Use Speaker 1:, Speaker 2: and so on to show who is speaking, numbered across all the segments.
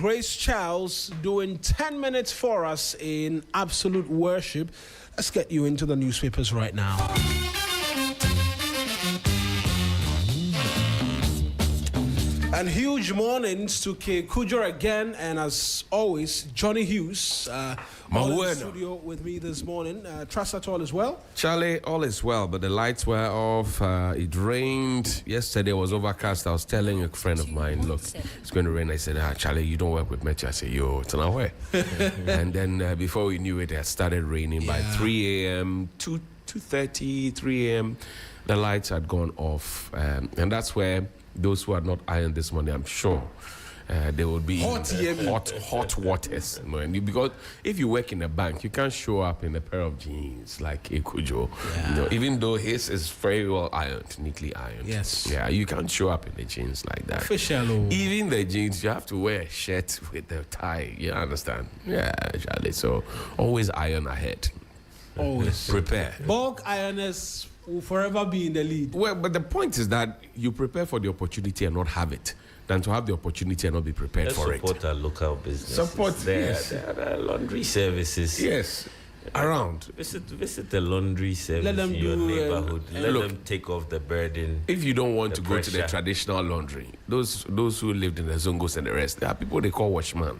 Speaker 1: Grace Charles doing 10 minutes for us in absolute worship. Let's get you into the newspapers right now. And huge mornings to K. Kujo again, and as always, Johnny Hughes, in the studio with me this morning. Trust that all is well?
Speaker 2: Charlie, all is well, but the lights were off. It rained. Yesterday was overcast. I was telling a friend of mine, look, it's going to rain. I said, Charlie, you don't work with Metro. I said, yo, it's not where. And then before we knew it, it started raining by 3 a.m., 2:30, 3 a.m. The lights had gone off. And that's where those who are not ironed this morning, I'm sure, they will be hot waters. Because if you work in a bank, you can't show up in a pair of jeans like Ekujo. Even though his is very well ironed, neatly ironed.
Speaker 1: Yes.
Speaker 2: Yeah, you can't show up in the jeans like that.
Speaker 1: Official.
Speaker 2: Even the jeans, you have to wear a shirt with the tie. You understand? Yeah, Charlie. So always iron ahead.
Speaker 1: Always.
Speaker 2: Prepare.
Speaker 1: Bulk ironers will forever be in the lead.
Speaker 2: Well, but the point is that you prepare for the opportunity and not have it, than to have the opportunity and not be prepared for it.
Speaker 3: Support our local business.
Speaker 2: Support
Speaker 3: there are laundry services.
Speaker 2: Yes, around.
Speaker 3: Visit the laundry service
Speaker 1: Let them
Speaker 3: in your neighborhood. Let
Speaker 2: look,
Speaker 3: them take off the burden.
Speaker 2: If you don't want to go to the
Speaker 3: pressure.
Speaker 2: traditional laundry, those who lived in the Zongos and the rest, there are people they call washman.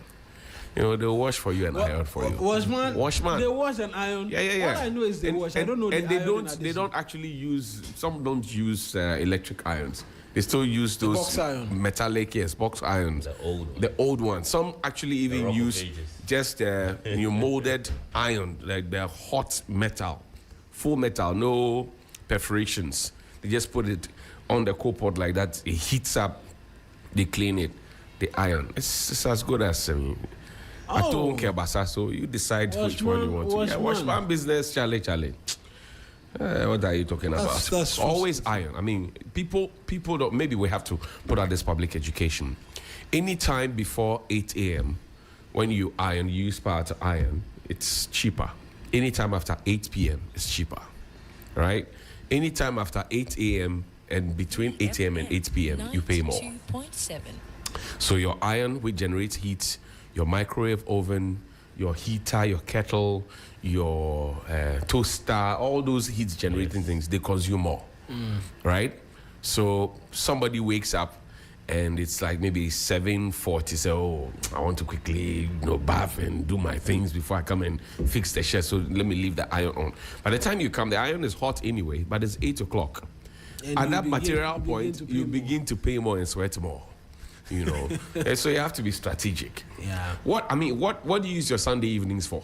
Speaker 2: You know, they'll wash for you and iron for you.
Speaker 1: Washman. They wash and iron.
Speaker 2: Yeah.
Speaker 1: All I know is they wash. I don't know.
Speaker 2: And
Speaker 1: they
Speaker 2: don't actually use. Some don't use electric irons. They still use those
Speaker 1: box iron.
Speaker 2: metallic box irons.
Speaker 3: The old
Speaker 2: ones. Some actually even use just molded iron, like they're hot metal, full metal, no perforations. They just put it on the coal pot like that. It heats up. They clean it. They iron. It's as good as. I don't care about that, so you decide which one you want to. Washman business, Charlie. What are you talking about?
Speaker 1: That's
Speaker 2: always iron. I mean, people don't. Maybe we have to put out this public education. Anytime before 8 a.m., when you iron, you use power to iron, it's cheaper. Anytime after 8 p.m., it's cheaper, right? Anytime after 8 a.m. and between 8 a.m. and 8 p.m., you pay more. So your iron, which generates heat, your microwave oven, your heater, your kettle, your toaster, all those heat generating things, they consume more, right? So somebody wakes up and it's like maybe 7:40, say, oh, I want to quickly bath and do my things before I come and fix the shed, so let me leave the iron on. By the time you come, the iron is hot anyway, but it's 8 o'clock. At that material point, you begin to pay more and sweat more. And so you have to be strategic.
Speaker 1: Yeah.
Speaker 2: What do you use your Sunday evenings for?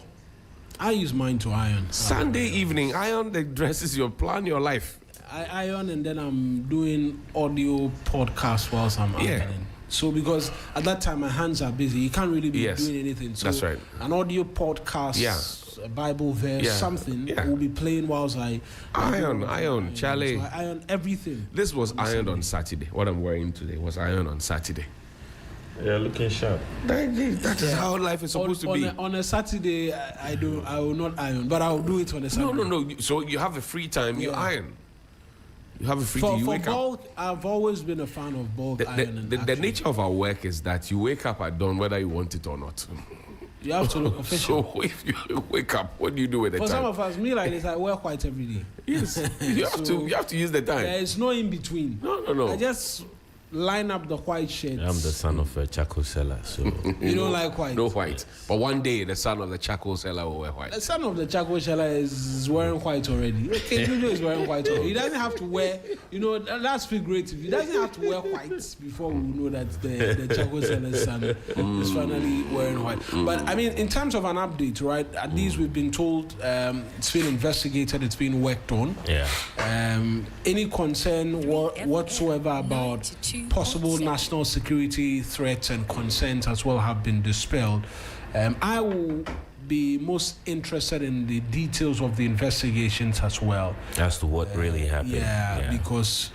Speaker 1: I use mine to iron.
Speaker 2: Sunday evening, iron the dresses, you plan your life.
Speaker 1: I iron and then I'm doing audio podcast whilst I'm ironing. So because at that time my hands are busy, you can't really be doing anything. So
Speaker 2: that's right.
Speaker 1: An audio podcast, a Bible verse, something will be playing whilst I
Speaker 2: iron, Charlie.
Speaker 1: So I iron everything.
Speaker 2: This was ironed on Saturday. What I'm wearing today was ironed on Saturday.
Speaker 3: Yeah, looking sharp.
Speaker 2: That is how life is supposed to be.
Speaker 1: On a Saturday, I will not iron, but I'll do it on a Sunday.
Speaker 2: No. So you have a free time, you iron. You have a free time. You wake
Speaker 1: bulk,
Speaker 2: up.
Speaker 1: I've always been a fan of bulk ironing.
Speaker 2: The nature of our work is that you wake up at dawn whether you want it or not.
Speaker 1: You have to look official.
Speaker 2: So if you wake up, what do you do with the time?
Speaker 1: For some of us, me like this, I wear white every day.
Speaker 2: Yes, you have to use the time.
Speaker 1: There is no in between.
Speaker 2: No.
Speaker 1: I just line up the white shirts.
Speaker 3: I'm the son of a charcoal seller, so
Speaker 1: you don't like white.
Speaker 2: No white, but one day the son of the charcoal seller will wear white.
Speaker 1: The son of the charcoal seller is wearing white already. Okay, Jojo is wearing white already. He doesn't have to wear. That's figurative. He doesn't have to wear white before we know that the charcoal seller's son is finally wearing white. But I mean, in terms of an update, right? At least we've been told it's been investigated, it's been worked on.
Speaker 3: Yeah.
Speaker 1: Any concern whatsoever about possible national security threats and concerns as well have been dispelled. I will be most interested in the details of the investigations as well.
Speaker 3: As to what really happened.
Speaker 1: Yeah, because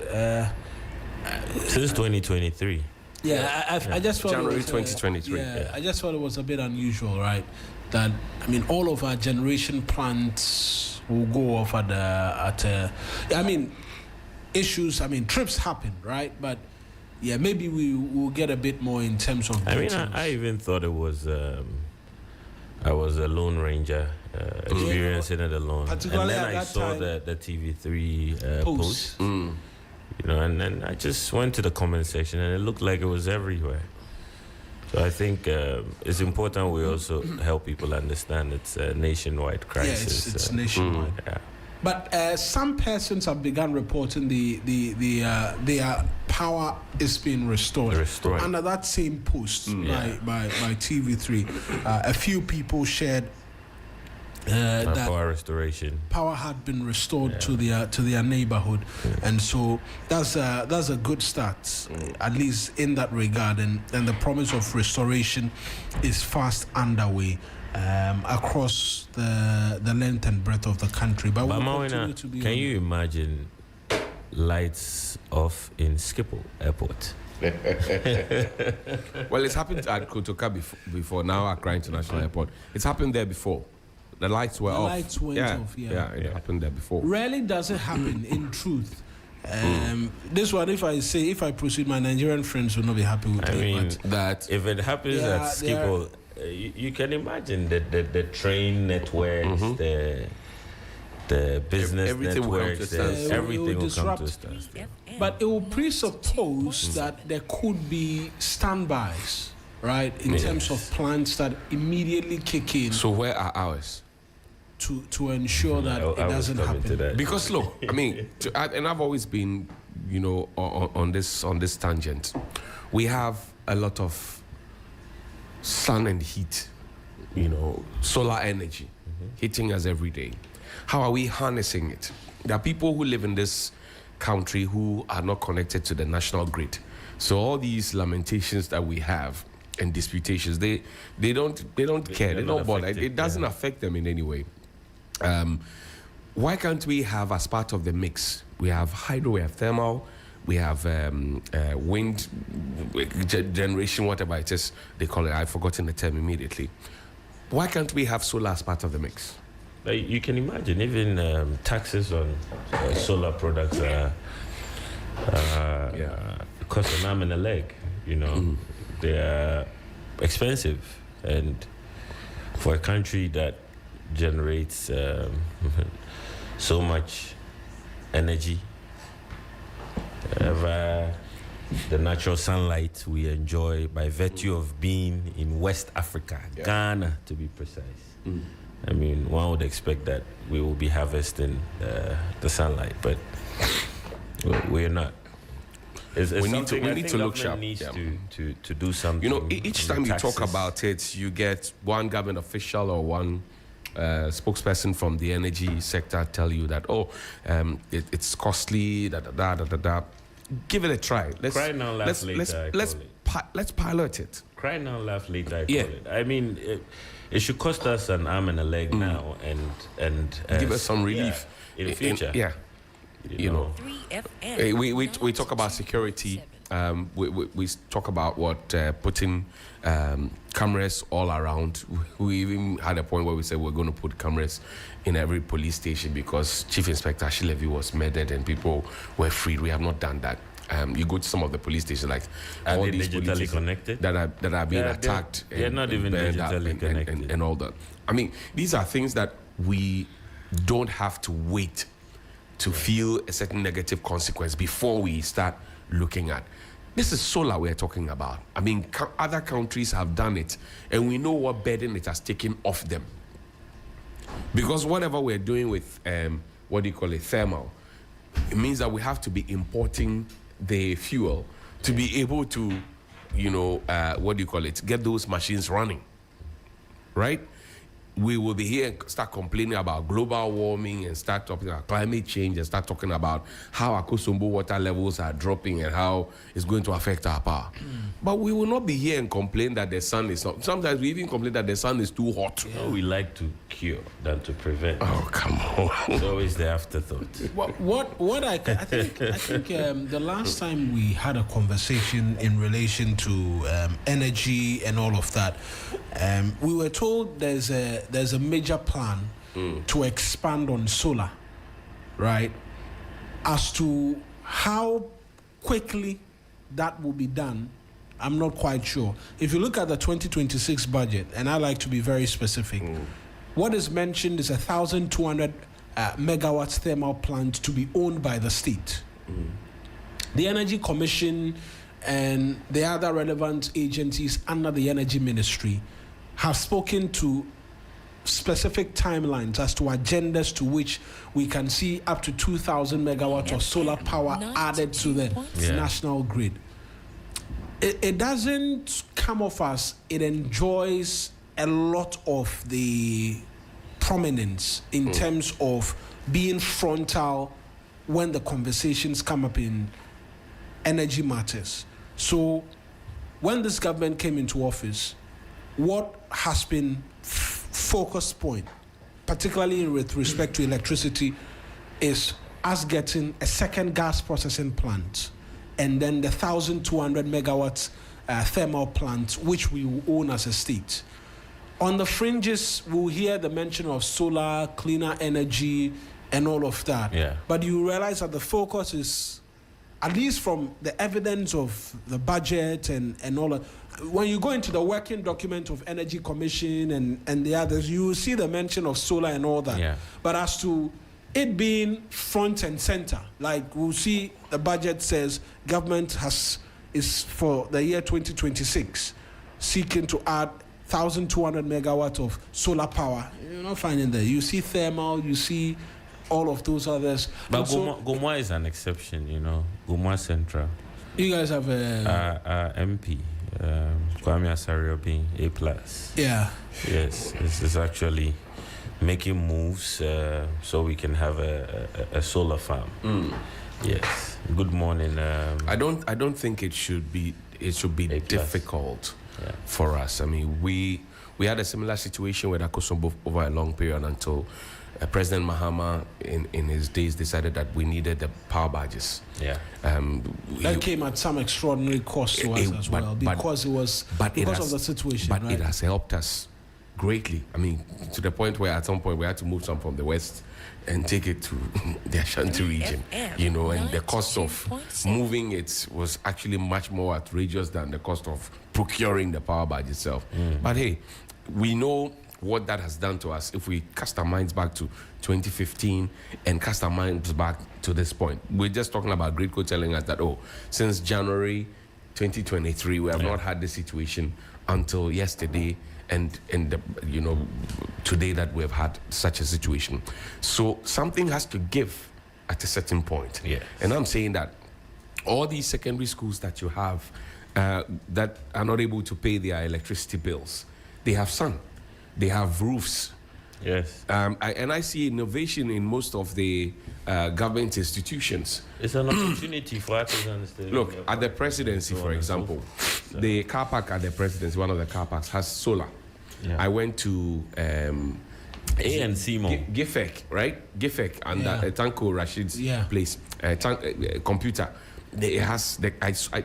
Speaker 3: since 2023.
Speaker 1: I just felt
Speaker 2: January 2023.
Speaker 1: I just felt it was a bit unusual, right? That all of our generation plants will go off issues. Trips happen, right? But yeah, maybe we will get a bit more in terms of.
Speaker 3: I mean,
Speaker 1: details.
Speaker 3: I even thought it was I was a lone ranger experiencing it alone, and
Speaker 1: Particularly
Speaker 3: then
Speaker 1: at
Speaker 3: I
Speaker 1: that
Speaker 3: saw
Speaker 1: time,
Speaker 3: the TV3 post.
Speaker 2: Mm.
Speaker 3: You know, and then I just went to the comment section, and it looked like it was everywhere. So I think it's important we also help people understand it's a nationwide crisis.
Speaker 1: Yeah, it's nationwide.
Speaker 3: Yeah.
Speaker 1: But some persons have begun reporting their power is being restored.
Speaker 3: Restored.
Speaker 1: Under that same post by TV3, a few people shared that
Speaker 3: Power restoration.
Speaker 1: power had been restored to their neighborhood, and so that's a good start, at least in that regard, and the promise of restoration is fast underway across the length and breadth of the country. But we'll continue to be.
Speaker 3: Can you imagine lights off in Schiphol Airport?
Speaker 2: Well, it's happened at Kotoka before. Now Accra International Airport. It's happened there before. The lights were off.
Speaker 1: Lights went off.
Speaker 2: Yeah, it happened there before.
Speaker 1: Rarely does it happen. In truth, this one, if I proceed, my Nigerian friends will not be happy with
Speaker 3: I
Speaker 1: me.
Speaker 3: mean,
Speaker 1: But
Speaker 2: That
Speaker 3: if it happens
Speaker 1: Yeah,
Speaker 3: at Schiphol, you can imagine the train networks, the business
Speaker 2: Everything will come to
Speaker 3: networks,
Speaker 2: standstill.
Speaker 3: everything
Speaker 1: It will
Speaker 3: will come to a
Speaker 1: disrupt.
Speaker 3: standstill.
Speaker 1: But it will presuppose that there could be standbys, right, in terms of plans that immediately kick in
Speaker 2: so where are ours?
Speaker 1: to ensure that
Speaker 3: I
Speaker 1: it
Speaker 3: was
Speaker 1: doesn't
Speaker 3: coming to
Speaker 1: happen.
Speaker 3: that.
Speaker 2: Because look, I mean, and I've always been, on this tangent. We have a lot of sun and heat, solar energy hitting us every day. How are we harnessing it? There are people who live in this country who are not connected to the national grid. So all these lamentations that we have and disputations, they don't care. They don't bother. It doesn't affect them in any way. Why can't we have, as part of the mix, we have hydro, we have thermal, we have wind generation, whatever it is they call it. I've forgotten the term immediately. Why can't we have solar as part of the mix?
Speaker 3: You can imagine even taxes on solar products cost an arm and a leg. They are expensive, and for a country that generates so much energy via the natural sunlight we enjoy by virtue of being in West Africa, Ghana to be precise. I mean, one would expect that we will be harvesting the sunlight, but we're not.
Speaker 2: We need to look sharp.
Speaker 3: Needs to do something.
Speaker 2: Each time you talk about it, you get one government official or one spokesperson from the energy sector tell you that it's costly. Give it a try.
Speaker 3: Cry now, laugh later.
Speaker 2: Let's pilot it.
Speaker 3: Cry now, laugh later. I call it. I mean, it should cost us an arm and a leg now, and
Speaker 2: give us some relief
Speaker 3: in the future.
Speaker 2: We talk about security. We talk about putting cameras all around. We even had a point where we said we're going to put cameras in every police station because Chief Inspector Ashilevi was murdered and people were freed. We have not done that. You go to some of the police stations, like
Speaker 3: all
Speaker 2: these
Speaker 3: digitally connected
Speaker 2: that are being attacked.
Speaker 3: They're not even digitally connected
Speaker 2: and all that. I mean, these are things that we don't have to wait to feel a certain negative consequence before we start looking at. This is solar we're talking about. I mean, other countries have done it, and we know what burden it has taken off them. Because whatever we're doing with, thermal, it means that we have to be importing the fuel to be able to, get those machines running, right? We will be here and start complaining about global warming and start talking about climate change and start talking about how our Kosombo water levels are dropping and how it's going to affect our power. But we will not be here and complain that the sun is not. Sometimes we even complain that the sun is too hot.
Speaker 3: We like to cure than to prevent.
Speaker 2: Oh, come on.
Speaker 3: It's always the afterthought.
Speaker 1: I think the last time we had a conversation in relation to energy and all of that, we were told there's a major plan to expand on solar, right? As to how quickly that will be done, I'm not quite sure. If you look at the 2026 budget, and I like to be very specific, what is mentioned is 1,200 megawatts thermal plant to be owned by the state. The Energy Commission and the other relevant agencies under the Energy Ministry have spoken to specific timelines as to agendas to which we can see up to 2,000 megawatts of solar power added to the national grid. It doesn't come off as it enjoys a lot of the prominence in terms of being frontal when the conversations come up in energy matters. So when this government came into office, what has been focus point, particularly with respect to electricity, is us getting a second gas processing plant and then the 1,200 megawatts thermal plant, which we will own as a state. On the fringes, we'll hear the mention of solar, cleaner energy, and all of that.
Speaker 3: Yeah.
Speaker 1: But you realize that the focus is, at least from the evidence of the budget and all that, when you go into the working document of Energy Commission and the others, you will see the mention of solar and all that.
Speaker 3: Yeah.
Speaker 1: But as to it being front and center, like we'll see the budget says government is for the year 2026 seeking to add 1,200 megawatts of solar power. You're not finding there. You see thermal, you see all of those others.
Speaker 3: But Gomwa is an exception, Gomwa Central.
Speaker 1: You guys have a
Speaker 3: MP, Kwame Asario being A+.
Speaker 1: Yeah.
Speaker 3: Yes, it's actually making moves so we can have a solar farm. Yes. Good morning.
Speaker 2: I don't think it should be difficult for us. I mean, we had a similar situation with Akosombo over a long period until President Mahama in his days decided that we needed the power badges.
Speaker 3: Yeah.
Speaker 1: That came at some extraordinary cost to us as well because of the situation.
Speaker 2: But
Speaker 1: right?
Speaker 2: it has helped us greatly. I mean, to the point where at some point we had to move some from the west and take it to the Ashanti region, and the cost of moving it was actually much more outrageous than the cost of procuring the power badge itself. But hey, we know what that has done to us. If we cast our minds back to 2015 and cast our minds back to this point, we're just talking about Gridco telling us that, since January 2023, we have not had this situation until yesterday and today that we have had such a situation. So something has to give at a certain point.
Speaker 3: Yes.
Speaker 2: And I'm saying that all these secondary schools that you have that are not able to pay their electricity bills, they have sun, they have roofs.
Speaker 3: Yes.
Speaker 2: I see innovation in most of the government institutions.
Speaker 3: It's an opportunity for artisans to
Speaker 2: look at the presidency, for example. The car park at the presidency, one of the car parks, has solar.
Speaker 3: Yeah.
Speaker 2: I went to
Speaker 3: ANC Mall.
Speaker 2: Gifek, right? Gifek and Tanko Rashid's place. Computer. It has.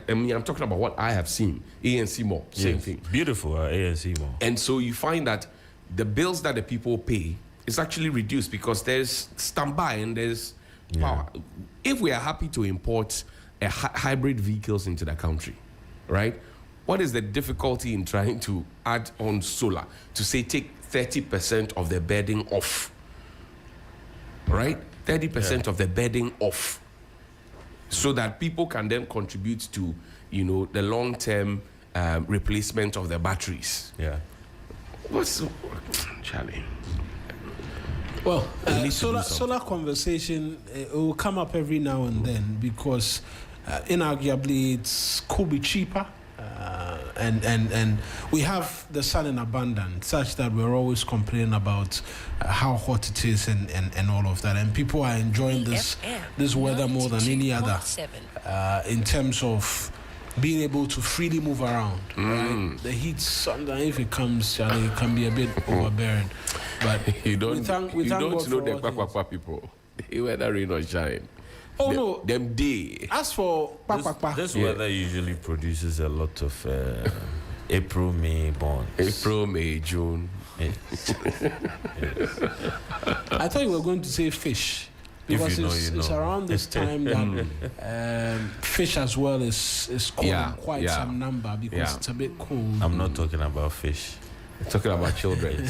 Speaker 2: I'm talking about what I have seen. ANC Mall, same thing.
Speaker 3: Beautiful ANC Mall.
Speaker 2: And so you find that the bills that the people pay is actually reduced because there's standby and there's power. If we are happy to import hybrid vehicles into the country, right? What is the difficulty in trying to add on solar to say take 30% of the burden off, right? 30% of the burden off, so that people can then contribute to, the long-term replacement of the batteries.
Speaker 3: Yeah.
Speaker 2: What's Charlie?
Speaker 1: Well, solar conversation will come up every now and then because inarguably it could be cheaper. And we have the sun in abundance, such that we're always complaining about how hot it is and all of that. And people are enjoying this weather more than any other in terms of being able to freely move around. Right? The heat, sometimes if it comes, it can be a bit overbearing. But
Speaker 2: you don't
Speaker 1: thank
Speaker 2: know
Speaker 1: God
Speaker 2: the
Speaker 1: for
Speaker 2: Kwakwa people, whether rain or shine.
Speaker 1: Oh no,
Speaker 2: them day.
Speaker 1: As for
Speaker 3: this weather usually produces a lot of April, May bonds.
Speaker 2: April, May, June.
Speaker 3: Yes.
Speaker 1: I thought you were going to say fish. because
Speaker 3: you know,
Speaker 1: it's around this time that fish as well is caught quite some number because it's a bit cold.
Speaker 3: I'm not talking about fish.
Speaker 2: Talking about children.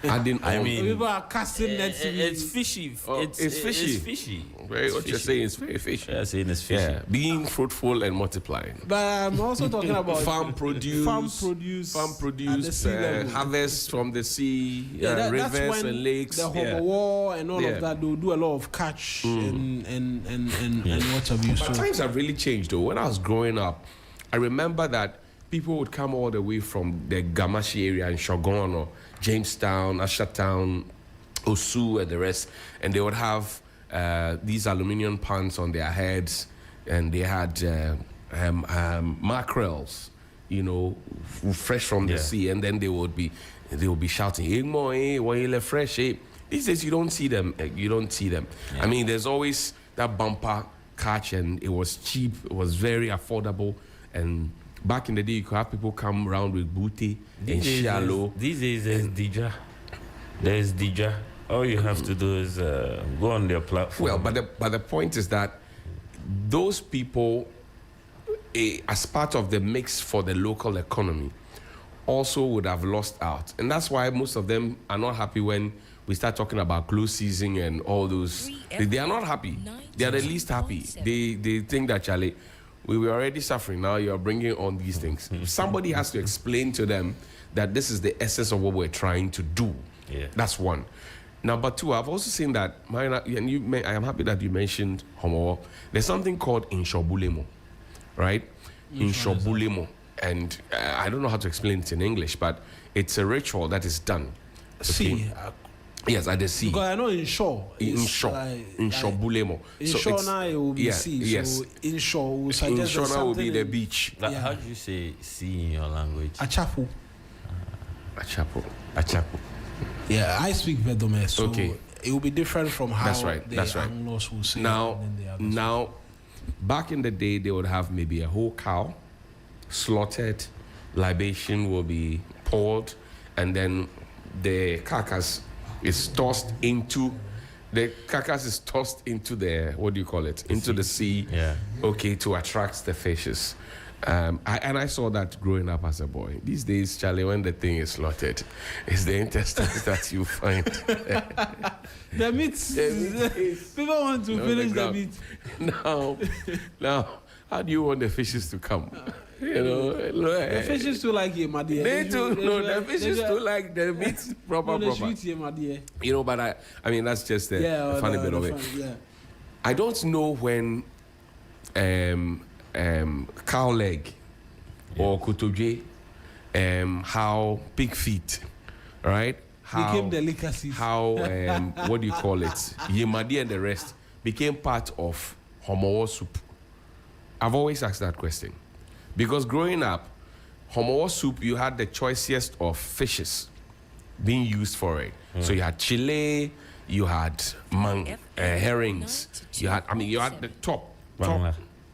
Speaker 2: I mean,
Speaker 1: people are casting nets.
Speaker 3: It's fishy.
Speaker 2: It's fishy.
Speaker 3: It's fishy.
Speaker 2: What you're saying is very fishy.
Speaker 3: Yeah, saying it's fishy.
Speaker 2: Yeah, being fruitful and multiplying.
Speaker 1: But I'm also talking about
Speaker 2: farm produce,
Speaker 1: at the sea level.
Speaker 2: harvest from the sea,
Speaker 1: that's
Speaker 2: rivers
Speaker 1: when
Speaker 2: and lakes.
Speaker 1: The harbor war and all of that, they'll do a lot of catch and what have you.
Speaker 2: But times have really changed though. When I was growing up, I remember that people would come all the way from the Gamashi area in Shogun or Jamestown, Ashatown, Osu and the rest, and they would have these aluminium pans on their heads, and they had mackerels, you know, fresh from the sea, and then they would be shouting, "Hey, mo, hey, why fresh?" Hey. These days you don't see them. I mean, there's always that bumper catch, and it was cheap. It was very affordable, and back in the day, you could have people come around with booty and shallow.
Speaker 3: These days, there's Dija. All you have to do is go on their platform.
Speaker 2: Well, but the point is that those people, as part of the mix for the local economy, also would have lost out. And that's why most of them are not happy when we start talking about close season and all those. They are not happy. They are the least happy. They think that, Charlie, we were already suffering. Now you are bringing on these things. Somebody has to explain to them that this is the essence of what we're trying to do.
Speaker 3: Yeah.
Speaker 2: That's one. Number two, I've also seen that, and I am happy that you mentioned Homo. There's something called Inshobulemo, right? Inshobulemo. And I don't know how to explain it in English, but it's a ritual that is done.
Speaker 1: See,
Speaker 2: yes, at the sea.
Speaker 1: Because I know inshore.
Speaker 2: Inshobulemo.
Speaker 1: Inshore now it will be sea.
Speaker 2: Yes.
Speaker 1: So inshore will suggest
Speaker 2: Inshore now will be the beach.
Speaker 3: Like, how do you say sea in your language?
Speaker 1: Achapu.
Speaker 2: Achapu.
Speaker 1: Yeah, I speak Vedome, so
Speaker 2: okay.
Speaker 1: It will be different from how
Speaker 2: that's right.
Speaker 1: Anglos will say
Speaker 2: Now, back in the day, they would have maybe a whole cow slaughtered, libation will be poured, and then the carcass is tossed into the what do you call it? Into the sea.
Speaker 3: Yeah.
Speaker 2: Okay, to attract the fishes. I saw that growing up as a boy. These days, Charlie, when the thing is slaughtered, it's the intestines that you find.
Speaker 1: The meat. People want to finish the meat.
Speaker 2: Now, how do you want the fishes to come? You know,
Speaker 1: the fishes too like Yemadia.
Speaker 2: The fishes too like the meat proper. You know, but I mean that's just the funny bit of it.
Speaker 1: Yeah.
Speaker 2: I don't know when cow leg or kotoje, how pig feet, right? How
Speaker 1: became delicacies.
Speaker 2: How what do you call it? Yemadi and the rest became part of homowo soup. I've always asked that question because growing up, homowo soup you had the choicest of fishes being used for it. So you had chile, you had herrings, you had the top.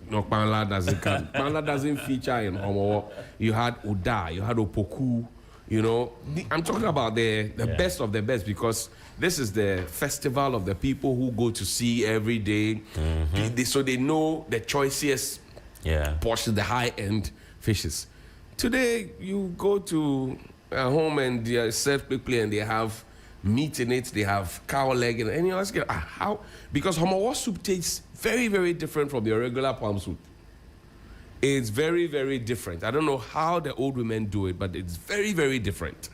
Speaker 2: No, Bangla doesn't count. Bangla doesn't feature in Homo. You had Uda, you had Opoku. You know, I'm talking about the best of the best because this is the festival of the people who go to sea every day. So they know the choicest portion, the high-end fishes. Today, you go to a home and they are served quickly and they have meat in it, they have cow leg, and you ask how? Because Homowo soup tastes very, very different from your regular palm soup. It's very, very different. I don't know how the old women do it, but it's very, very different.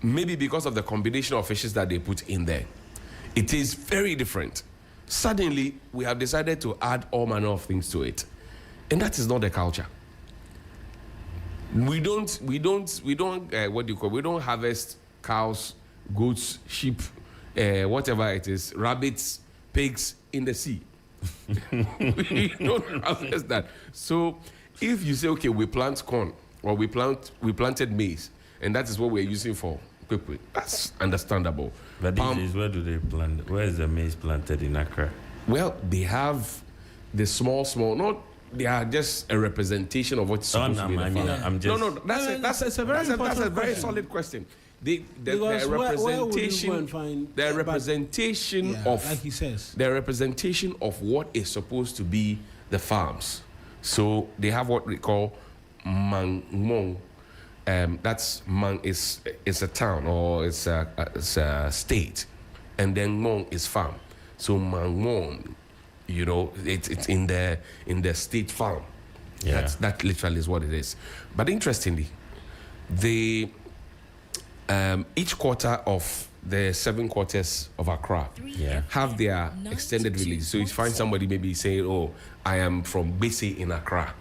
Speaker 2: Maybe because of the combination of fishes that they put in there. It is very different. Suddenly, we have decided to add all manner of things to it. And that is not the culture. We don't harvest cows, goats, sheep, whatever it is, rabbits, pigs in the sea. We don't harvest that. So if you say, okay, we plant corn or we planted maize, and that is what we're using for quickly, that's understandable.
Speaker 3: But these days, where do they plant? Where is the maize planted in Accra?
Speaker 2: Well, they have the small, they are just a representation of what's supposed to be the farm.
Speaker 1: That's a very
Speaker 2: solid question.
Speaker 1: Because where would you go and find
Speaker 2: the representation of,
Speaker 1: like he says,
Speaker 2: the representation of what is supposed to be the farms. So they have what we call Mangmong. That's Mang is a town or it's a state, and then Mong is farm. So Mangmong, you know, it's in the state farm.
Speaker 3: Yeah.
Speaker 2: That literally is what it is. But interestingly, each quarter of the 7 quarters of Accra have their extended release. So you find somebody maybe saying, "Oh, I am from Bese in Accra,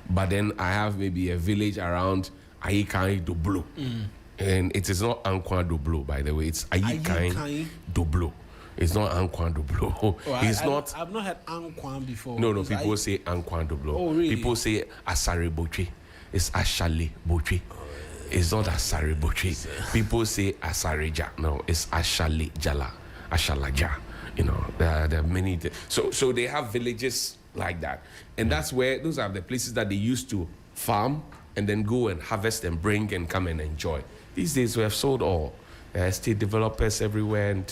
Speaker 2: but then I have maybe a village around Ayikai Doblo." And it is not Anquan Doblo, by the way. It's Ayikai Doblo. It's not Anquan Doblo.
Speaker 1: Oh, I've not had Anquan before.
Speaker 2: No, people say Anquan Doblo.
Speaker 1: Oh, really?
Speaker 2: People say Asare Boche. It's Ashale Boche. It's not Asare Boche. People say Asareja. No, it's Ashale Jala. Ashalaja. You know, there are many. So they have villages like that. And that's where, those are the places that they used to farm and then go and harvest and bring and come and enjoy. These days we have sold all. Estate developers everywhere, and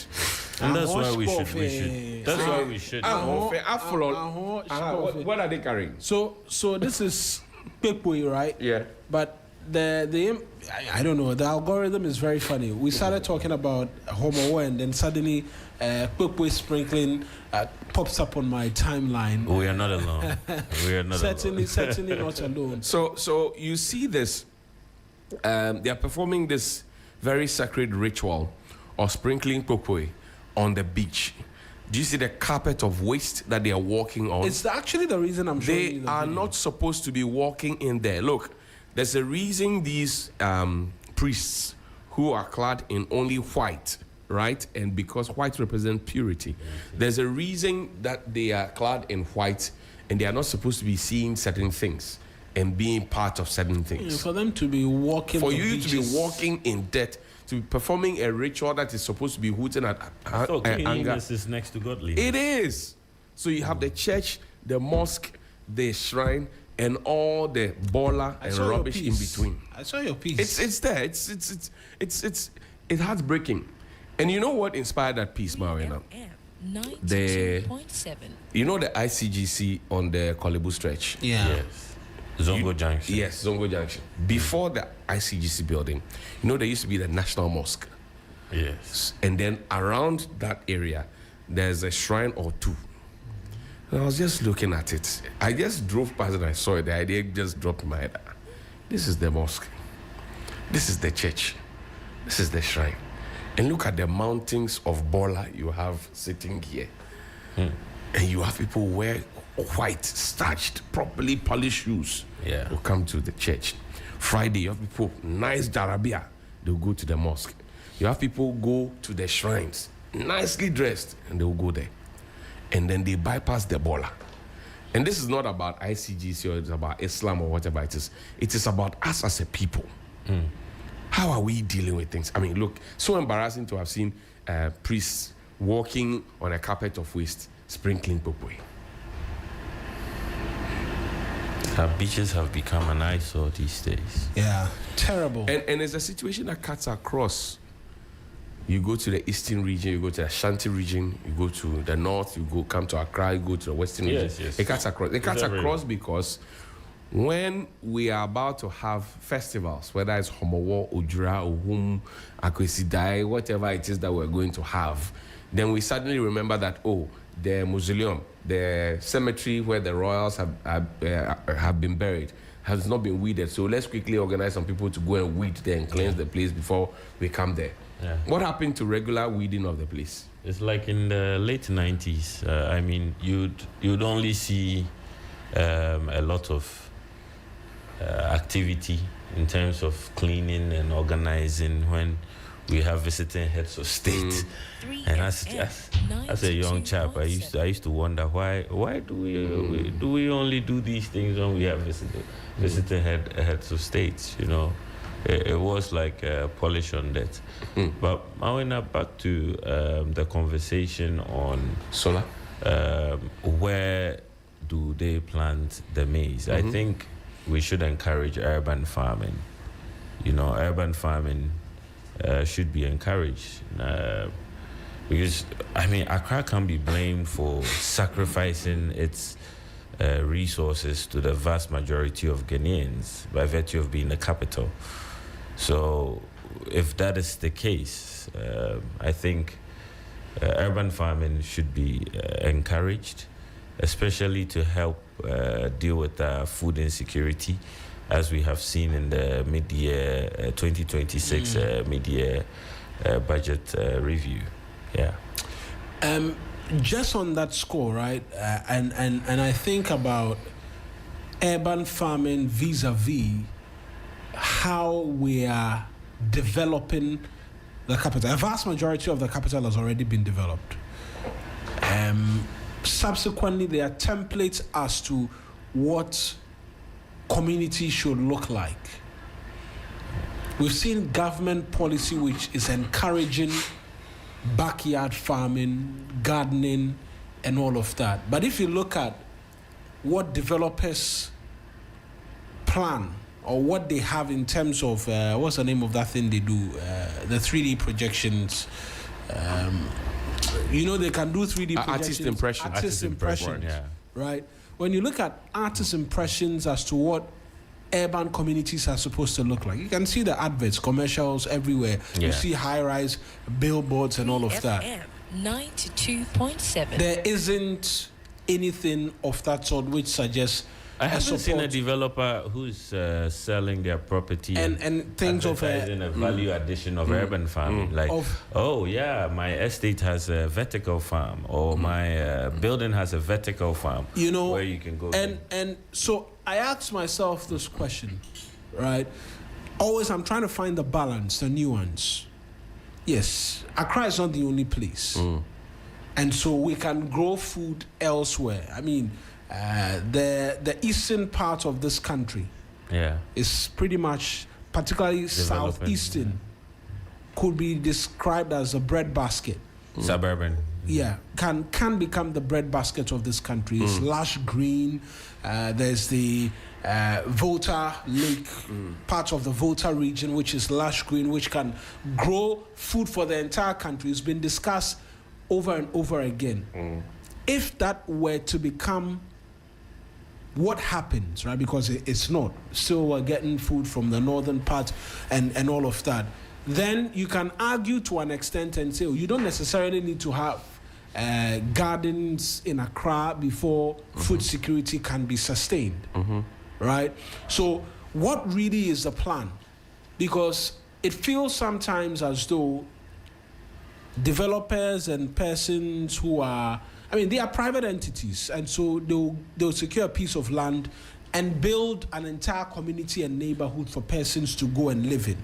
Speaker 3: that's why we should. That's why we should.
Speaker 2: What are they carrying?
Speaker 1: So this is Pekwe, right?
Speaker 2: Yeah.
Speaker 1: But I don't know. The algorithm is very funny. We started talking about Homo, and then suddenly Pekwe sprinkling pops up on my timeline.
Speaker 3: We are not alone. We are not
Speaker 1: certainly not alone.
Speaker 2: So you see this. They are performing this very sacred ritual of sprinkling Pekwe on the beach. Do you see the carpet of waste that they are walking on?
Speaker 1: It's actually the reason I'm showing you
Speaker 2: They
Speaker 1: the
Speaker 2: are
Speaker 1: video.
Speaker 2: not supposed to be walking in there. Look, there's a reason these priests who are clad in only white, right? And because white represents purity, there's a reason that they are clad in white and they are not supposed to be seeing certain things and being part of certain things.
Speaker 1: For them to be walking,
Speaker 2: For
Speaker 1: the
Speaker 2: you
Speaker 1: beaches.
Speaker 2: to be walking in debt, to be performing a ritual that is supposed to be hooting at
Speaker 3: So
Speaker 2: anger.
Speaker 3: cleanliness is next to godliness.
Speaker 2: It is. So you have the church, the mosque, the shrine, and all the baller
Speaker 1: I
Speaker 2: and
Speaker 1: saw your
Speaker 2: rubbish in
Speaker 1: piece.
Speaker 2: between.
Speaker 1: I saw your piece.
Speaker 2: It's there. It's heartbreaking. And you know what inspired that piece, Marina? The
Speaker 4: 92.7.
Speaker 2: You know the ICGC on the Kolebu stretch?
Speaker 1: Yeah.
Speaker 3: Yes. Zongo Junction.
Speaker 2: Yes, Zongo Junction. Before the ICGC building, you know there used to be the National Mosque.
Speaker 3: Yes.
Speaker 2: And then around that area, there's a shrine or two. And I was just looking at it. I just drove past and I saw it. The idea just dropped in my head. This is the mosque. This is the church. This is the shrine. And look at the mountains of Bola you have sitting here. And you have people wear white, starched, properly polished shoes.
Speaker 3: Yeah.
Speaker 2: Will come to the church. Friday, you have people, nice jarabia. They'll go to the mosque. You have people go to the shrines, nicely dressed, and they'll go there. And then they bypass the Bola. And this is not about ICGC or it's about Islam or whatever it is. It is about us as a people. How are we dealing with things? I mean, look, so embarrassing to have seen priests walking on a carpet of waste, sprinkling Pekwe.
Speaker 3: Our beaches have become an eyesore these days.
Speaker 1: Yeah. Terrible.
Speaker 2: And it's a situation that cuts across. You go to the eastern region, you go to the Ashanti region, you go to the north, you come to Accra, you go to the western region.
Speaker 3: Yes.
Speaker 2: It cuts across. It cuts
Speaker 3: everywhere.
Speaker 2: across because when we are about to have festivals, whether it's Homowo, Ojura, Ohum, Akwesidai, whatever it is that we're going to have, then we suddenly remember that, oh, the mausoleum, the cemetery where the royals have been buried has not been weeded. So let's quickly organize some people to go and weed there and cleanse the place before we come there.
Speaker 3: Yeah.
Speaker 2: What happened to regular weeding of the place?
Speaker 3: It's like in the late 90s. I mean, you'd only see a lot of activity in terms of cleaning and organizing when we have visiting heads of state. And as a young chap, I used to wonder why do we only do these things when we have visiting heads of states? You know, it was like a polish on that. But now back to the conversation on
Speaker 2: Solar.
Speaker 3: Where do they plant the maize? I think we should encourage urban farming. You know, urban farming should be encouraged. Because, I mean, Accra can be blamed for sacrificing its resources to the vast majority of Ghanaians by virtue of being the capital. So, if that is the case, I think urban farming should be encouraged, especially to help deal with food insecurity, as we have seen in the mid-year 2026 mid-year budget review. Yeah.
Speaker 1: Just on that score, right? And I think about urban farming vis-a-vis how we are developing the capital. A vast majority of the capital has already been developed. Subsequently, there are templates as to what community should look like. We've seen government policy which is encouraging backyard farming, gardening, and all of that. But if you look at what developers plan or what they have in terms of, what's the name of that thing they do? The 3D projections. They can do 3D projections. Artist impressions,
Speaker 3: yeah.
Speaker 1: Right? When you look at artist impressions as to what urban communities are supposed to look like, you can see the adverts, commercials everywhere.
Speaker 3: Yeah.
Speaker 1: You see high-rise billboards and all of that.
Speaker 4: 92.7.
Speaker 1: There isn't anything of that sort which suggests
Speaker 3: I haven't seen a developer who's selling their property
Speaker 1: and things of
Speaker 3: a value addition of urban farming. Like, my estate has a vertical farm, or my building has a vertical farm. Where you can go.
Speaker 1: And so I asked myself this question, right? Always, I'm trying to find the balance, the nuance. Yes, Accra is not the only place, and so we can grow food elsewhere. I mean. The eastern part of this country is pretty much, particularly southeastern, could be described as a breadbasket.
Speaker 3: Suburban.
Speaker 1: Yeah, can become the breadbasket of this country. It's lush green. There's the Volta Lake, part of the Volta region, which is lush green, which can grow food for the entire country. It's been discussed over and over again. If that were to become what happens, right? Because it's not. Still, we're getting food from the northern part and all of that. Then you can argue to an extent and say, you don't necessarily need to have gardens in Accra before food security can be sustained, right? So what really is the plan? Because it feels sometimes as though developers and persons who are, they are private entities, and so they'll secure a piece of land and build an entire community and neighborhood for persons to go and live in.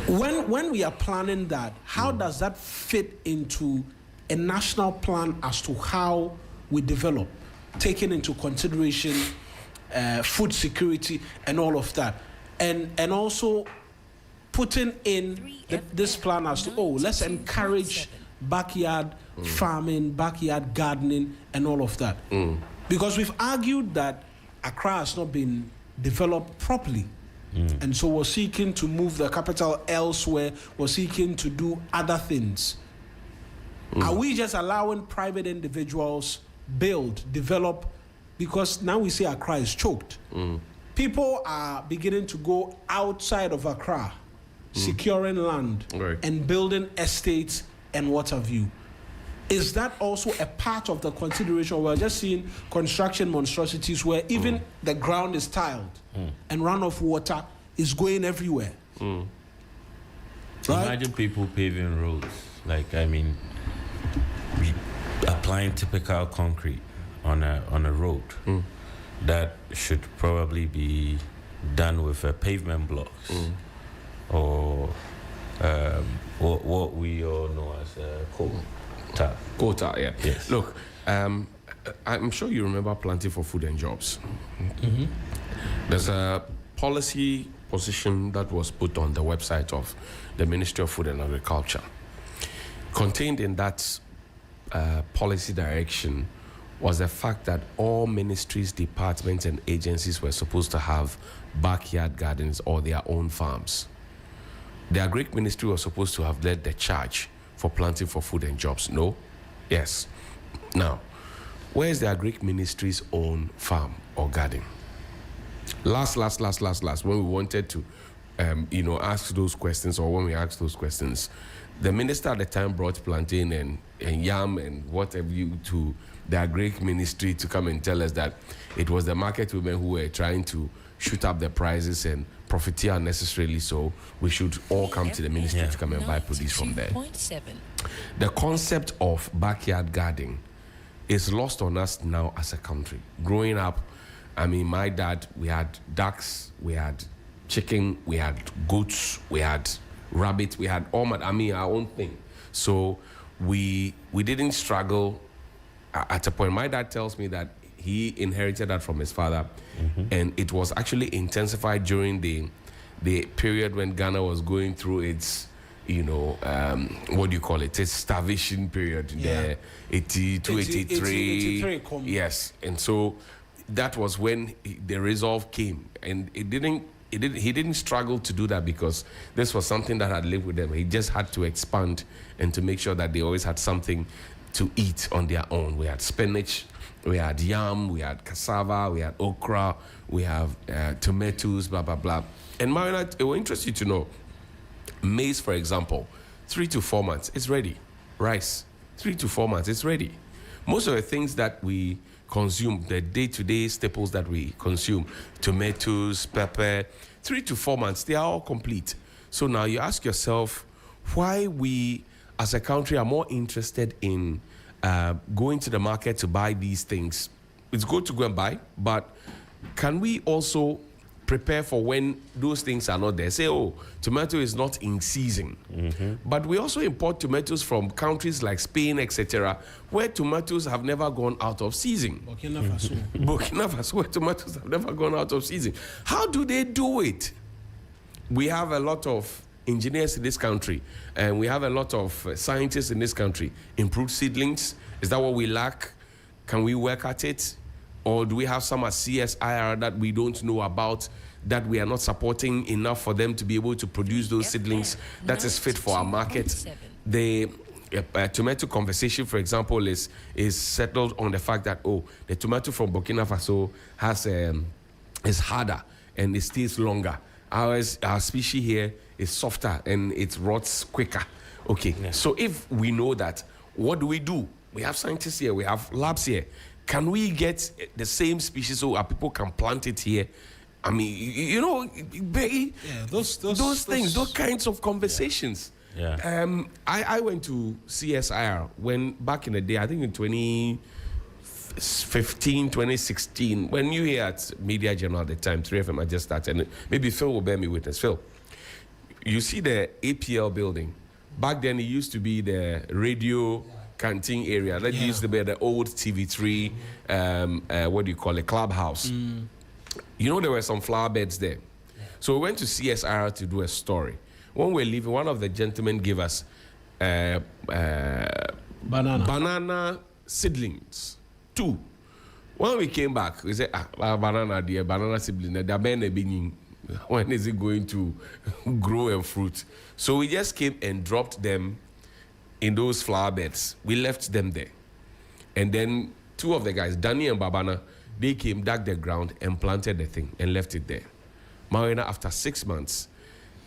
Speaker 1: When we are planning that, how does that fit into a national plan as to how we develop, taking into consideration food security and all of that, and also putting in this plan as to, let's encourage backyard farming, backyard gardening, and all of that. Because we've argued that Accra has not been developed properly. And so we're seeking to move the capital elsewhere. We're seeking to do other things. Are we just allowing private individuals build, develop? Because now we see Accra is choked. People are beginning to go outside of Accra, securing land and building estates and what have you. Is that also a part of the consideration? We're just seeing construction monstrosities where even the ground is tiled and runoff water is going everywhere. Right?
Speaker 3: Imagine people paving roads. Applying typical concrete on a road that should probably be done with pavement blocks or what we all know as
Speaker 2: Quota, yeah.
Speaker 3: Yes.
Speaker 2: Look, I'm sure you remember Planting for Food and Jobs. There's a policy position that was put on the website of the Ministry of Food and Agriculture. Contained in that policy direction was the fact that all ministries, departments, and agencies were supposed to have backyard gardens or their own farms. The Agric Ministry was supposed to have led the charge for planting for food and jobs. No? Yes. Now, where is the Agric Ministry's own farm or garden? Last, when we wanted to, ask those questions, or when we asked those questions, the minister at the time brought plantain and yam and whatever to the Agric Ministry to come and tell us that it was the market women who were trying to shoot up the prices and profiteer unnecessarily, so we should all come to the ministry to come and buy produce from there. The concept of backyard gardening is lost on us now as a country. Growing up, my dad, we had ducks, we had chicken, we had goats, we had rabbits, we had our own thing. So we didn't struggle at a point. My dad tells me that he inherited that from his father, and it was actually intensified during the period when Ghana was going through its, its starvation period, the 82, 83. Yes, and so that was when the resolve came, and he didn't struggle to do that because this was something that had lived with them. He just had to expand and to make sure that they always had something to eat on their own. We had spinach, we had yam, we had cassava, we had okra, we have tomatoes, blah, blah, blah. And Marina, it will interest you to know, maize, for example, 3 to 4 months, it's ready. Rice, 3 to 4 months, it's ready. Most of the things that we consume, the day-to-day staples that we consume, tomatoes, pepper, 3 to 4 months, they are all complete. So now you ask yourself why we as a country are more interested in going to the market to buy these things. It's good to go and buy, but can we also prepare for when those things are not there? Say, tomato is not in season. But we also import tomatoes from countries like Spain, etc., where tomatoes have never gone out of season. Burkina Faso, where tomatoes have never gone out of season. How do they do it? We have a lot of engineers in this country, and we have a lot of scientists in this country. Improved seedlings, is that what we lack? Can we work at it? Or do we have some at CSIR that we don't know about, that we are not supporting enough for them to be able to produce those seedlings that is fit for our market? The tomato conversation, for example, is settled on the fact that, the tomato from Burkina Faso is harder and it stays longer. Our species here is softer and it rots quicker. Okay, so if we know that, what do? We have scientists here, we have labs here. Can we get the same species so our people can plant it here? Those things, those kinds of conversations. I went to CSIR when back in the day, I think in 2015, 2016, when you were here at Media Journal at the time, 3FM, I just started, and maybe Phil will bear me witness. Phil, you see the APL building. Back then, it used to be the radio canteen area. That used to be the old TV3, clubhouse. There were some flower beds there. So we went to CSIR to do a story. When we were leaving, one of the gentlemen gave us banana seedlings, 2. When we came back, we said, banana seedling, when is it going to grow and fruit? So we just came and dropped them in those flower beds. We left them there. And then 2 of the guys, Danny and Babana, they came, dug the ground and planted the thing and left it there. Marina, after 6 months,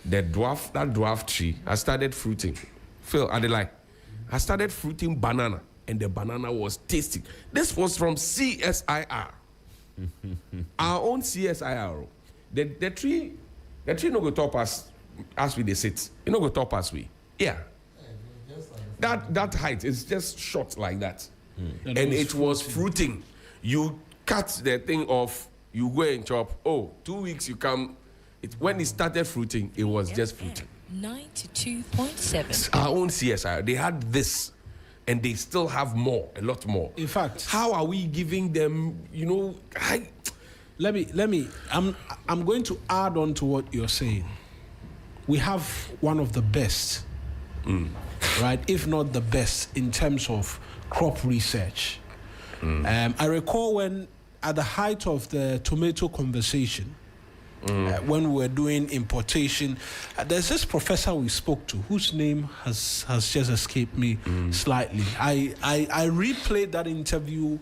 Speaker 2: that dwarf tree has started fruiting. Phil, I started fruiting banana, and the banana was tasty. This was from CSIR. Our own CSIR. The tree no go top us as we they sit. You no go top us we. Yeah. That height is just short like that. And it was fruiting. You cut the thing off, you go and chop. 2 weeks you come. When it started fruiting, it was just fruiting.
Speaker 4: 92.7.
Speaker 2: Our own CSI, they had this, and they still have more, a lot more.
Speaker 1: In fact,
Speaker 2: how are we giving them?
Speaker 1: Let me. I'm going to add on to what you're saying. We have one of the best, right? If not the best, in terms of crop research. I recall when, at the height of the tomato conversation, when we were doing importation, there's this professor we spoke to whose name has just escaped me slightly. I replayed that interview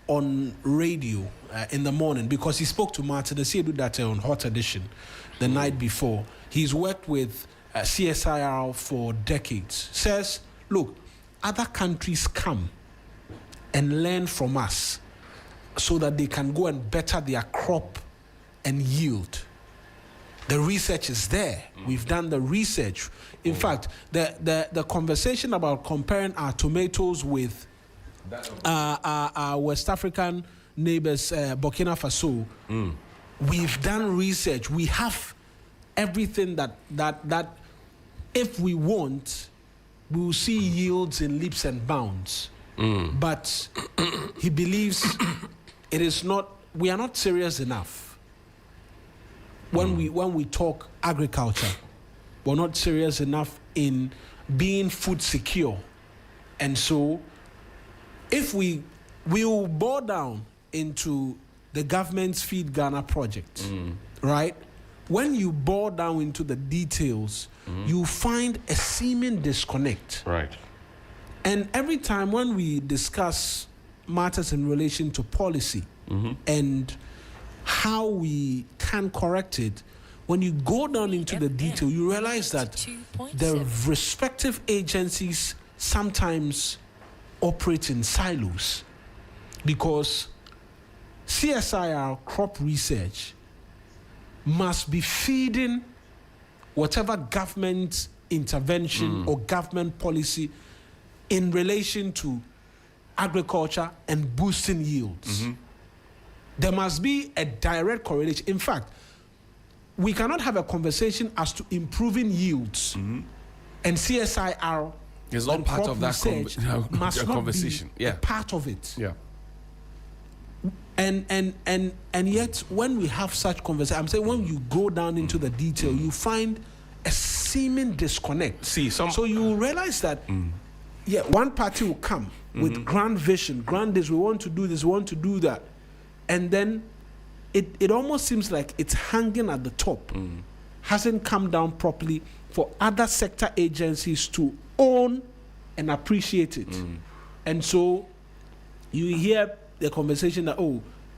Speaker 1: on radio in the morning because he spoke to Martin Asiedu that on Hot Edition the night before. He's worked with CSIR for decades. Says, look, other countries come and learn from us so that they can go and better their crop and yield. The research is there. We've done the research. In fact, the conversation about comparing our tomatoes with our West African neighbors, Burkina Faso, we've done research. We have everything that if we want, we will see yields in leaps and bounds. But he believes it is not. We are not serious enough. When we talk agriculture, we're not serious enough in being food secure, and so if we will boil down into the government's Feed Ghana project, right? When you boil down into the details, you find a seeming disconnect.
Speaker 2: Right.
Speaker 1: And every time when we discuss matters in relation to policy and how we can correct it, when you go down into the detail, you realize that the respective agencies sometimes operate in silos, because CSIR crop research must be feeding whatever government intervention or government policy in relation to agriculture and boosting yields. There must be a direct correlation. In fact, we cannot have a conversation as to improving yields and CSIR.
Speaker 2: It's not part of that
Speaker 1: must not
Speaker 2: conversation.
Speaker 1: Be a part of it.
Speaker 2: Yeah.
Speaker 1: And yet, when we have such conversation, I'm saying when you go down into the detail, you find a seeming disconnect. So you realize that, one party will come with grand vision, grand this, we want to do this, we want to do that. And then it almost seems like it's hanging at the top, hasn't come down properly for other sector agencies to own and appreciate it. And so you hear the conversation that,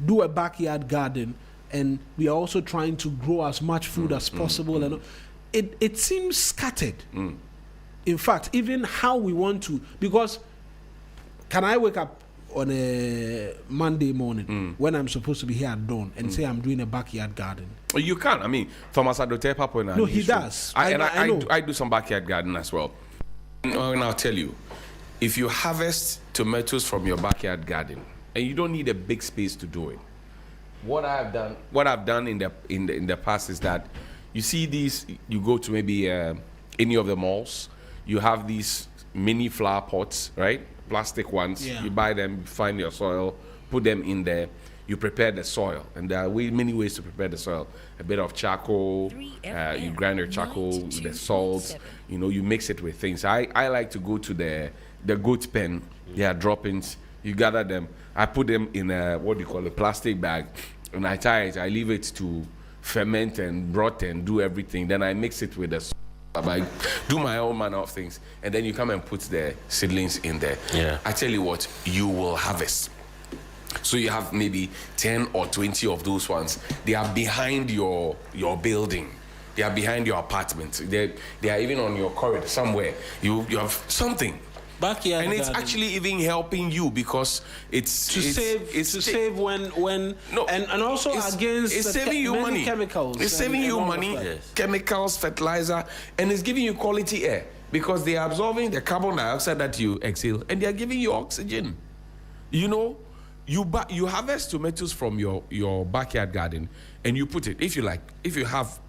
Speaker 1: do a backyard garden, and we are also trying to grow as much food as possible. And it seems scattered. In fact, even how we want to, because can I wake up on a Monday morning when I'm supposed to be here at dawn and say I'm doing a backyard garden?
Speaker 2: You can. I mean, from Asadote Papo.
Speaker 1: No, he does.
Speaker 2: I do some backyard garden as well. And I'll tell you, if you harvest tomatoes from your backyard garden, and you don't need a big space to do it, what I've done in the past is that you see these. You go to maybe any of the malls. You have these mini flower pots, right? Plastic ones.
Speaker 1: Yeah.
Speaker 2: You buy them, find your soil, put them in there. You prepare the soil, and there are many ways to prepare the soil. A bit of charcoal, you grind your charcoal, the salt. You mix it with things. I like to go to the goat pen. There are droppings. You gather them. I put them in a plastic bag, and I tie it. I leave it to ferment and rot and do everything. Then I mix it with the soil. I do my own manner of things, and then you come and put the seedlings in there.
Speaker 3: Yeah.
Speaker 2: I tell you what, you will harvest. So you have maybe 10 or 20 of those ones. They are behind your building. They are behind your apartment. They are even on your corridor somewhere. You have something.
Speaker 1: Backyard
Speaker 2: and it's
Speaker 1: garden.
Speaker 2: actually even helping you because it's
Speaker 1: save when no, and also against
Speaker 2: it's saving you money.
Speaker 1: Chemicals.
Speaker 2: It's saving you money, chemicals, fertilizer, and it's giving you quality air because they are absorbing the carbon dioxide that you exhale and they are giving you oxygen. You harvest tomatoes from your backyard garden and you put it, if you have,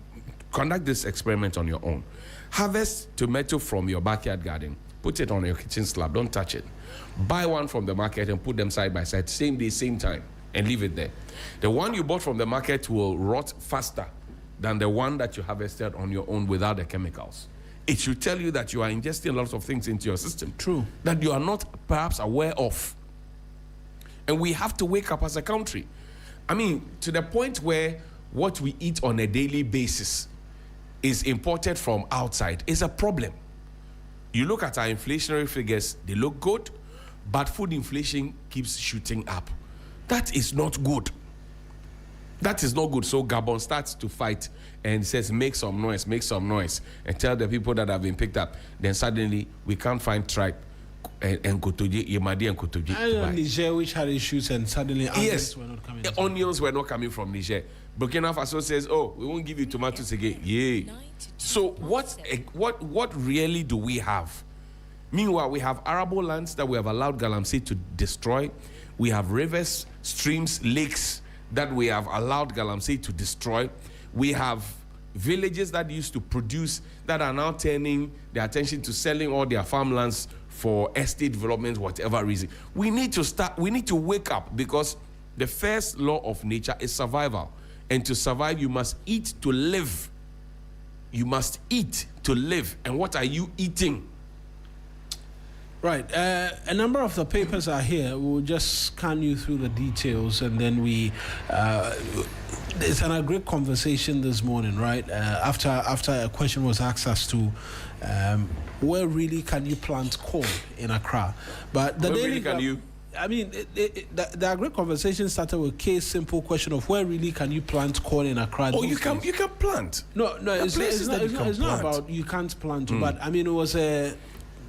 Speaker 2: conduct this experiment on your own. Harvest tomato from your backyard garden. Put it on your kitchen slab. Don't touch it. Buy one from the market and put them side by side, same day, same time, and leave it there. The one you bought from the market will rot faster than the one that you harvested on your own without the chemicals. It should tell you that you are ingesting lots of things into your system.
Speaker 1: True.
Speaker 2: That you are not perhaps aware of. And we have to wake up as a country. I mean, to the point where what we eat on a daily basis is imported from outside is a problem. You look at our inflationary figures, they look good, but food inflation keeps shooting up. That is not good. That is not good. So Gabon starts to fight and says, make some noise, and tell the people that have been picked up. Then suddenly we can't find tribe and Kotoji, Yemadi and Kotoji.
Speaker 1: And Niger, which had issues, and suddenly onions were not coming.
Speaker 2: Onions were not coming from Niger. Burkina Faso says, oh, we won't give you tomatoes again. Yay. So what really do we have? Meanwhile, we have arable lands that we have allowed Galamsey to destroy. We have rivers, streams, lakes that we have allowed Galamsey to destroy. We have villages that used to produce that are now turning their attention to selling all their farmlands for estate development, whatever reason. We need to wake up, because the first law of nature is survival. And to survive, you must eat to live. You must eat to live. And what are you eating?
Speaker 1: Right. A number of the papers are here. We'll just scan you through the details, and then it's a great conversation this morning, right? After a question was asked as to where really can you plant corn in Accra, but the
Speaker 2: where really can you?
Speaker 1: I mean, the great conversation started with K's simple question of where really can you plant corn in Accra?
Speaker 2: Oh, you can plant.
Speaker 1: No, it's not about you can't plant, but I mean it was a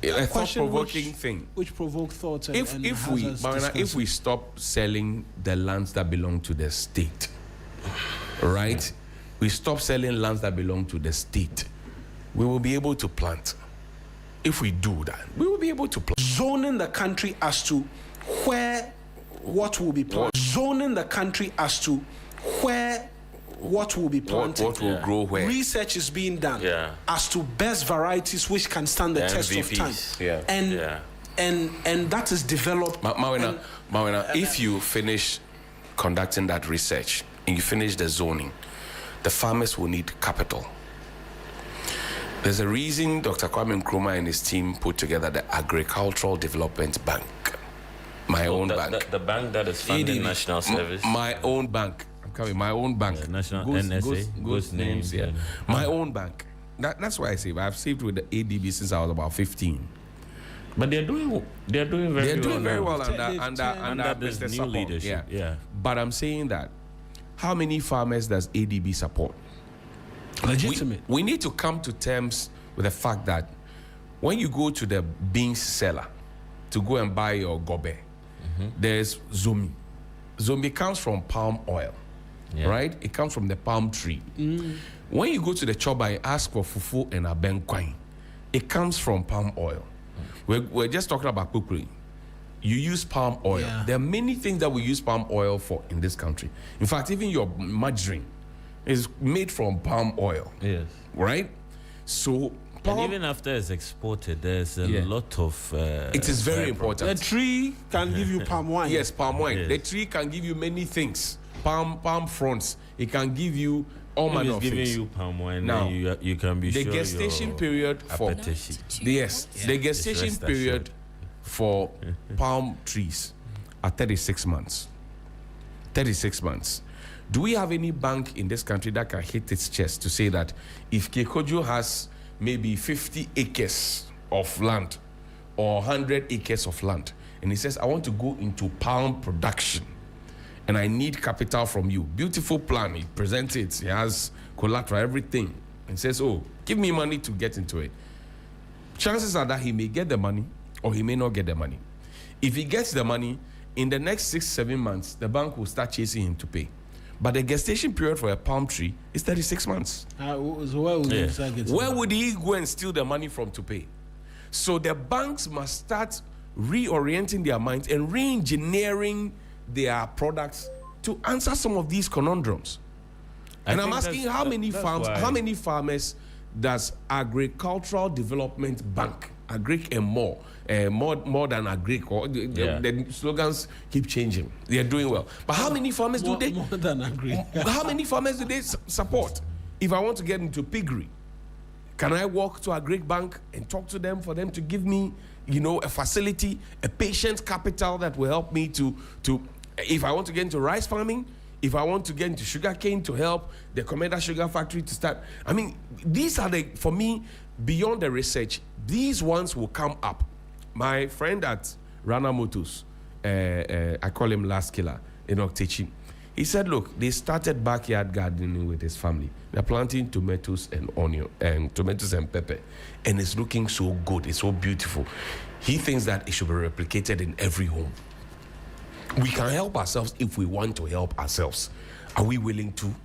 Speaker 2: thought-provoking thing
Speaker 1: which provoked thoughts.
Speaker 2: If we stop selling the lands that belong to the state, right? We stop selling lands that belong to the state, we will be able to plant. If we do that, we will be able to plant.
Speaker 1: Zoning the country as to where what will be planted. Zoning the country as to where what will be planted.
Speaker 2: What will grow where.
Speaker 1: Research is being done as to best varieties which can stand the test of time. And that is developed.
Speaker 2: Mawena, if you finish conducting that research and you finish the zoning, the farmers will need capital. There's a reason Dr. Kwame Nkrumah and his team put together the Agricultural Development Bank. My own bank.
Speaker 3: The bank that is funding national service.
Speaker 2: My own bank. I'm coming. My own bank.
Speaker 3: National NSA.
Speaker 2: Ghost names. Yeah. My own bank. That's why I save. I've saved with the ADB since I was about 15.
Speaker 3: But they're doing very well
Speaker 2: under
Speaker 3: this
Speaker 2: Mr.
Speaker 3: new
Speaker 2: Support.
Speaker 3: leadership. Yeah.
Speaker 2: But I'm saying that how many farmers does ADB support?
Speaker 1: Legitimate.
Speaker 2: We need to come to terms with the fact that when you go to the beans seller to go and buy your gobe, there's zomi. Zomi comes from palm oil, right? It comes from the palm tree. When you go to the choba and ask for fufu and abenkwine, it comes from palm oil. We're just talking about kukuri. You use palm oil. Yeah. There are many things that we use palm oil for in this country. In fact, even your margarine is made from palm oil.
Speaker 3: Yes.
Speaker 2: Right? So
Speaker 3: and even after it's exported, there's a lot of
Speaker 2: it is very important.
Speaker 1: The tree can give you palm wine.
Speaker 2: Yes, palm wine.
Speaker 3: Yes.
Speaker 2: The tree can give you many things. Palm fronds. It can give you all manner of things.
Speaker 3: Giving you palm wine.
Speaker 2: Now
Speaker 3: you can be
Speaker 2: the
Speaker 3: sure
Speaker 2: gestation period for the gestation period for palm trees are 36 months. 36 months. Do we have any bank in this country that can hit its chest to say that if Kekojo has maybe 50 acres of land or 100 acres of land, and he says, I want to go into palm production and I need capital from you. Beautiful plan. He presents it. He has collateral, everything, and says, oh, give me money to get into it. Chances are that he may get the money or he may not get the money. If he gets the money, in the next 6-7 months, the bank will start chasing him to pay. But the gestation period for a palm tree is 36 months. Where would he go and steal the money from to pay? So the banks must start reorienting their minds and re-engineering their products to answer some of these conundrums. And I'm asking how many farmers does Agricultural Development Bank, Agric and more than Agric, or the slogans keep changing. They are doing well. But how many farmers
Speaker 1: more than Agric?
Speaker 2: How many farmers do they support? If I want to get into piggery, can I walk to Agric Bank and talk to them for them to give me a facility, a patient capital that will help me to if I want to get into rice farming, if I want to get into sugarcane to help the Commander Sugar Factory to start. I mean, these are for me, beyond the research, these ones will come up. My friend at Rana Motors, I call him Last Killer, in Oktechi, he said, look, they started backyard gardening with his family. They're planting tomatoes and onion, and tomatoes and pepper. And it's looking so good, it's so beautiful. He thinks that it should be replicated in every home. We can help ourselves if we want to help ourselves. Are we willing to?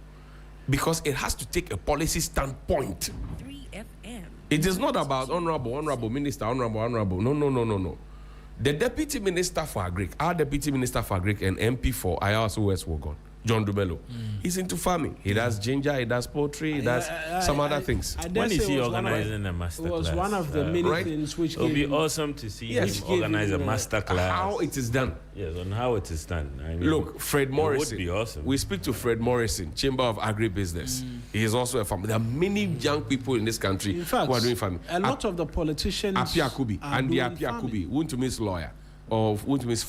Speaker 2: Because it has to take a policy standpoint.
Speaker 4: 3FM.
Speaker 2: It is not about honorable minister, honorable. No. The deputy minister for Agric, our deputy minister for Agric and MP for IRS West Wogon, John Dubello, he's into farming. He does ginger, he does poultry, he does some other things.
Speaker 3: When is he organizing a master class?
Speaker 1: It was one of the many things which
Speaker 3: it would be awesome to see him organize a master class.
Speaker 2: How it is done.
Speaker 3: Yes, on how it is done. I mean,
Speaker 2: look, Fred Morrison.
Speaker 3: It would be awesome.
Speaker 2: We speak to Fred Morrison, Chamber of Agribusiness. He is also a farmer. There are many young people in this country who are doing farming.
Speaker 1: A lot of the politicians
Speaker 2: Apia Kubi, Andy Apia Kubi, Wuntumi's lawyer, or Wuntumi's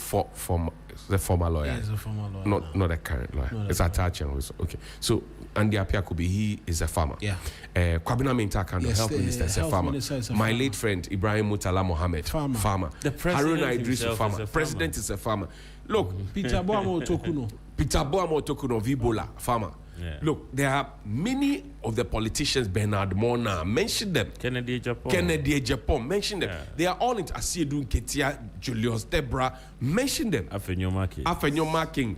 Speaker 2: the former lawyer.
Speaker 1: Yeah, he's a former lawyer.
Speaker 2: Not a current lawyer. It's Atachian. Okay. So Andy Apia Kubi, he is a farmer.
Speaker 1: Yeah.
Speaker 2: Kwabena Mintakando, health minister, is a farmer. My late friend Ibrahim Mutala Mohammed, farmer.
Speaker 3: The president
Speaker 2: Haruna Idris,
Speaker 3: himself
Speaker 2: farmer.
Speaker 3: is a farmer.
Speaker 2: President is a farmer. Look,
Speaker 1: Peter Boamo Tokuno.
Speaker 2: Peter Boamo Tokuno Vibola, farmer.
Speaker 3: Yeah.
Speaker 2: Look, there are many of the politicians, Bernard Mona, mention them.
Speaker 3: Kennedy Japan,
Speaker 2: mention them.
Speaker 3: Yeah.
Speaker 2: They are all into Asiedu Ketia, Julius Debra, mention them. Afenyo King,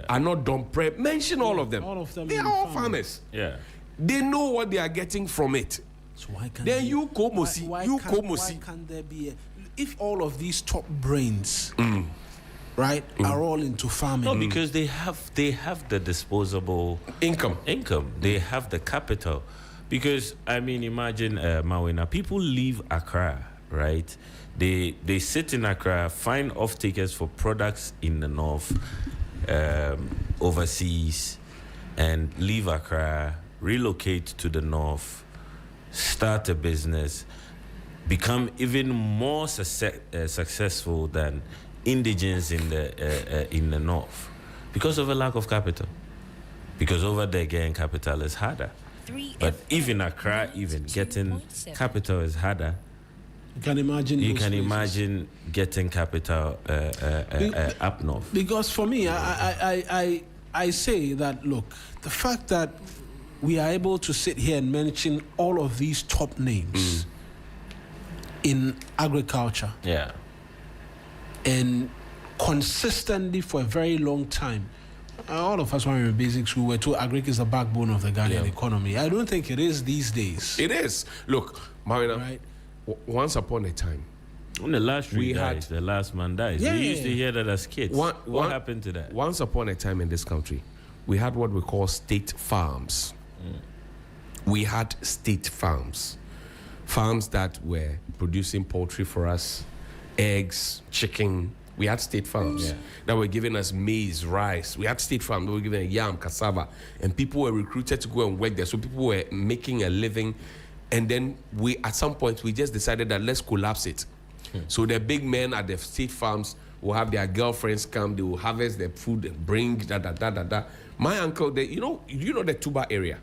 Speaker 2: Arnold Dompre, mention all of them.
Speaker 1: All of them.
Speaker 2: They are all farmers.
Speaker 3: Yeah.
Speaker 2: They know what they are getting from it.
Speaker 1: So why can't
Speaker 2: Then you Komosi,
Speaker 1: why can't there be if all of these top brains right are all into farming?
Speaker 3: No, because they have the disposable
Speaker 2: Income.
Speaker 3: They have the capital. Because I mean, imagine Mawena, people leave Accra, right? They sit in Accra, find off-takers for products in the north, overseas, and leave Accra, relocate to the north, start a business, become even more successful than indigens in the north, because of a lack of capital. Because over there getting capital is harder. But even Accra, even getting capital is harder.
Speaker 1: You can imagine.
Speaker 3: You can imagine getting capital up north.
Speaker 1: Because for me, I say that, look, the fact that we are able to sit here and mention all of these top names in agriculture,
Speaker 3: Yeah.
Speaker 1: and consistently for a very long time, all of us when we were in basic school were told agric is the backbone of the Ghanaian economy. I don't think it is these days.
Speaker 2: It is. Look, Marina,
Speaker 1: Right.
Speaker 2: Once upon a time,
Speaker 3: When the last tree
Speaker 2: We
Speaker 3: dies, the last man dies.
Speaker 1: Yeah,
Speaker 3: We
Speaker 1: yeah,
Speaker 3: used to hear that as kids. What happened to that?
Speaker 2: Once upon a time in this country, we had what we call state farms. We had state farms. Farms that were producing poultry for us, eggs, chicken. We had state farms that were giving us maize, rice. We had state farms that were giving us yam, cassava. And people were recruited to go and work there. So people were making a living. And then at some point, we just decided that let's collapse it. So the big men at the state farms will have their girlfriends come, they will harvest their food and bring da. My uncle, you know the Tuba area?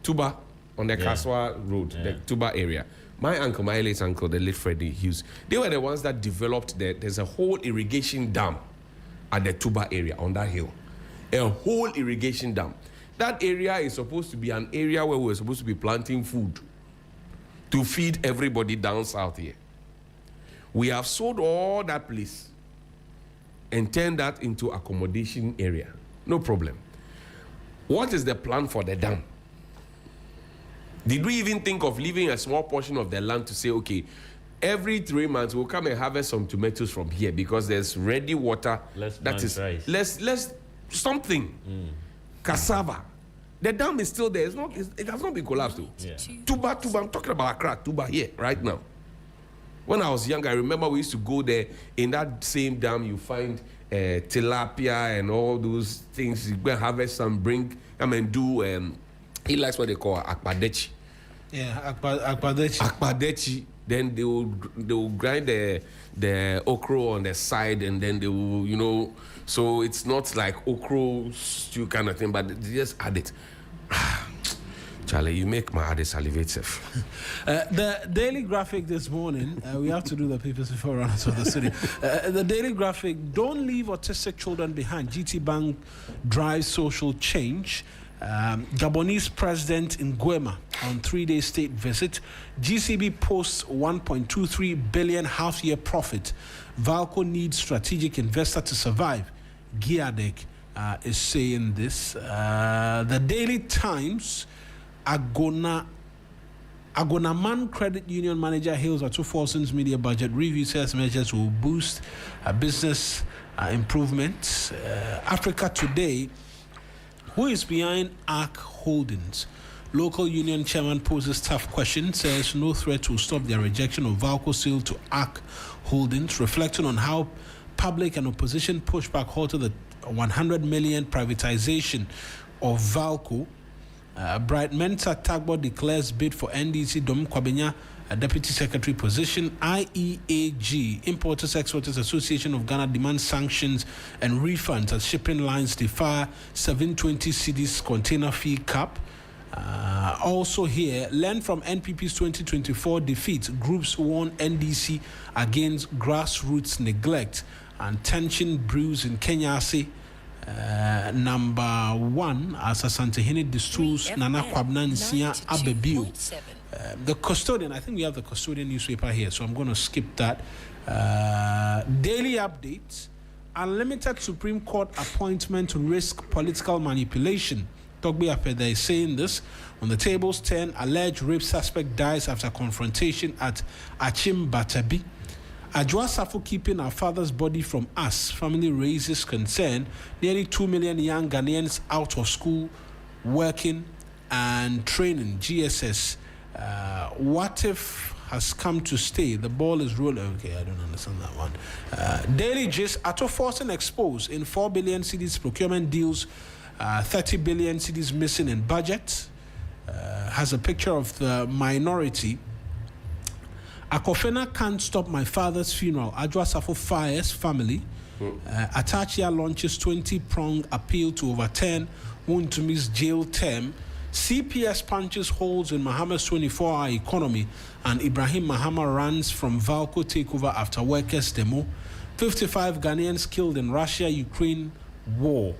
Speaker 2: Tuba on the Kaswa Road, the Tuba area. My uncle, my late uncle, the late Freddie Hughes, they were the ones that developed there's a whole irrigation dam at the Tuba area on that hill. A whole irrigation dam. That area is supposed to be an area where we're supposed to be planting food to feed everybody down south here. We have sold all that place and turned that into accommodation area. No problem. What is the plan for the dam? Did we even think of leaving a small portion of the land to say, okay, every 3 months we'll come and harvest some tomatoes from here because there's ready water. Less something. Cassava. The dam is still there. It has not been collapsed though.
Speaker 3: Yeah.
Speaker 2: Tuba, I'm talking about Accra, Tuba here, right now. When I was young, I remember we used to go there. In that same dam, you find tilapia and all those things. You go and harvest some, come and do, he likes what they call akpadechi.
Speaker 1: Yeah, akpadechi.
Speaker 2: Akpadechi. then they will grind the okra on the side, and then they will, you know, so it's not like okra stew kind of thing, but they just add it. Charlie, you make my heart salivate.
Speaker 1: The Daily Graphic this morning, we have to do the papers before runners of the city. The Daily Graphic, don't leave autistic children behind. GT Bank drives social change. Gabonese president in Guema on 3-day state visit. GCB posts 1.23 billion half-year profit. Valco needs strategic investor to survive. Giadek is saying this. The Daily Times, Agonaman Credit Union manager hails a 2000 media budget review, says measures will boost business improvements. Africa Today, who is behind ARC Holdings? Local union chairman poses tough question, says no threat will stop their rejection of Valco sale to ARC Holdings, reflecting on how public and opposition pushback halted the 100 million privatization of Valco. Bright Mensa Tagbo declares bid for NDC Dom Kwabenya, a deputy secretary position. IEAG, Importers Exporters Association of Ghana, demands sanctions and refunds as shipping lines defy 720 cedis container fee cap. Also here, learn from NPP's 2024 defeat. Groups warn NDC against grassroots neglect, and tension brews in Kenya. Number one, as Asantehene Distools Nana Kwabna Nsia Abebiu. The custodian, I think we have the custodian newspaper here, so I'm going to skip that. Daily updates. Unlimited Supreme Court appointment to risk political manipulation. Togbe Apeda is saying this. On the tables, 10 alleged rape suspect dies after confrontation at Achim Batabi. Ajwa Safo keeping our father's body from us. Family raises concern. Nearly 2 million young Ghanaians out of school, working and training. GSS. What if has come to stay? The ball is rolling. Okay, I don't understand that one. Daily Gist. Ato Forcing exposed in 4 billion cedis procurement deals. 30 billion cedis missing in budget. Has a picture of the minority. Akofena can't stop my father's funeral. Ajwa Safo fires family. Atachia launches 20-pronged appeal to overturn Wuntumi's jail term. CPS punches holes in Mahama's 24-hour economy, and Ibrahim Mahama runs from Valco takeover after workers' demo. 55 Ghanaians killed in Russia-Ukraine war.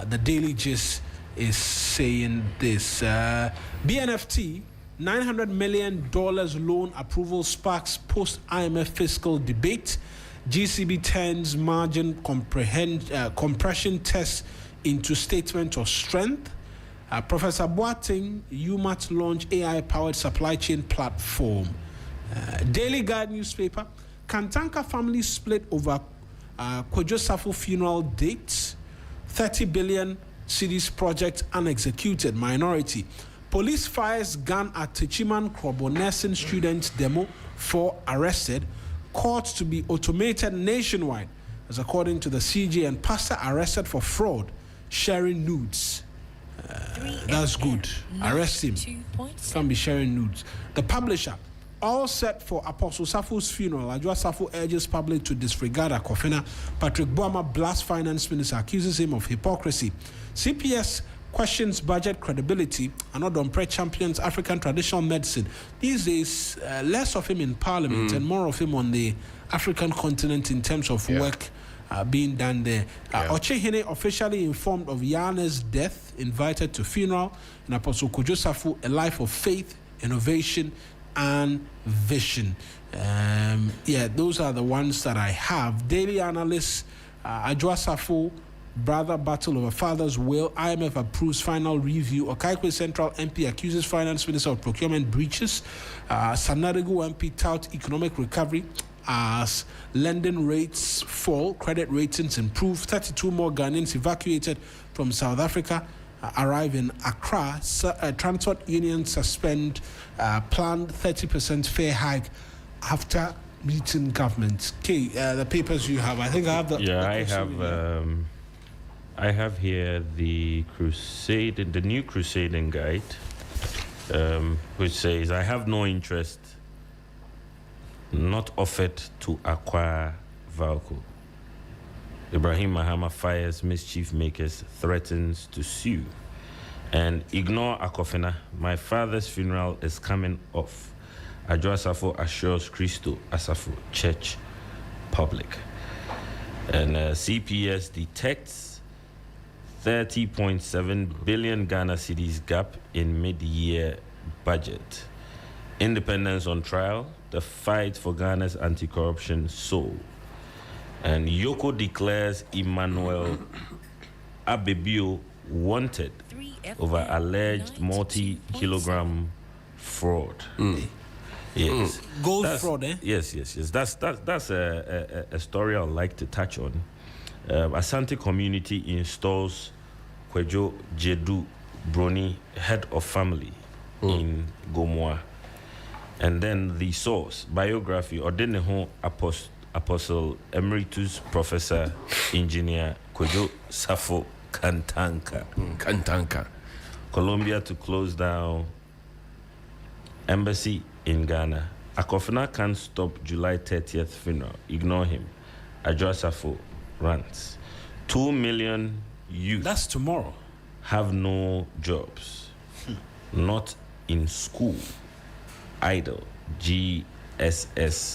Speaker 1: The Daily Gist is saying this. BNFT, $900 million loan approval sparks post-IMF fiscal debate. GCB turns margin compression test into statement of strength. Professor Boateng, UMAT launch AI-powered supply chain platform. Daily Guide newspaper, Kantanka family split over Kwadwo Safo funeral dates. 30 billion cedis project unexecuted. Minority. Police fires gun at Techiman Krobo nursing student demo. 4 arrested. Court to be automated nationwide, as according to the CJ, and pastor arrested for fraud, sharing nudes. That's good. Arrest him. Can't be sharing nudes. The Publisher, all set for Apostle Safo's funeral. Ajwa Safo urges public to disregard Akofena. Patrick Boama, blast finance minister, accuses him of hypocrisy. CPS questions budget credibility. Another champions African traditional medicine. These days, less of him in parliament and more of him on the African continent in terms of work being done there. Ochehene officially informed of Yana's death, invited to funeral. And Apostle Kwadwo Safo, a life of faith, innovation, and vision. Those are the ones that I have. Daily Analyst, Ajwa Safo, brother battle over father's will. IMF approves final review. Okaikwe Central MP accuses finance minister of procurement breaches. Sanarigu MP tout economic recovery as lending rates fall, credit ratings improve. 32 more Ghanaians evacuated from South Africa arrive in Accra. Transport unions suspend planned 30% fare hike after meeting government. Okay, the papers you have. I think I have the.
Speaker 3: Yeah,
Speaker 1: the
Speaker 3: I have here the new Crusading Guide, which says, I have no interest not offered to acquire Valco. Ibrahim Mahama fires mischief makers, threatens to sue. And ignore Akofena, my father's funeral is coming off. Adjo Asafo assures Christo Asafo Church public. And CPS detects 30.7 billion Ghana cedis gap in mid-year budget. Independence on trial, the fight for Ghana's anti-corruption soul. And Yoko declares Emmanuel Abebio wanted over alleged multi-kilogram fraud. Yes.
Speaker 1: Gold fraud, eh?
Speaker 3: Yes. That's a story I'd like to touch on. Asante community installs Kwejo Jedu Broni, head of family in Gomoa. And then the source, biography, Odeneho Apostle Emeritus Professor Engineer Kwejo Safo Kantanka. Colombia to close down embassy in Ghana. Akofena can't stop July 30th funeral. Ignore him. Adjo Asafo rants. 2 million youth.
Speaker 1: That's tomorrow.
Speaker 3: Have no jobs. Not in school. Idle. GSS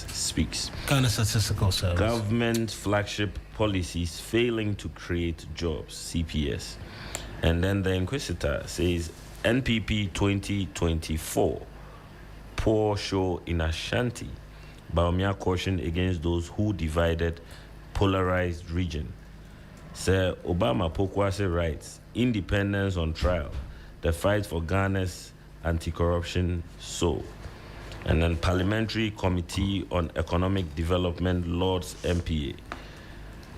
Speaker 3: speaks.
Speaker 1: Ghana Statistical Service.
Speaker 3: Government flagship policies failing to create jobs. CPS. And then the Inquisitor says NPP 2024. Poor show in Ashanti. Baumia caution against those who divided polarized region. Sir Obama Pokwase writes, independence on trial, the fight for Ghana's anti-corruption soul. And then Parliamentary Committee on Economic Development Lords MPA.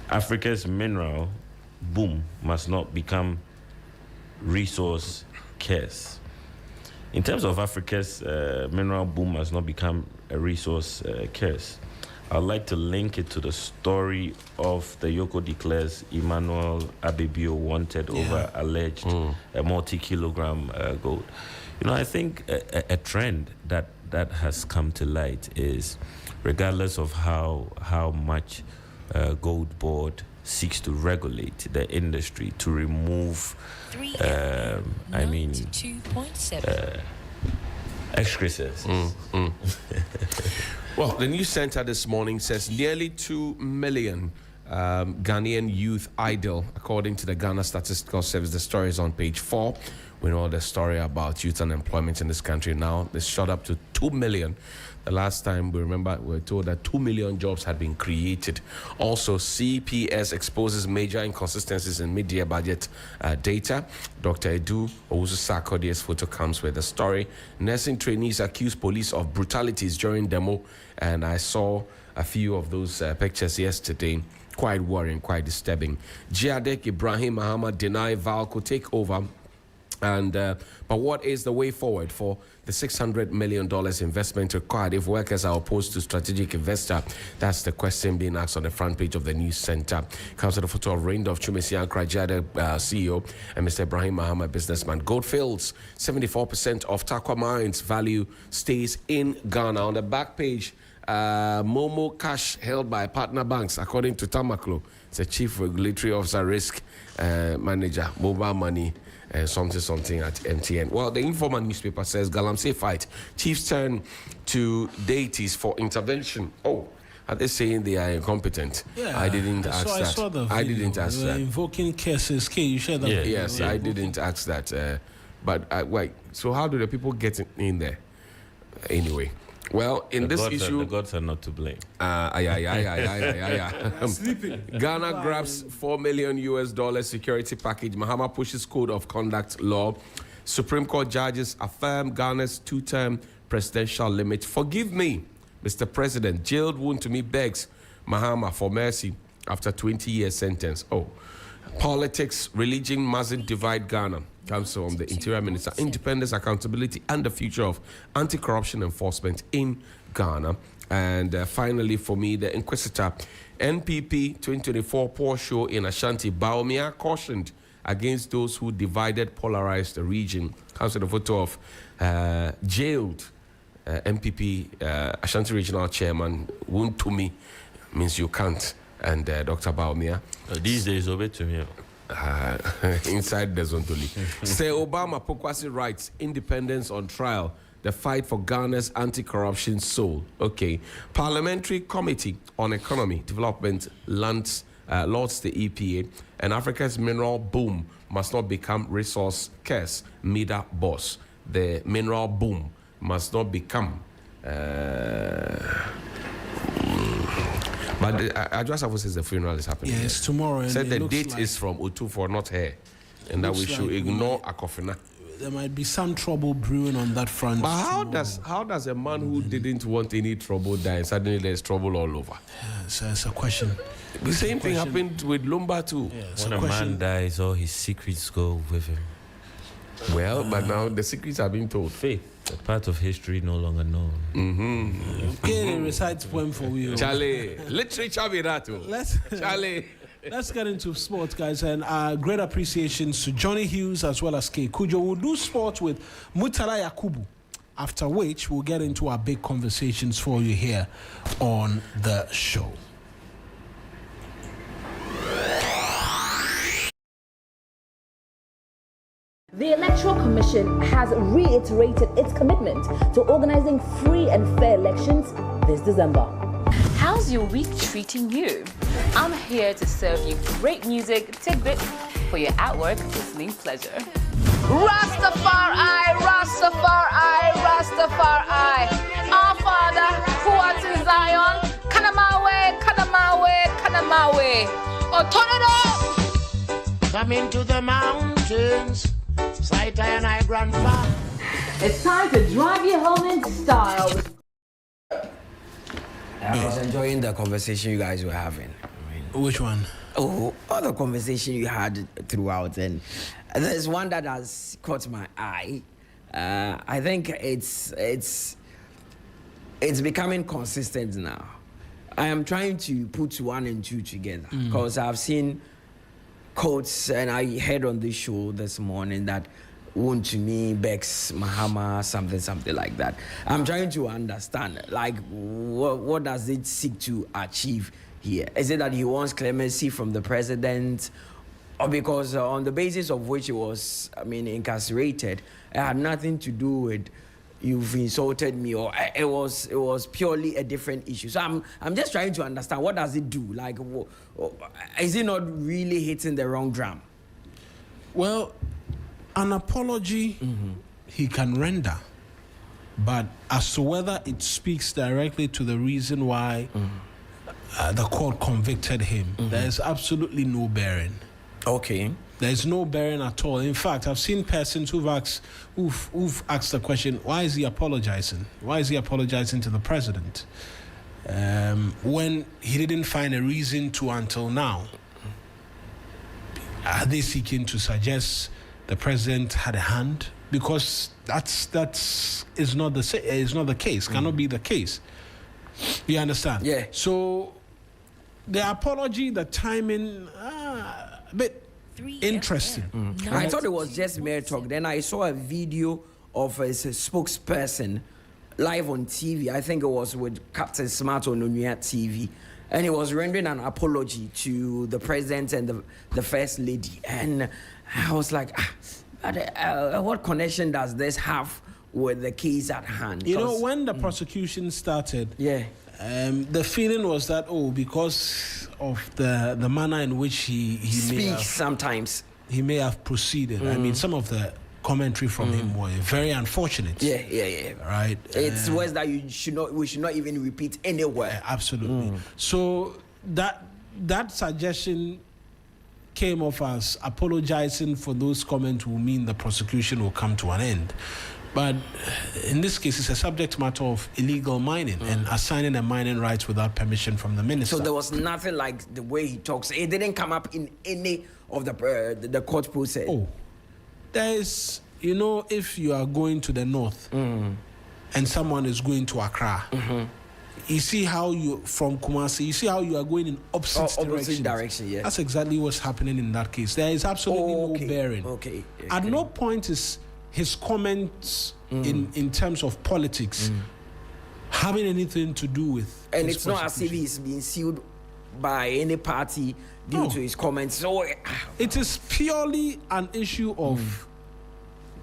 Speaker 3: Africa's mineral boom must not become resource curse. In terms of Africa's mineral boom must not become a resource curse, I'd like to link it to the story of the Yoko declares Emmanuel Abebio wanted over alleged multi-kilogram gold. You know, I think a trend that has come to light is, regardless of how much Gold Board seeks to regulate the industry to remove, excrescence.
Speaker 2: Well, the news center this morning says nearly 2 million Ghanaian youth idle, according to the Ghana Statistical Service. The story is on page 4. We know the story about youth unemployment in this country now. It's shot up to 2 million. The last time we remember, we were told that 2 million jobs had been created. Also, CPS exposes major inconsistencies in mid-year budget data. Dr. Edu Owusu-Sarkodie's photo comes with the story. Nursing trainees accuse police of brutalities during demo, and I saw a few of those pictures yesterday. Quite worrying, quite disturbing. Jihadek Ibrahim Mahama deny Valco takeover. And but what is the way forward for the $600 million investment required if workers are opposed to strategic investor? That's the question being asked on the front page of the news center. Comes with a photo of Reindorf Chumesi Ankrajada, CEO, and Mr. Ibrahim Mahama, businessman. Goldfields, 74% of Takwa Mines value stays in Ghana. On the back page, Momo cash held by partner banks, according to Tamaklo. It's a chief regulatory officer risk manager, mobile money. Something at MTN. Well, the Informer newspaper says Galamsey fight. Chiefs turn to deities for intervention. Oh, are they saying they are incompetent?
Speaker 1: Yeah,
Speaker 2: I didn't ask that.
Speaker 1: I saw the video.
Speaker 2: I didn't ask that.
Speaker 1: Invoking cases. K, you shared that.
Speaker 3: Yeah.
Speaker 1: video.
Speaker 2: Yes, I didn't ask that. But wait, so how do the people get in there? Anyway. Well, in this issue,
Speaker 3: the gods are not to blame.
Speaker 1: Sleeping.
Speaker 2: Ghana grabs $4 million security package. Mahama pushes code of conduct law. Supreme Court judges affirm Ghana's 2-term presidential limit. Forgive me, Mr. President. Jailed Wontumi begs Mahama for mercy after 20-year sentence. Oh, politics, religion mustn't divide Ghana. Comes from the Interior Minister. Independence, accountability, and the future of anti-corruption enforcement in Ghana. And finally, for me, the Inquisitor, NPP 2024 poor show in Ashanti. Baumia cautioned against those who divided, polarized the region. Comes with a photo of jailed MPP Ashanti Regional Chairman Wuntumi means you can't, and Dr. Baumia.
Speaker 3: These days, obey to me.
Speaker 2: Inside the Zontoli. Say Obama Pokwasi writes independence on trial. The fight for Ghana's anti-corruption soul. Okay. Parliamentary Committee on Economy Development lauds the EPA, and Africa's mineral boom must not become resource curse. Mida boss. The mineral boom must not become. But I just have to say the funeral is happening.
Speaker 1: Yeah, it's tomorrow. And
Speaker 2: said the date is from Otufor, not her, and that we should ignore Akofina.
Speaker 1: There might be some trouble brewing on that front.
Speaker 2: But how does a man who didn't want any trouble die and suddenly there's trouble all over?
Speaker 1: Yeah, so it's a question.
Speaker 2: The same thing happened with Lumba too.
Speaker 1: Yeah,
Speaker 3: when a man dies, all his secrets go with him.
Speaker 2: Well, but now the secrets are being told.
Speaker 3: Faith, a part of history no longer known.
Speaker 1: Okay, recite poem for you.
Speaker 2: Charlie, literature be that too. Charlie.
Speaker 1: Let's get into sports, guys, and great appreciations to Johnny Hughes as well as K. Kujo. We'll do sports with Mutala Yakubu, after which we'll get into our big conversations for you here on the show.
Speaker 5: The Electoral Commission has reiterated its commitment to organizing free and fair elections this December.
Speaker 6: How's your week treating you? I'm here to serve you great music tidbits for your at-work listening pleasure. Rastafari, Rastafari, Rastafari. Our Father, who art in Zion, Kanamawe, Kanamawe, Kanamawe. Oh, turn it up!
Speaker 7: Come into the mountains, sight and I grandfather.
Speaker 5: It's time to drive you home in style.
Speaker 8: I was enjoying the conversation you guys were having.
Speaker 1: Which one?
Speaker 8: All the conversation you had throughout, and there's one that has caught my eye. I think it's becoming consistent now. I am trying to put 1 and 2 together because I've seen quotes, and I heard on this show this morning that Won to me, Bex, Mahama, something like that. I'm trying to understand, like, what does it seek to achieve here? Is it that he wants clemency from the president, or because on the basis of which he was, incarcerated, it had nothing to do with you've insulted me, or it was purely a different issue. So I'm just trying to understand, what does it do? Like, is it not really hitting the wrong drum?
Speaker 1: Well, an apology he can render, but as to whether it speaks directly to the reason why the court convicted him, there is absolutely no bearing.
Speaker 8: Okay.
Speaker 1: There's no bearing at all. In fact, I've seen persons who've asked the question, why is he apologizing? Why is he apologizing to the president? When he didn't find a reason to until now. Are they seeking to suggest the president had a hand? Because that's is not the case. Cannot be the case. You understand?
Speaker 8: Yeah.
Speaker 1: So the apology, the timing, a bit interesting.
Speaker 8: I thought it was just mere talk. Then I saw a video of a spokesperson live on TV. I think it was with Captain Smart on Onuya TV. And he was rendering an apology to the president and the first lady. And I was like, what connection does this have with the case at hand?
Speaker 1: You know, when the prosecution started,
Speaker 8: yeah,
Speaker 1: the feeling was that, because of the manner in which he
Speaker 8: speaks sometimes,
Speaker 1: he may have proceeded. I mean, some of the commentary from him were very unfortunate.
Speaker 8: Yeah.
Speaker 1: Right.
Speaker 8: It's words that we should not even repeat anywhere.
Speaker 1: Absolutely. So that suggestion came off as apologizing for those comments will mean the prosecution will come to an end. But in this case, it's a subject matter of illegal mining and assigning a mining rights without permission from the minister.
Speaker 8: So there was nothing like the way he talks. It didn't come up in any of the court process.
Speaker 1: Oh, there is, if you are going to the north and someone is going to Accra, you see how from Kumasi, you see how you are going in opposite
Speaker 8: direction. Yeah.
Speaker 1: That's exactly what's happening in that case. There is absolutely no bearing.
Speaker 8: Okay.
Speaker 1: At no point is his comments in terms of politics having anything to do with.
Speaker 8: And
Speaker 1: his
Speaker 8: it's not as if
Speaker 1: prosecution.
Speaker 8: he's been sued by any party due
Speaker 1: No.
Speaker 8: to his comments. So
Speaker 1: It is purely an issue of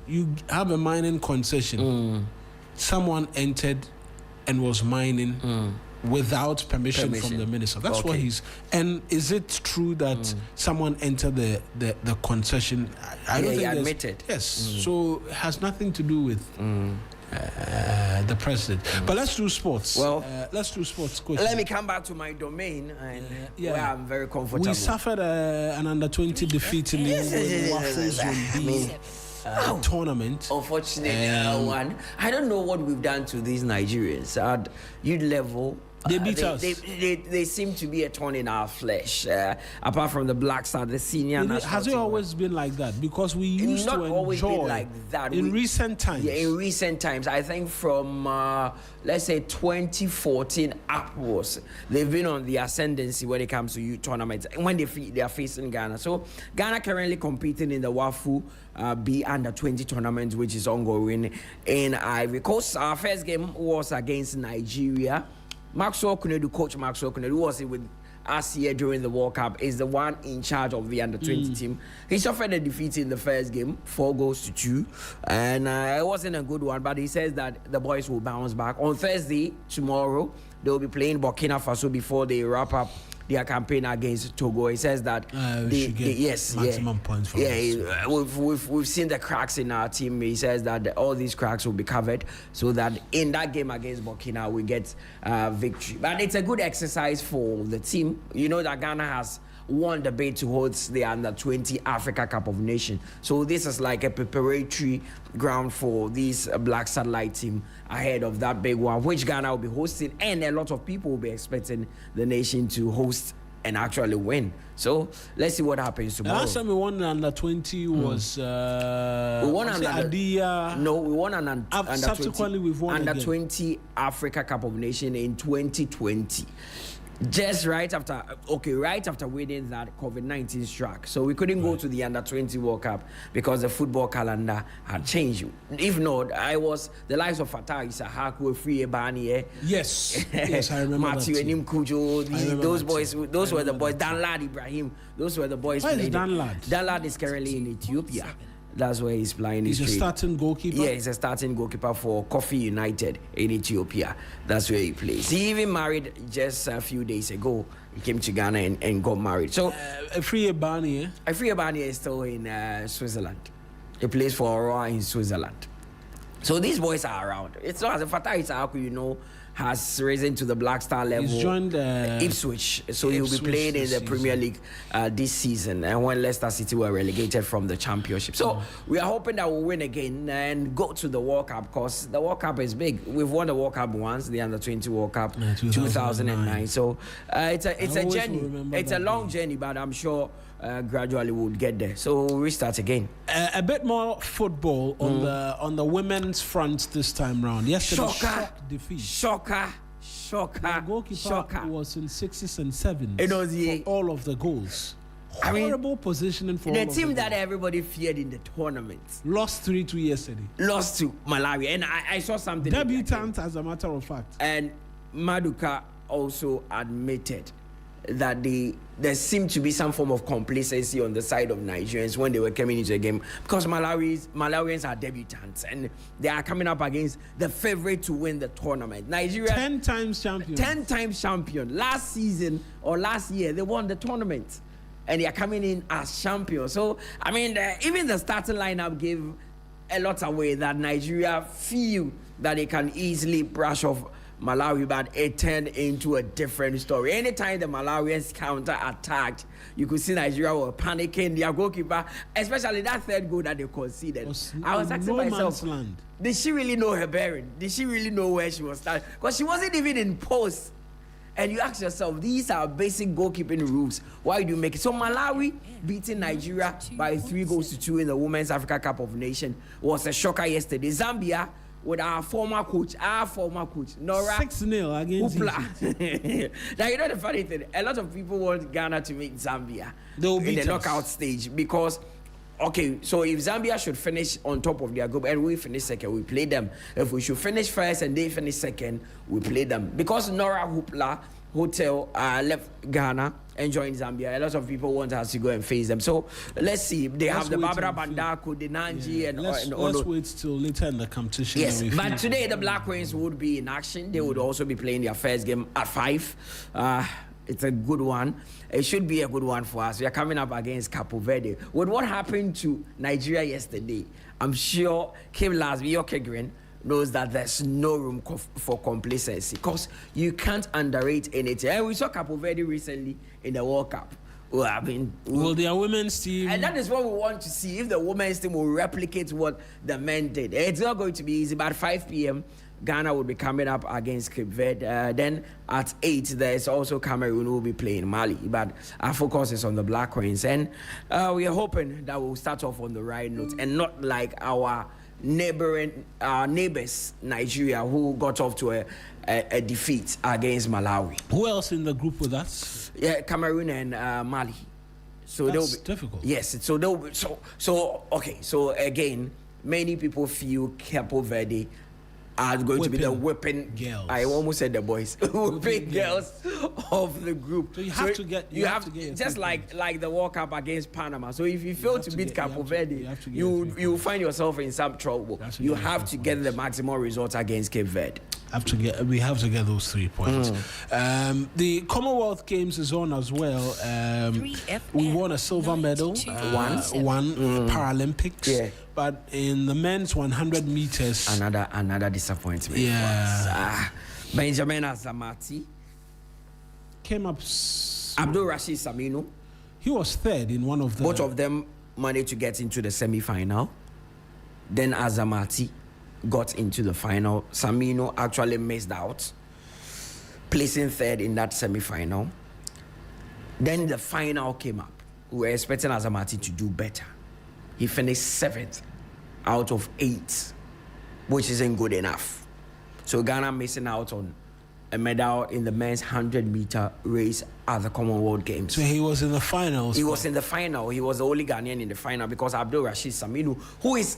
Speaker 1: you have a mining concession. Someone entered and was mining without permission from the minister. That's what
Speaker 8: Okay.
Speaker 1: he's. And is it true that someone entered the concession? I don't
Speaker 8: he
Speaker 1: think there's-
Speaker 8: admitted.
Speaker 1: Yes. So it has nothing to do with the president. But let's do sports.
Speaker 8: Well,
Speaker 1: let's do sports quickly.
Speaker 8: let me come back to my domain and
Speaker 1: Yeah.
Speaker 8: where I'm very comfortable.
Speaker 1: We suffered an under-20 defeat in the Waffle Zone B tournament.
Speaker 8: Unfortunate one. I don't know what we've done to these Nigerians at youth level.
Speaker 1: They beat us.
Speaker 8: They seem to be a thorn in our flesh. Apart from the Black Star, the senior national
Speaker 1: Has it
Speaker 8: team.
Speaker 1: always been like that? Because we used
Speaker 8: Not
Speaker 1: to
Speaker 8: always been
Speaker 1: enjoy
Speaker 8: like that.
Speaker 1: in recent times.
Speaker 8: Yeah, in recent times, I think from let's say 2014 upwards, they've been on the ascendancy when it comes to youth tournaments when they are facing Ghana. So Ghana currently competing in the WAFU B under 20 tournament, which is ongoing in Ivory Coast. Our first game was against Nigeria. Maxwell Kunedu, Coach Maxwell Kunedu, who was with us here during the World Cup, is the one in charge of the under-20 team. He suffered a defeat in the first game, 4-2, and it wasn't a good one, but he says that the boys will bounce back. On Thursday, tomorrow, they'll be playing Burkina Faso before they wrap up their campaign against Togo. He says that
Speaker 1: maximum points for
Speaker 8: we've seen the cracks in our team. He says that all these cracks will be covered so that in that game against Burkina we get victory. But it's a good exercise for the team. You know that Ghana has won the bid to host the under-20 Africa Cup of Nations. So this is like a preparatory ground for this Black Satellite team ahead of that big one, which Ghana will be hosting, and a lot of people will be expecting the nation to host and actually win. So let's see what happens tomorrow.
Speaker 1: Last time we won under-20 was
Speaker 8: we won
Speaker 1: Adia.
Speaker 8: No, we won an
Speaker 1: subsequently we've won
Speaker 8: under-20 Africa Cup of Nations in 2020. Just right after winning that COVID-19 struck. So we couldn't go to the under-20 World Cup because the football calendar had changed. If not, the likes of Fatah Isahaku, Free Ebani.
Speaker 1: Yes, I remember
Speaker 8: Matthew
Speaker 1: that.
Speaker 8: Enim Kujo, those boys, those were the boys.
Speaker 1: that.
Speaker 8: Dan Lad Ibrahim, those were the boys.
Speaker 1: Where is
Speaker 8: playing.
Speaker 1: Dan Lad?
Speaker 8: Dan Lad is currently in Ethiopia. That's where he's playing.
Speaker 1: He's a starting goalkeeper?
Speaker 8: Yeah, he's a starting goalkeeper for Coffee United in Ethiopia. That's where he plays. He even married just a few days ago. He came to Ghana and got married. So,
Speaker 1: Free Ebani,
Speaker 8: Free Ebani is still in Switzerland. He plays for Aurora in Switzerland. So these boys are around. It's not as if Fatah Isahaku, has risen to the Black Star level.
Speaker 1: He's joined
Speaker 8: Ipswich, so he'll be playing in the Premier League this season. And when Leicester City were relegated from the Championship, so we are hoping that we'll win again and go to the World Cup, because the World Cup is big. We've won the World Cup once, the Under-20 World Cup, 2009. So it's a journey. It's a long journey, but I'm sure gradually we'll get there. So we'll restart again.
Speaker 1: A bit more football on the women's front this time round. Yesterday, shock defeat.
Speaker 8: Shocker.
Speaker 1: The goalkeeper was in 6s and 7s
Speaker 8: It was
Speaker 1: for all of the goals. Horrible positioning for
Speaker 8: the
Speaker 1: all of
Speaker 8: team
Speaker 1: the
Speaker 8: that
Speaker 1: goals.
Speaker 8: everybody feared in the tournament.
Speaker 1: Lost 3-2 yesterday.
Speaker 8: Lost to Malawi. And I saw something.
Speaker 1: Debutant, as a matter of fact.
Speaker 8: And Maduka also admitted that there seemed to be some form of complacency on the side of Nigerians when they were coming into the game, because Malawians are debutants and they are coming up against the favorite to win the tournament. Nigeria,
Speaker 1: 10 times champion.
Speaker 8: 10 times champion. Last season or last year, they won the tournament and they are coming in as champions. So, I mean, even the starting lineup gave a lot away that Nigeria feel that they can easily brush off Malawi, but it turned into a different story. Anytime the Malawians counter-attacked, you could see Nigeria were panicking. Their goalkeeper, especially that third goal that they conceded. I was asking myself, did she really know her bearing? Did she really know where she was starting? Because she wasn't even in post. And you ask yourself, these are basic goalkeeping rules. Why do you make it? So Malawi beating Nigeria by 3-2 in the Women's Africa Cup of Nations was a shocker yesterday. Zambia, with our former coach, Nora
Speaker 1: 6-0 against
Speaker 8: Egypt. Now, you know the funny thing, a lot of people want Ghana to meet Zambia in the knockout stage, because okay, so if Zambia should finish on top of their group and we finish second, we play them. If we should finish first and they finish second, we play them. Because Nora Hoopla Hotel left Ghana and joined Zambia, a lot of people want us to go and face them. So let's see. They have the Barbara Bandako, the Nanji, and all.
Speaker 1: Let's wait till later in the competition.
Speaker 8: Yes, but today the Black Queens would be in action. They would also be playing their first game at 5. It's a good one. It should be a good one for us. We are coming up against Capo Verde. With what happened to Nigeria yesterday, I'm sure Kim Lasby, Kegrin, knows that there's no room for complacency because you can't underrate anything. And we saw Capo Verde recently in the World Cup.
Speaker 1: Well, their women's team,
Speaker 8: and that is what we want to see, if the women's team will replicate what the men did. It's not going to be easy, but at 5 p.m. Ghana will be coming up against Cape Verde. Then at 8, there's also Cameroon who will be playing Mali. But our focus is on the Black Queens. And we are hoping that we'll start off on the right note and not like our neighbors, Nigeria, who got off to a defeat against Malawi.
Speaker 1: Who else in the group with us?
Speaker 8: Yeah, Cameroon and Mali. So
Speaker 1: that's difficult.
Speaker 8: Yes, so they'll be, okay. So again, many people feel Capo Verde are going to be the whipping
Speaker 1: girls.
Speaker 8: I almost said the boys. whipping girls of the group.
Speaker 1: So you have to get. You have to get
Speaker 8: just like the World Cup against Panama. So if you fail to beat Capo Verde, you find yourself in some trouble. You have to get the maximum results against Cape Verde.
Speaker 1: We have to get those 3 points. The Commonwealth Games is on as well. We won a silver medal. One Paralympics. Yeah. But in the men's 100 meters,
Speaker 8: another disappointment.
Speaker 1: Yeah.
Speaker 8: Benjamin Azamati
Speaker 1: came up.
Speaker 8: Abdul Rashid Saminu.
Speaker 1: He was third in one of the.
Speaker 8: Both of them managed to get into the semi-final. Then Azamati got into the final. Samino actually missed out, placing third in that semi-final. Then the final came up. We were expecting Azamati to do better. He finished 7th out of 8, which isn't good enough. So Ghana missing out on a medal in the men's 100-meter race at the Commonwealth Games.
Speaker 1: So he was in the finals.
Speaker 8: He was in the final. He was the only Ghanaian in the final because Abdul Rashid Saminu, who was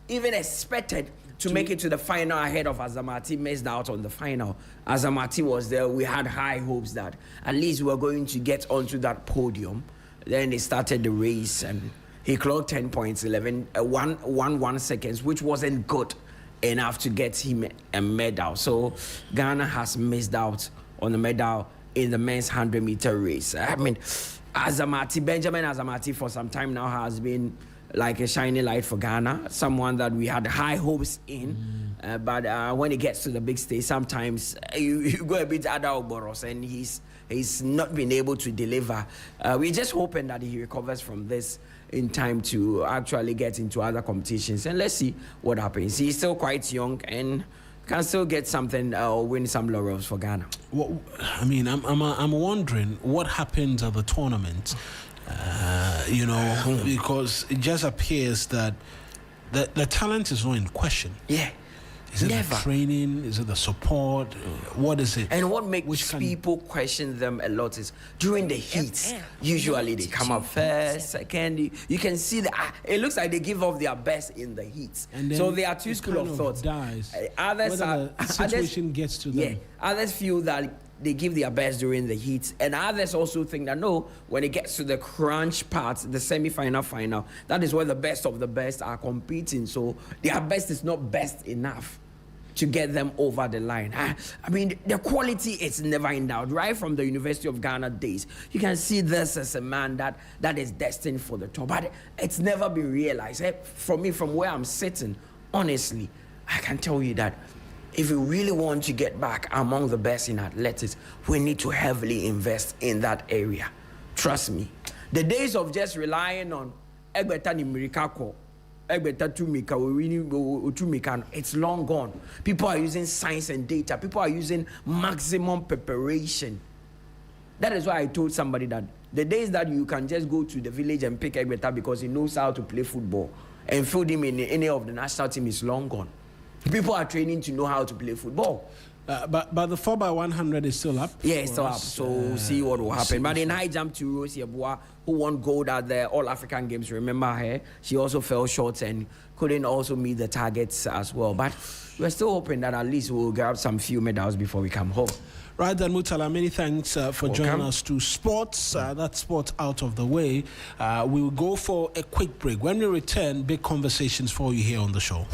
Speaker 8: even expected to make it to the final ahead of Azamati, missed out on the final. Azamati was there. We had high hopes that at least we were going to get onto that podium. Then they started the race and he clocked 10 points, 1 seconds, which wasn't good enough to get him a medal. So Ghana has missed out on the medal in the men's 100-meter race. I mean, Benjamin Azamati for some time now has been like a shining light for Ghana, someone that we had high hopes in. But when it gets to the big stage, sometimes you go a bit other Oboros and he's not been able to deliver. We're just hoping that he recovers from this in time to actually get into other competitions. And let's see what happens. He's still quite young and can still get something or win some laurels for Ghana.
Speaker 1: Well, I mean, I'm wondering what happens at the tournament. Because it just appears that the talent is not in question.
Speaker 8: Yeah.
Speaker 1: Is it the training? Is it the support? What is it?
Speaker 8: And what makes people question them a lot is during the heats, usually they come up first, second. You can see that it looks like they give off their best in the heats. So there are two schools of thought. Others
Speaker 1: the situation gets to them.
Speaker 8: Yeah. Others feel that they give their best during the heat, and others also think that no, when it gets to the crunch part, the semi-final, final, that is where the best of the best are competing. So their best is not best enough to get them over the line. I mean, the quality is never in doubt. Right from the University of Ghana days, you can see this as a man that is destined for the top, but it's never been realized. For me, from where I'm sitting, honestly, I can tell you that if we really want to get back among the best in athletics, we need to heavily invest in that area. Trust me. The days of just relying on it's long gone. People are using science and data. People are using maximum preparation. That is why I told somebody that the days that you can just go to the village and pick Egbeta because he knows how to play football and field him in any of the national team is long gone. People are training to know how to play football.
Speaker 1: But the 4x100 is still up.
Speaker 8: Yeah, it's
Speaker 1: for
Speaker 8: still up.
Speaker 1: us.
Speaker 8: So we'll see what will happen. But in
Speaker 1: so-
Speaker 8: high jump to Rosie Abua, who won gold at the All African Games, remember her? She also fell short and couldn't also meet the targets as well. But we're still hoping that at least we'll grab some few medals before we come home.
Speaker 1: Right then, Mutala, many thanks for joining us to sports. That's sports out of the way. We will go for a quick break. When we return, big conversations for you here on the show.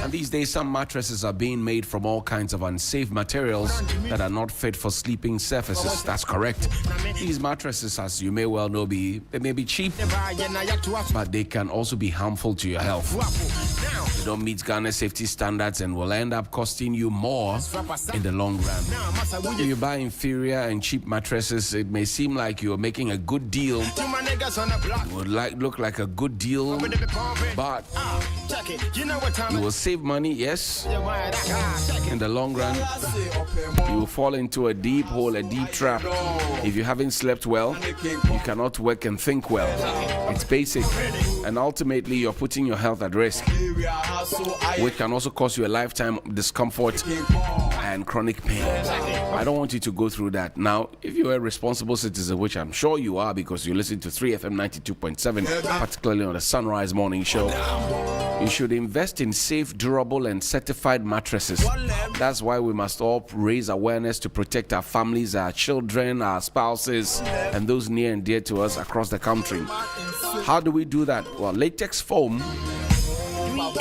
Speaker 2: And these days, some mattresses are being made from all kinds of unsafe materials that are not fit for sleeping surfaces. That's correct. These mattresses, as you may well know, they may be cheap, but they can also be harmful to your health. They don't meet Ghana safety standards and will end up costing you more in the long run. If you buy inferior and cheap mattresses, it may seem like you're making a good deal. It would look like a good deal, but you will save money, yes. In the long run, you will fall into a deep hole, a deep trap. If you haven't slept well, you cannot work and think well. It's basic. And ultimately, you're putting your health at risk, which can also cause you a lifetime discomfort and chronic pain. I don't want you to go through that. Now, if you're a responsible citizen, which I'm sure you are because you listen to 3FM 92.7, particularly on the Sunrise Morning Show, you should invest in safe, durable, and certified mattresses. That's why we must all raise awareness to protect our families, our children, our spouses, and those near and dear to us across the country. How do we do that? Well, latex foam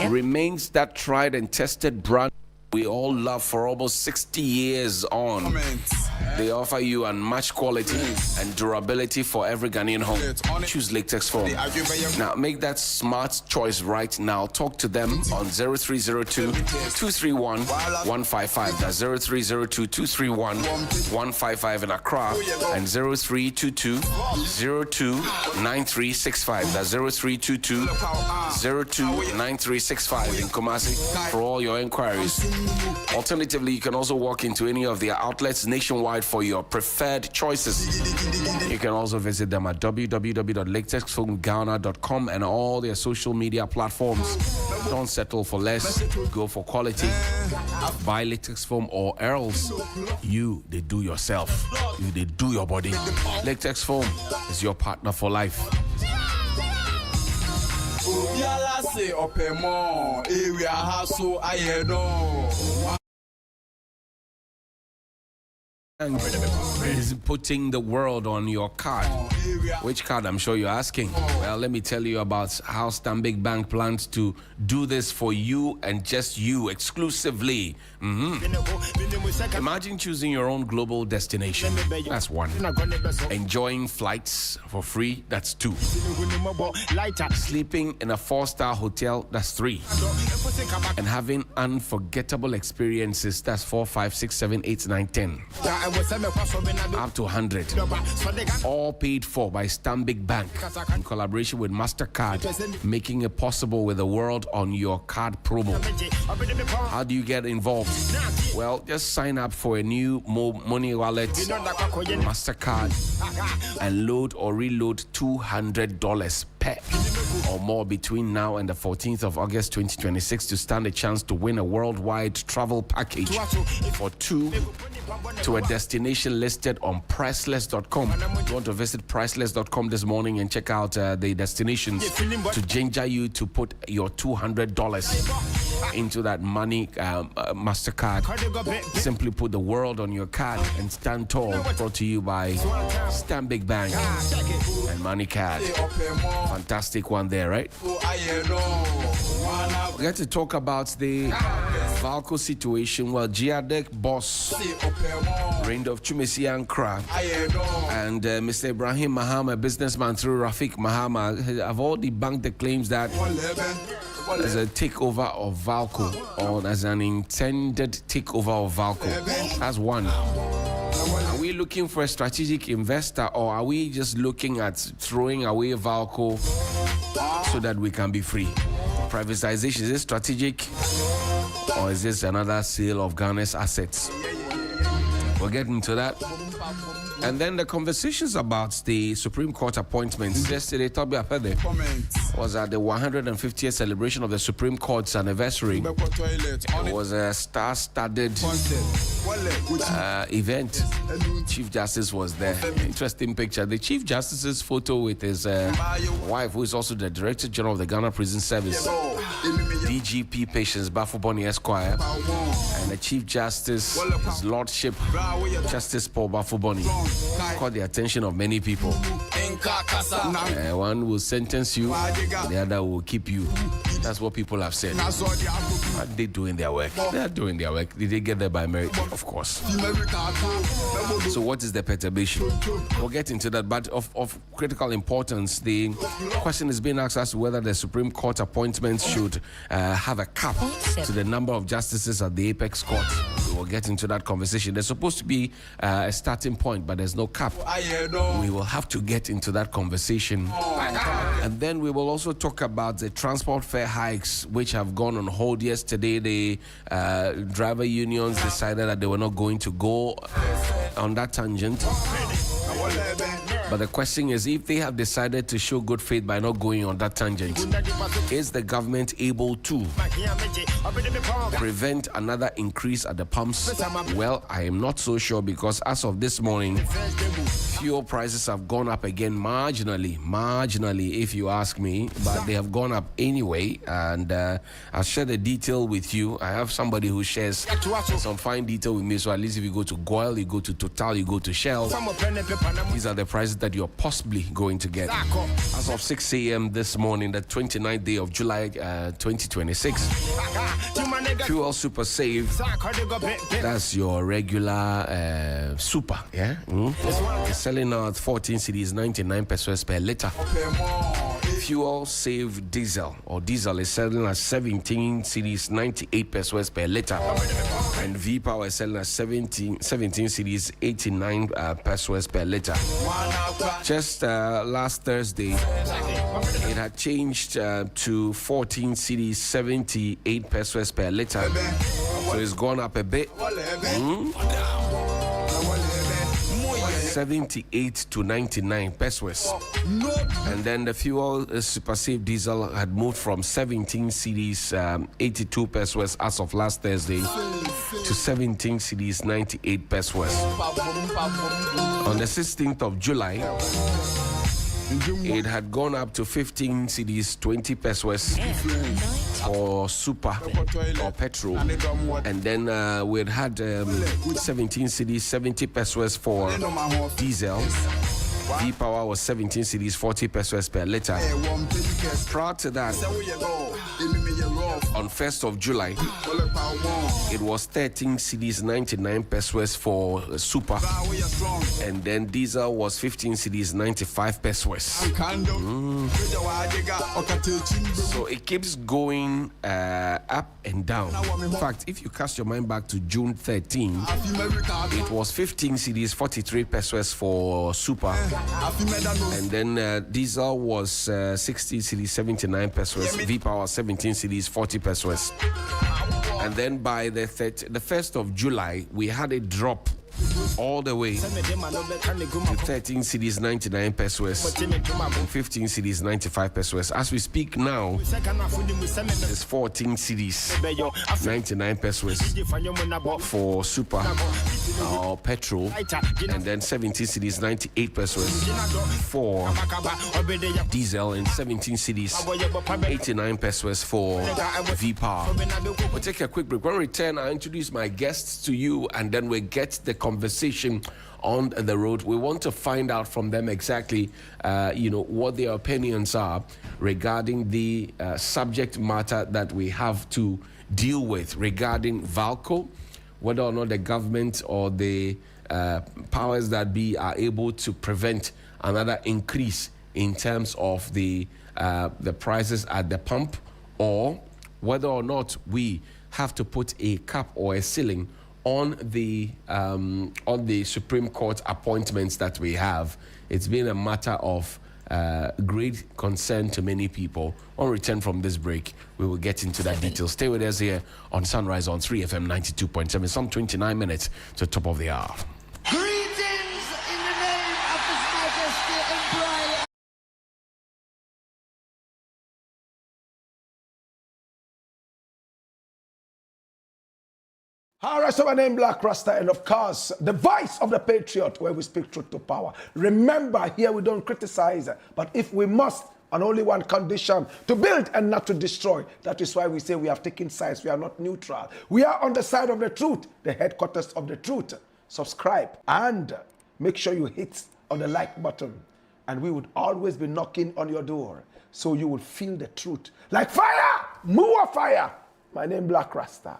Speaker 2: remains that tried and tested brand we all love for almost 60 years on. They offer you unmatched quality and durability for every Ghanaian home. Choose latex foam. Now, make that smart choice right now. Talk to them on 0302-231-155. That's 0302-231-155 in Accra and 0322-029365. That's 0322-029365 in Kumasi for all your inquiries. Alternatively, you can also walk into any of their outlets nationwide for your preferred choices. You can also visit them at www.latexfoamghana.com and all their social media platforms. Don't settle for less. Go for quality. Buy latex foam or else they do yourself. They do your body. Latex foam is your partner for life. Is putting the world on your card. Which card, I'm sure you're asking? Well, let me tell you about how Stanbic Bank plans to do this for you and just you exclusively. Imagine choosing your own global destination. That's one. Enjoying flights for free. That's two. Sleeping in a 4-star hotel. That's 3. And having unforgettable experiences. That's 4, 5, 6, 7, 8, 9, 10. Up to 100. All paid for by Stanbic Bank in collaboration with MasterCard, making it possible with the world on your card promo. How do you get involved? Well, just sign up for a new money wallet, MasterCard, and load or reload $200 per or more between now and the 14th of August 2026 to stand a chance to win a worldwide travel package for 2 to a destination listed on priceless.com. You want to visit priceless.com this morning and check out the destinations to ginger you to put your $200 into that money MasterCard. Simply put the world on your card and stand tall. Brought to you by Stanbic Bank and MoneyCard. Fantastic one there, right? We got to talk about the Valco situation. Well, Giadec boss Reind of Chumesi Ankara and Mr. Ibrahim Mahama, businessman through Rafik Mahama, have all debunked the claims that as a takeover of Valco or as an intended takeover of Valco. That's one. Are we looking for a strategic investor or are we just looking at throwing away Valco so that we can be free? Privatization, is it strategic or is this another sale of Ghana's assets? We'll get into that. And then the conversations about the Supreme Court appointments. Yesterday, Toby Apede was at the 150th celebration of the Supreme Court's anniversary. It was a star-studded event. Chief Justice was there. Interesting picture. The Chief Justice's photo with his wife, who is also the Director General of the Ghana Prison Service. DGP Patience Bafuboni Esquire, and the Chief Justice, His Lordship, Justice Paul Bafuboni, caught the attention of many people. One will sentence you, the other will keep you. That's what people have said. Are they doing their work? They are doing their work. Did they get there by merit? Of course. So what is the perturbation? We'll get into that, but of critical importance, the question is being asked as to whether the Supreme Court appointments should have a cap to the number of justices at the Apex Court. We will get into that conversation. There's supposed to be a starting point, but there's no cap. We will have to get into that conversation. And then we will also talk about the transport fare hikes, which have gone on hold yesterday. The driver unions decided that they were not going to go on that tangent. But the question is, if they have decided to show good faith by not going on that tangent, is the government able to prevent another increase at the pumps? Well, I am not so sure, because as of this morning, fuel prices have gone up again marginally, if you ask me, but they have gone up anyway. And I'll share the detail with you. I have somebody who shares some fine detail with me, so at least if you go to GOIL, you go to Total, you go to Shell, these are the prices that you're possibly going to get. As of 6 a.m. this morning, the 29th day of July 2026, Fuel Super Save, that's your regular super, yeah? It's selling now at 14 cedis 99 pesos per liter. Fuel Save Diesel, or diesel, is selling at 17 cedis 98 pesos per liter. And V-Power is selling at 17 cedis 89 pesos per liter. Just last Thursday, it had changed to 14 cedis 78 pesos per liter. So it's gone up a bit. 78 to 99 pesos. And then the Fuel Super Safe Diesel had moved from 17 cedis 82 pesos as of last Thursday to 17 cedis 98 pesos. On the 16th of July, it had gone up to 15 cedis 20 pesos for super or petrol, and then we had 17 cedis 70 pesos for diesel. V-Power was 17 cedis 40 pesos per liter. Prior to that, on 1st of July, it was 13 cedis 99 pesos for super, and then diesel was 15 cedis 95 pesos. So it keeps going up and down. In fact, if you cast your mind back to June 13, it was 15 cedis 43 pesos for super, and then diesel was 60 cedis 79 pesos, V-Power 17 cedis 40 pesos. And then by the 1st of July, we had a drop all the way to 13 cedis 99 pesos and 15 cedis 95 pesos. As we speak now, it's 14 cedis 99 pesos for super or petrol, and then 17 cedis 98 pesos for diesel, and 17 cedis 89 pesos for V-Power. We'll take a quick break. When we return, I'll introduce my guests to you, and then we get the conversation on the road. We want to find out from them exactly, what their opinions are regarding the subject matter that we have to deal with regarding VALCO, whether or not the government or the powers that be are able to prevent another increase in terms of the prices at the pump, or whether or not we have to put a cap or a ceiling on the Supreme Court appointments that we have. It's been a matter of great concern to many people. On return from this break, we will get into that detail. Stay with us here on Sunrise on 3FM 92.7. Some 29 minutes to top of the hour.
Speaker 7: Greetings in the name of His Majesty Emperor.
Speaker 9: All right, so my name Black Rasta, and of course, the voice of the patriot, where we speak truth to power. Remember, here we don't criticize, but if we must, on only one condition: to build and not to destroy. That is why we say we have taken sides. We are not neutral. We are on the side of the truth, the headquarters of the truth. Subscribe and make sure you hit on the like button. And we would always be knocking on your door so you will feel the truth. Like fire! More fire! My name Black Rasta.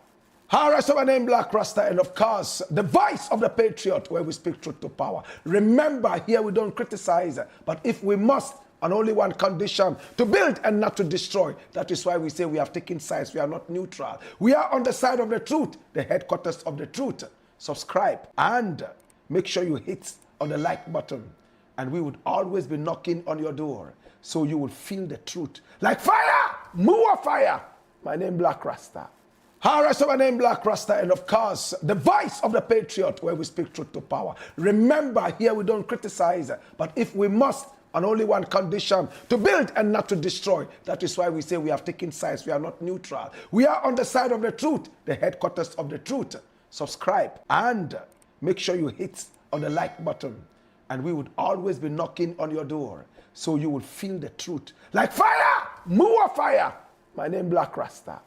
Speaker 9: Alright, so my name Black Rasta, and of course, the voice of the patriot, where we speak truth to power. Remember, here we don't criticize, but if we must, on only one condition: to build and not to destroy. That is why we say we have taken sides. We are not neutral. We are on the side of the truth, the headquarters of the truth. Subscribe and make sure you hit on the like button. And we would always be knocking on your door so you will feel the truth. Like fire! More fire! My name Black Rasta. Alright, so my name Black Rasta, and of course, the voice of the patriot, where we speak truth to power. Remember, here we don't criticize, but if we must, on only one condition: to build and not to destroy. That is why we say we have taken sides. We are not neutral. We are on the side of the truth, the headquarters of the truth. Subscribe and make sure you hit on the like button. And we would always be knocking on your door so you will feel the truth. Like fire! More fire! My name Black Rasta.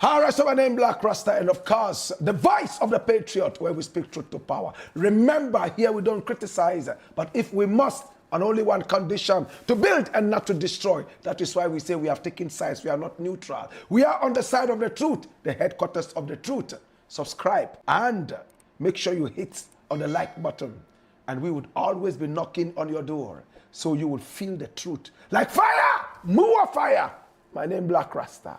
Speaker 9: Alright, so my name Black Rasta, and of course, the voice of the patriot, where we speak truth to power. Remember, here we don't criticize, but if we must, on only one condition: to build and not to destroy. That is why we say we have taken sides. We are not neutral. We are on the side of the truth, the headquarters of the truth. Subscribe and make sure you hit on the like button. And we would always be knocking on your door so you will feel the truth. Like fire! More fire! My name Black Rasta.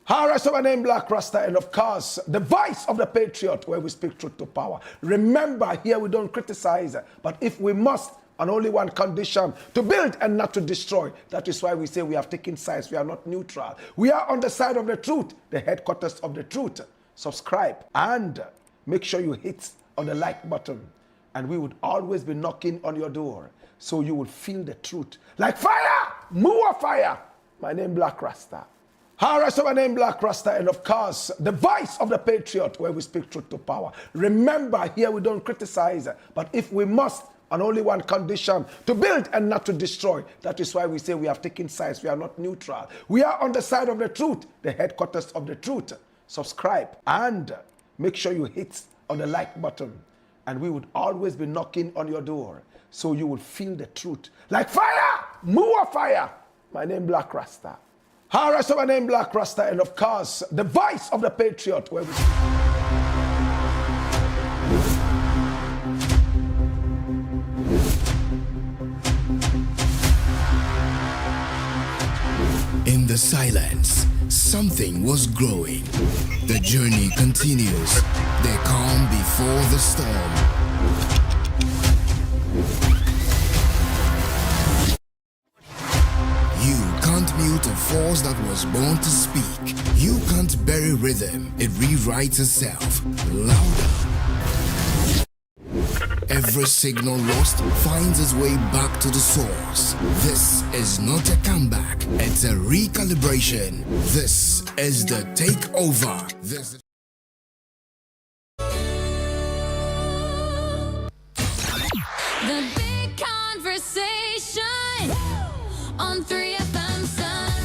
Speaker 9: Alright, so my name Black Rasta, and of course, the voice of the patriot, where we speak truth to power. Remember, here we don't criticize, but if we must, on only one condition: to build and not to destroy. That is why we say we have taken sides. We are not neutral. We are on the side of the truth, the headquarters of the truth. Subscribe and make sure you hit on the like button. And we would always be knocking on your door so you will feel the truth. Like fire! More fire! My name Black Rasta. Alright, so my name Black Rasta, and of course, the voice of the patriot, where we speak truth to power. Remember, here we don't criticize, but if we must, on only one condition: to build and not to destroy. That is why we say we have taken sides. We are not neutral. We are on the side of the truth, the headquarters of the truth. Subscribe and make sure you hit on the like button. And we would always be knocking on your door so you will feel the truth. Like fire! More fire! My name Black Rasta. Alright, so my name Black Rasta, and of course, the voice of the patriot, where we...
Speaker 10: In the silence, something was growing. The journey continues. The calm before the storm. You can't mute a force that was born to speak. You can't bury rhythm. It rewrites itself. Louder. Every signal lost finds its way back to the source. This is not a comeback, it's a recalibration. This is the takeover.
Speaker 11: The big conversation on 3FM Sunrise.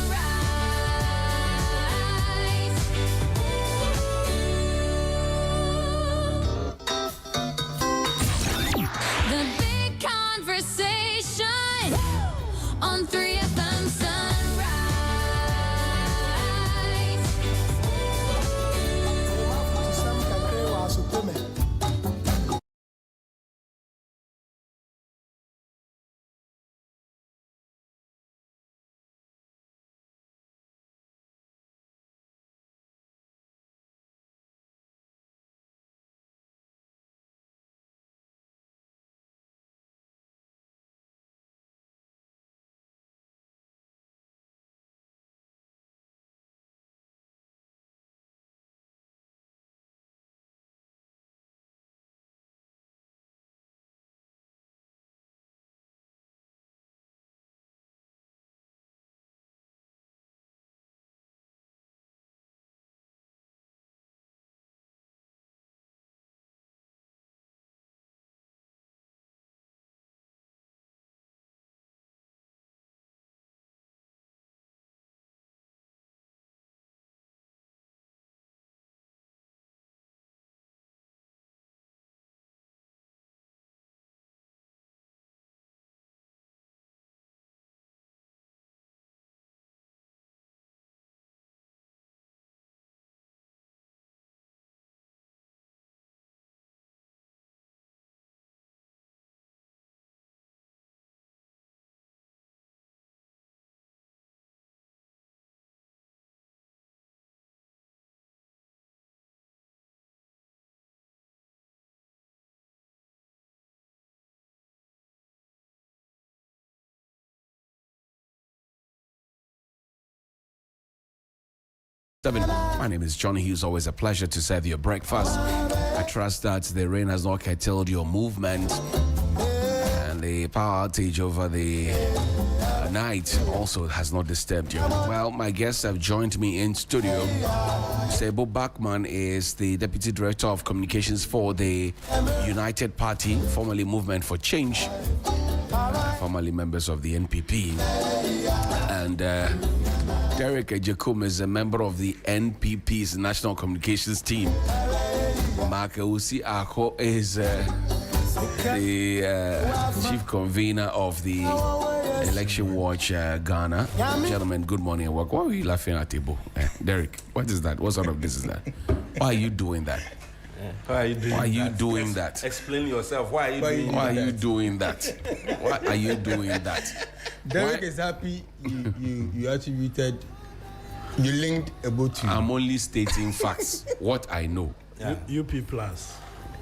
Speaker 11: The big conversation on 3FM Sunrise.
Speaker 2: My name is Johnny Hughes. Always a pleasure to serve your breakfast. I trust that the rain has not curtailed your movement, and the power outage over the night also has not disturbed you. Well, my guests have joined me in studio. Sebo Bachman is the Deputy Director of Communications for the United Party, formerly Movement for Change, formerly members of the NPP. And Derek Ejekum is a member of the NPP's National Communications Team. Mark Usi Ako is the Chief Convener of the Election Watch Ghana. Gentlemen, good morning and welcome. Why are you laughing at table? Derek, what is that? What sort of this is that? Why are you doing that?
Speaker 3: Why are you doing
Speaker 2: that?
Speaker 3: Explain yourself. Why are you doing that?
Speaker 2: Why are you doing that? Why are you doing that?
Speaker 12: Derek is happy you attributed, you linked about to.
Speaker 2: I'm only stating facts, what I know.
Speaker 13: Yeah. UP plus.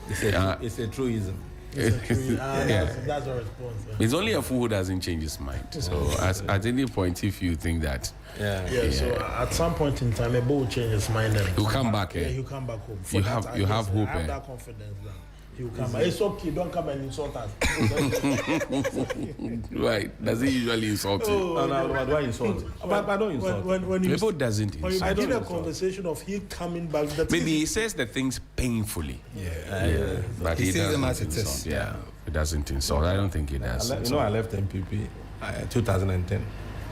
Speaker 3: It's a truism.
Speaker 13: That's a response. Yeah.
Speaker 2: It's only a fool who doesn't change his mind. So at any point, if you think that,
Speaker 13: so at some point in time, Ebo will change his mind and
Speaker 2: he'll come back.
Speaker 13: Yeah, he'll come back home.
Speaker 2: You have hope.
Speaker 13: I have that confidence that he'll come back. It's okay, don't come and insult us.
Speaker 2: Right? Does he usually insult you?
Speaker 3: No, do I insult? But I don't insult.
Speaker 13: When you
Speaker 2: Ebo doesn't insult.
Speaker 13: I did a conversation of he coming back.
Speaker 2: Maybe he says the things painfully. But he says them as it is. Yeah, he doesn't insult. I don't think he does.
Speaker 3: I left MPP 2010.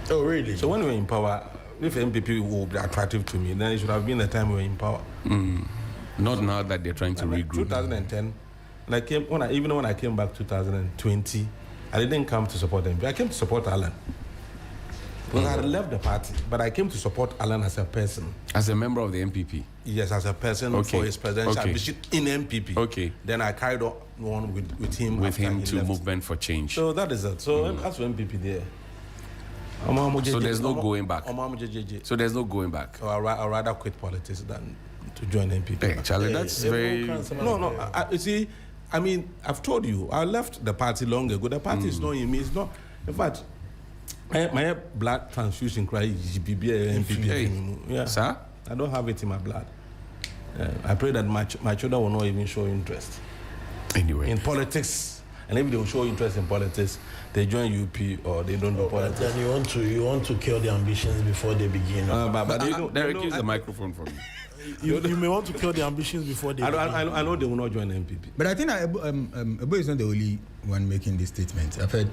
Speaker 13: Oh, really?
Speaker 3: So when we were in power, if MPP would be attractive to me, then it should have been the time we were in power.
Speaker 2: Not now that they're trying to regroup.
Speaker 3: 2010, and when I came back 2020, I didn't come to support MPP. I came to support Alan. Because I had left the party, but I came to support Alan as a person.
Speaker 2: As a member of the MPP?
Speaker 3: Yes, as a person for his presidential ambition in MPP.
Speaker 2: Okay.
Speaker 3: Then I carried on with him.
Speaker 2: With him to Movement for Change.
Speaker 3: So that is it. So as for MPP there.
Speaker 2: So there's no going back. So there's no going back.
Speaker 3: I'd rather quit politics than to join MPP.
Speaker 2: Hey, Charlie, that's very...
Speaker 3: No. You see, I mean, I've told you, I left the party long ago. The party is not in me. It's not... In fact, my blood transfusion cry is MPP. Yeah.
Speaker 2: Sir?
Speaker 3: I don't have it in my blood. I pray that my children will not even show interest.
Speaker 2: Anyway.
Speaker 3: In politics. And if they will show interest in politics, they join UP or they don't do politics.
Speaker 13: Then you want to kill the ambitions before they begin.
Speaker 2: Derek, use the microphone for me.
Speaker 13: You may want to kill the ambitions before they begin.
Speaker 3: I know they will not join MPP.
Speaker 12: But I think Ebo is not the only one making this statement. I've heard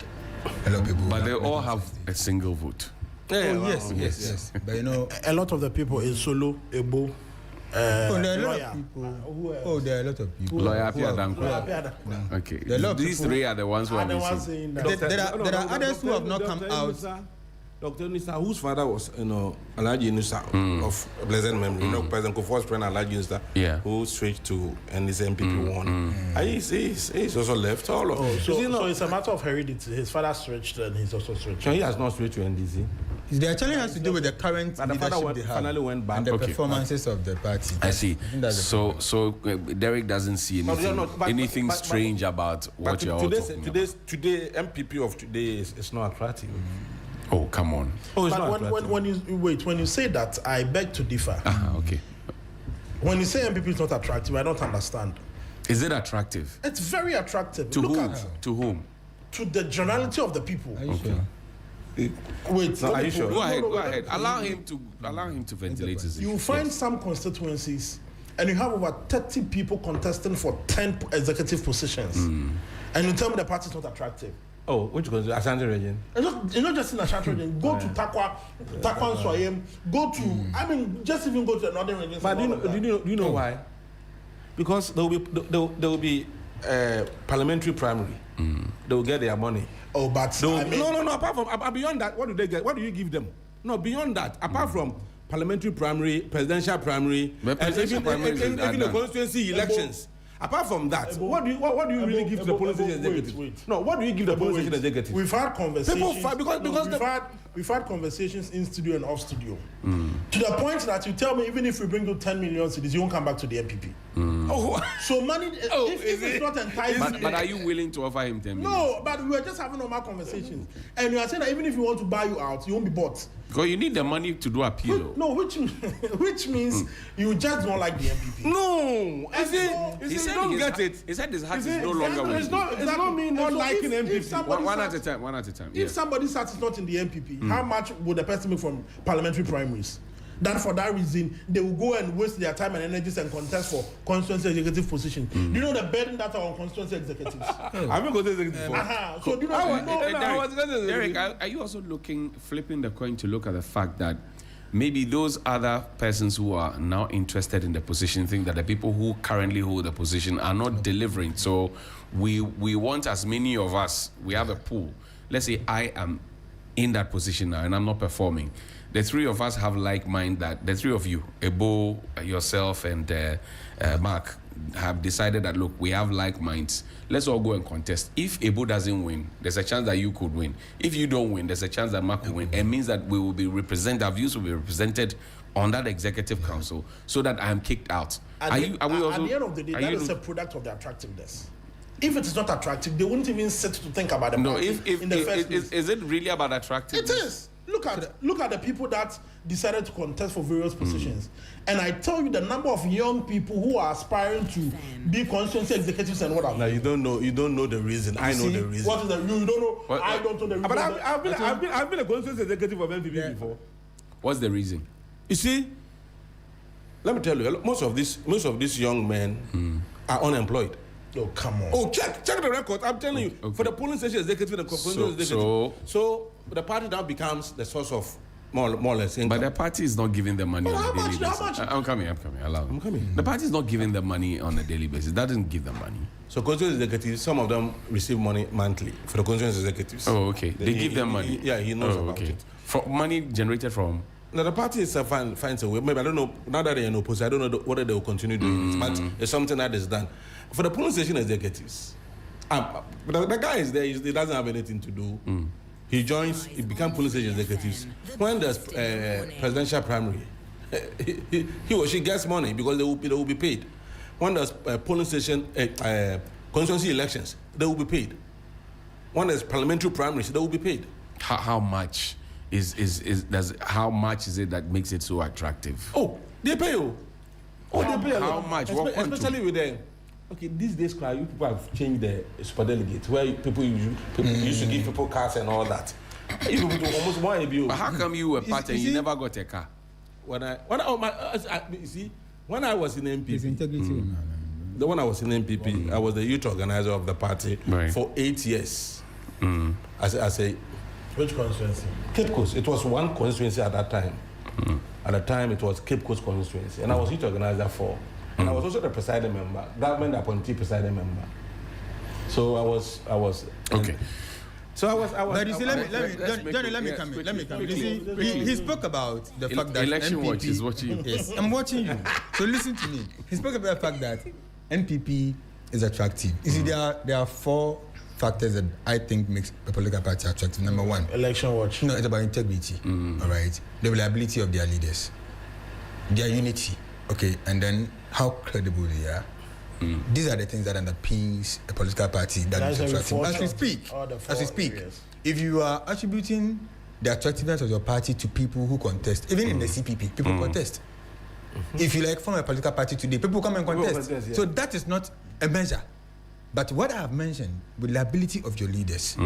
Speaker 12: a lot of people.
Speaker 2: But they all have a single vote.
Speaker 12: Yes. But you know,
Speaker 13: a lot of the people in Solo, Ebo.
Speaker 12: There are a lot of people. There are a lot of people.
Speaker 2: Lawyer Piadanko. Okay. These three are the ones who are missing.
Speaker 12: There are others who have not come out.
Speaker 3: Dr. Nisa, whose father was, Alaji Nusa of blessed memory, President Kufuor's friend Alaji Nusa, who switched to NDC won. He's also left.
Speaker 13: So it's a matter of heredity. His father switched and he's also switched.
Speaker 3: He has not switched to NDC.
Speaker 12: The challenge has to do with the current leadership they have
Speaker 3: finally went back
Speaker 12: and the performances of the party.
Speaker 2: I see. So Derek doesn't see anything strange about what you're all talking about.
Speaker 3: Today, MPP of today is not attractive.
Speaker 2: Oh, come on.
Speaker 13: But when you say that, I beg to differ.
Speaker 2: Okay.
Speaker 13: When you say MPP is not attractive, I don't understand.
Speaker 2: Is it attractive?
Speaker 13: It's very attractive.
Speaker 2: To whom? To whom?
Speaker 13: To the generality of the people.
Speaker 12: Are you sure?
Speaker 3: Are you sure?
Speaker 2: Go ahead. Allow him to ventilate his issue.
Speaker 13: You find some constituencies and you have over 30 people contesting for 10 executive positions. And you tell me the party is not attractive.
Speaker 3: Oh, which goes to Ashanti region?
Speaker 13: It's not just in Ashanti region. Go to Takwa and Swayem. Go to, just even go to the northern region.
Speaker 3: But do you know why? Because there will be parliamentary primary. They will get their money.
Speaker 13: Oh, but
Speaker 3: no. Apart from beyond that, what do they get? What do you give them? No, beyond that, apart from parliamentary primary, presidential primary, and even the constituency elections. Apart from that, what do you really give to the police executive? No, what do you give the police executive?
Speaker 13: We've had conversations. We've had conversations in studio and off studio. To the point that you tell me, even if we bring you 10 million cedis, you won't come back to the MPP. So money, if it's not enticing.
Speaker 2: But are you willing to offer him 10 million?
Speaker 13: No, but we were just having normal conversations. And you are saying that even if we want to buy you out, you won't be bought.
Speaker 2: Because you need the money to do appeal.
Speaker 13: No, which means you just don't like the MPP.
Speaker 12: No,
Speaker 2: He said don't get it. He said his heart is no longer with
Speaker 13: It's
Speaker 2: you.
Speaker 13: not me not liking MPP.
Speaker 2: One at a time. One at a time.
Speaker 13: If somebody's heart is not in the MPP, how much would the person make from parliamentary primaries? That for that reason, they will go and waste their time and energies and contest for constituency executive position. Do you know the burden that are on constituency executives?
Speaker 12: I've been going to executive.
Speaker 13: So do you know?
Speaker 2: Derek, are you also flipping the coin to look at the fact that maybe those other persons who are now interested in the position think that the people who currently hold the position are not delivering? So we want as many of us. We have a pool. Let's say I am in that position now and I'm not performing. The three of us have like mind that the three of you, Ebo, yourself, and Mark, have decided that, look, we have like minds. Let's all go and contest. If Ebo doesn't win, there's a chance that you could win. If you don't win, there's a chance that Mark will win. It means that we will be represented, our views will be represented on that executive council so that I am kicked out.
Speaker 13: At the end of the day, that is a product of the attractiveness. If it is not attractive, they wouldn't even sit to think about it.
Speaker 2: No, is it really about attractiveness?
Speaker 13: It is. Look at the people that decided to contest for various positions, and I tell you the number of young people who are aspiring to be constituency executives and what have.
Speaker 12: Now you don't know the reason. I know the reason.
Speaker 13: What is the reason? You don't know. I don't know the reason.
Speaker 12: But I've been a constituency executive of MPP before.
Speaker 2: What's the reason?
Speaker 12: You see, let me tell you, most of these young men are unemployed.
Speaker 13: Oh, come on.
Speaker 12: Oh, check the record. I'm telling you, for the polling station executive and the constituency executive. So the party now becomes the source of more or less income.
Speaker 2: But the party is not giving the money on a daily basis.
Speaker 13: How much?
Speaker 2: I'm coming. Allow me.
Speaker 12: I'm coming.
Speaker 2: The party is not giving the money on a daily basis. It doesn't give them money.
Speaker 12: So constituency executives, some of them receive money monthly for the constituency executives.
Speaker 2: Oh, okay. They give them money.
Speaker 12: He knows about it.
Speaker 2: For money generated from?
Speaker 12: Now the party finds a way. Maybe I don't know. Now that they're in opposition, I don't know whether they will continue doing it. But it's something that is done. For the polling station executives, the guy is there. He doesn't have anything to do. He joins. He becomes polling station executives. When there's presidential primary, he or she gets money because they will be paid. When there's polling station constituency elections, they will be paid. When there's parliamentary primaries, they will be paid.
Speaker 2: How much how much is it that makes it so attractive?
Speaker 12: Oh, they pay you. They pay
Speaker 2: how much?
Speaker 12: Especially with the. Okay, these days, you people have changed the superdelegates where people used to give people cars and all that. You people do almost one ABO.
Speaker 2: But how come you were part and you never got a car?
Speaker 12: When I was in MPP, when I was in MPP, I was the youth organizer of the party for 8 years. As a
Speaker 13: which constituency?
Speaker 12: Cape Coast. It was one constituency at that time. At the time, it was Cape Coast constituency, and I was youth organizer for. And I was also the presiding member, government appointee presiding member. So I was
Speaker 2: okay.
Speaker 12: So I was.
Speaker 14: But you see, let me come in. You see, he spoke about the fact that
Speaker 2: Election
Speaker 14: NPP,
Speaker 2: Watch is watching you.
Speaker 14: Yes, I'm watching you. So listen to me. He spoke about the fact that NPP is attractive. You see, there are four factors that I think makes a political party attractive. Number one,
Speaker 13: Election Watch.
Speaker 14: No, it's about integrity. All right, the reliability of their leaders, their unity. Okay, and then how credible they are. These are the things that underpins a political party that is attractive. As we speak, if you are attributing the attractiveness of your party to people who contest, even in the CPP, people contest. If you form a political party today, people come and contest. So that is not a measure. But what I have mentioned, reliability of your leaders,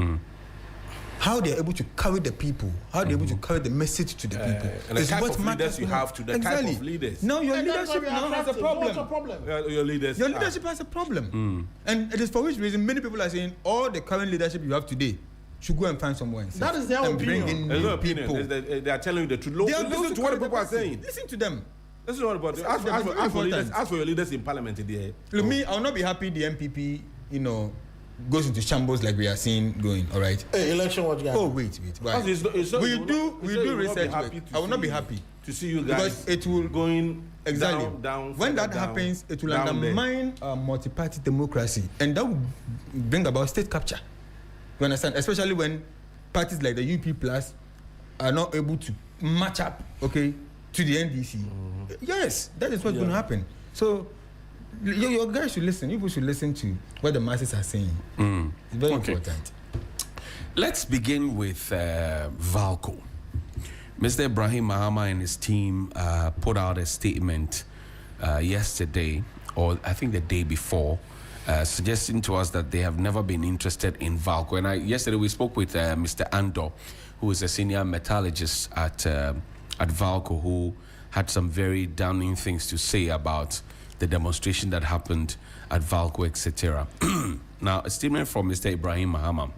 Speaker 14: how they are able to carry the people, how they are able to carry the message to the people.
Speaker 12: And the type of leaders you have to the type of leaders.
Speaker 14: Now your leadership now has a problem.
Speaker 13: What's the problem?
Speaker 12: Your
Speaker 14: leadership has a problem. And it is for which reason many people are saying all the current leadership you have today should go and find somewhere and
Speaker 13: that is their opinion.
Speaker 14: Bring in new people.
Speaker 12: They are telling you the truth. Listen to what the people are saying.
Speaker 14: Listen to them.
Speaker 12: Listen to what ask for your leaders in parliament today.
Speaker 14: Look, me, I will not be happy the MPP, goes into shambles like we are seeing going. All right.
Speaker 13: Hey, election watch guy.
Speaker 14: Oh wait. Why? We do research. I will not be happy
Speaker 12: to see you guys
Speaker 14: because it will
Speaker 12: going
Speaker 14: exactly
Speaker 12: down.
Speaker 14: When that happens, it will undermine multi-party democracy, and that will bring about state capture. You understand? Especially when parties like the UP Plus are not able to match up, okay, to the NDC. Yes, that is what's going to happen. So. Your guys should listen. You should listen to what the masses are saying. It's very important.
Speaker 2: Let's begin with Valco. Mr. Ibrahim Mahama and his team put out a statement yesterday, or I think the day before, suggesting to us that they have never been interested in Valco. And yesterday we spoke with Mr. Andor, who is a senior metallurgist at Valco, who had some very damning things to say about the demonstration that happened at Valco, etc. Now, a statement from Mr. Ibrahim Mahama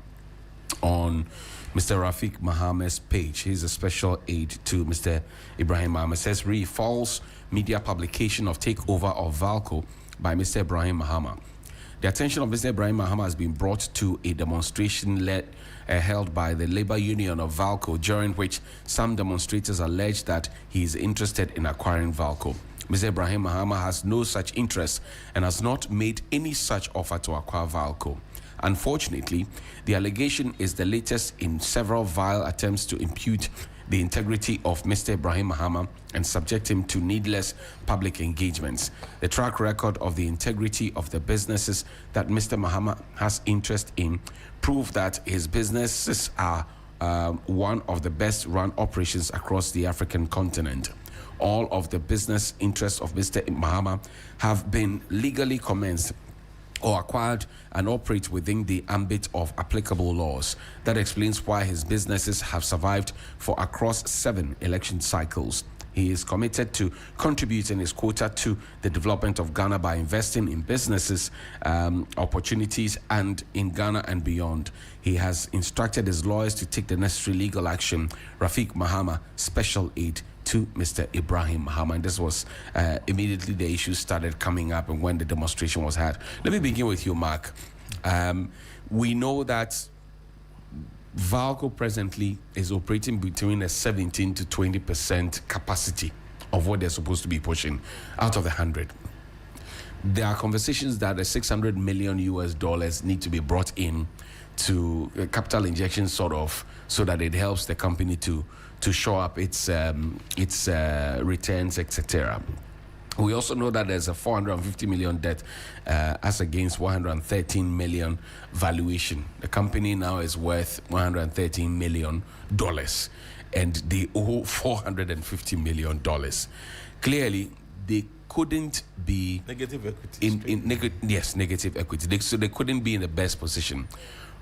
Speaker 2: on Mr. Rafiq Mahama's page. He's a special aide to Mr. Ibrahim Mahama. Says, false media publication of takeover of Valco by Mr. Ibrahim Mahama. The attention of Mr. Ibrahim Mahama has been brought to a demonstration held by the labor union of Valco, during which some demonstrators allege that he is interested in acquiring Valco. Mr. Ibrahim Mahama has no such interest and has not made any such offer to acquire Valco. Unfortunately, the allegation is the latest in several vile attempts to impute the integrity of Mr. Ibrahim Mahama and subject him to needless public engagements. The track record of the integrity of the businesses that Mr. Mahama has interest in prove that his businesses are one of the best run operations across the African continent. All of the business interests of Mr. Mahama have been legally commenced or acquired and operate within the ambit of applicable laws. That explains why his businesses have survived for across 7 election cycles. He is committed to contributing his quota to the development of Ghana by investing in businesses, opportunities, and in Ghana and beyond. He has instructed his lawyers to take the necessary legal action. Rafiq Mahama, special aide to Mr. Ibrahim Mahama. And this was immediately the issues started coming up and when the demonstration was had. Let me begin with you, Mark. We know that Valco presently is operating between a 17 to 20% capacity of what they're supposed to be pushing out of the 100. There are conversations that the $600 million need to be brought in to capital injection, sort of, so that it helps the company to show up its returns, etc. We also know that there's a $450 million debt as against $113 million valuation. The company now is worth $113 million, and they owe $450 million. Clearly, they couldn't be
Speaker 12: negative equity.
Speaker 2: Negative equity. So they couldn't be in the best position.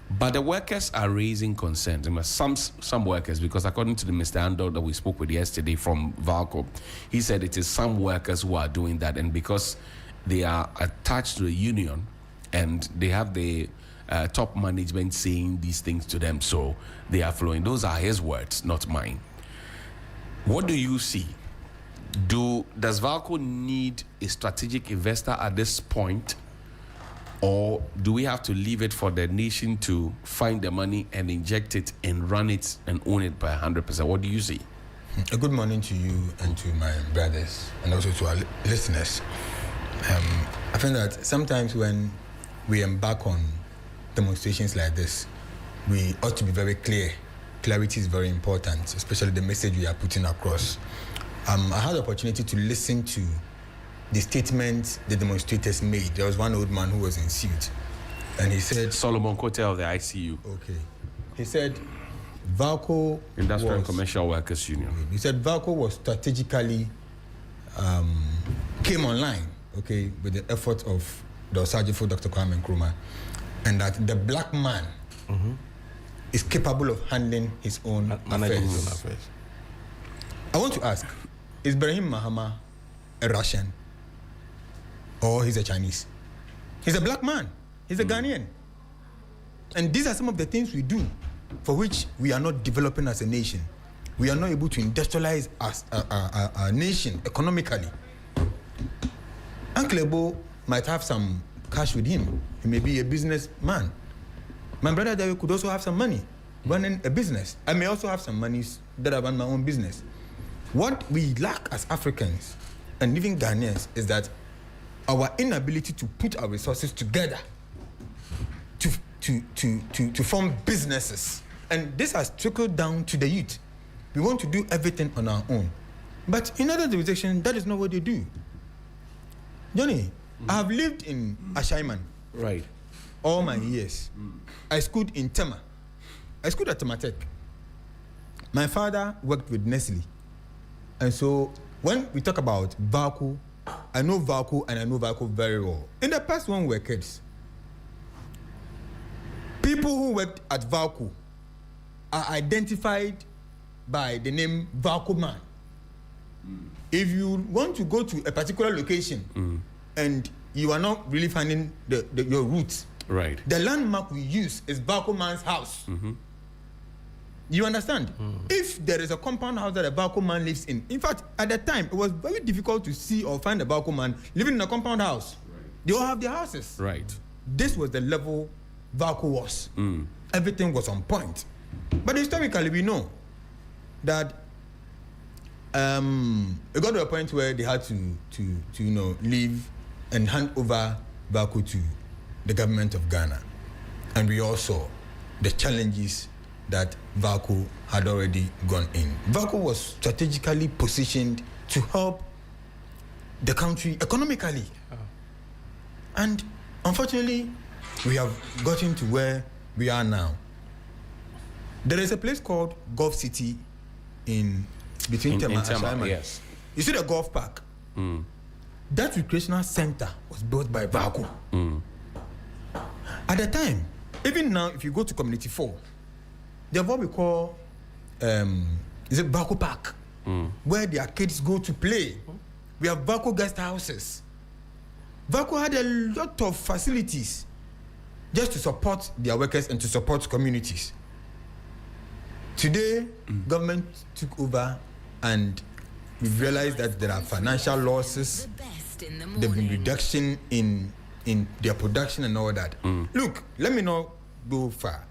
Speaker 2: But the workers are raising concerns. Some workers, because according to the Mr. Andor that we spoke with yesterday from Valco, he said it is some workers who are doing that, and because they are attached to the union and they have the top management saying these things to them, so they are following. Those are his words, not mine. What do you see? Does Valco need a strategic investor at this point? Or do we have to leave it for the nation to find the money and inject it and run it and own it by 100%? What do you see?
Speaker 14: A good morning to you and to my brothers and also to our listeners. I think that sometimes when we embark on demonstrations like this, we ought to be very clear. Clarity is very important, especially the message we are putting across. I had the opportunity to listen to the statement the demonstrators made. There was one old man who was in suit, and he said,
Speaker 2: Solomon Kote of the ICU.
Speaker 14: Okay. He said, Valco
Speaker 2: Industrial and Commercial Workers Union.
Speaker 14: He said Valco was strategically came online, okay, with the effort of the Osajifo Dr. Kwame Nkrumah, and that the black man is capable of handling his own affairs. I want to ask, is Ibrahim Mahama a Russian? Or he's a Chinese? He's a black man. He's a Ghanaian. And these are some of the things we do for which we are not developing as a nation. We are not able to industrialize as a nation economically. Uncle Ebo might have some cash with him. He may be a businessman. My brother there could also have some money running a business. I may also have some money that I run my own business. What we lack as Africans and even Ghanaians is that our inability to put our resources together to form businesses. And this has trickled down to the youth. We want to do everything on our own. But in other jurisdictions, that is not what they do. Johnny, I have lived in Ashaiman.
Speaker 2: Right.
Speaker 14: All my years. I schooled in Tema. I schooled at Tematech. My father worked with Nestle. And so when we talk about Valco, I know Valco and I know Valco very well. In the past when we were kids, people who worked at Valco are identified by the name Valco man. If you want to go to a particular location and you are not really finding your roots,
Speaker 2: right?
Speaker 14: The landmark we use is Valco man's house. You understand? If there is a compound house that a Valco man lives in fact, at that time, it was very difficult to see or find a Valco man living in a compound house. Right. They all have their houses.
Speaker 2: Right.
Speaker 14: This was the level Valco was. Everything was on point. But historically, we know that it got to a point where they had to leave and hand over Valco to the government of Ghana. And we all saw the challenges that Valco had already gone in. Valco was strategically positioned to help the country economically. And unfortunately, we have gotten to where we are now. There is a place called Gulf City between Tema and Ashaiman.
Speaker 2: Yes.
Speaker 14: You see the golf park? That recreational center was built by Valco. At the time, even now, if you go to Community 4, they have what we call is it Valco Park, where their kids go to play. We have Valco guest houses. Valco had a lot of facilities just to support their workers and to support communities. Today, government took over and we've realized that there are financial losses, there's been reduction in their production and all that. Look, let me not go far.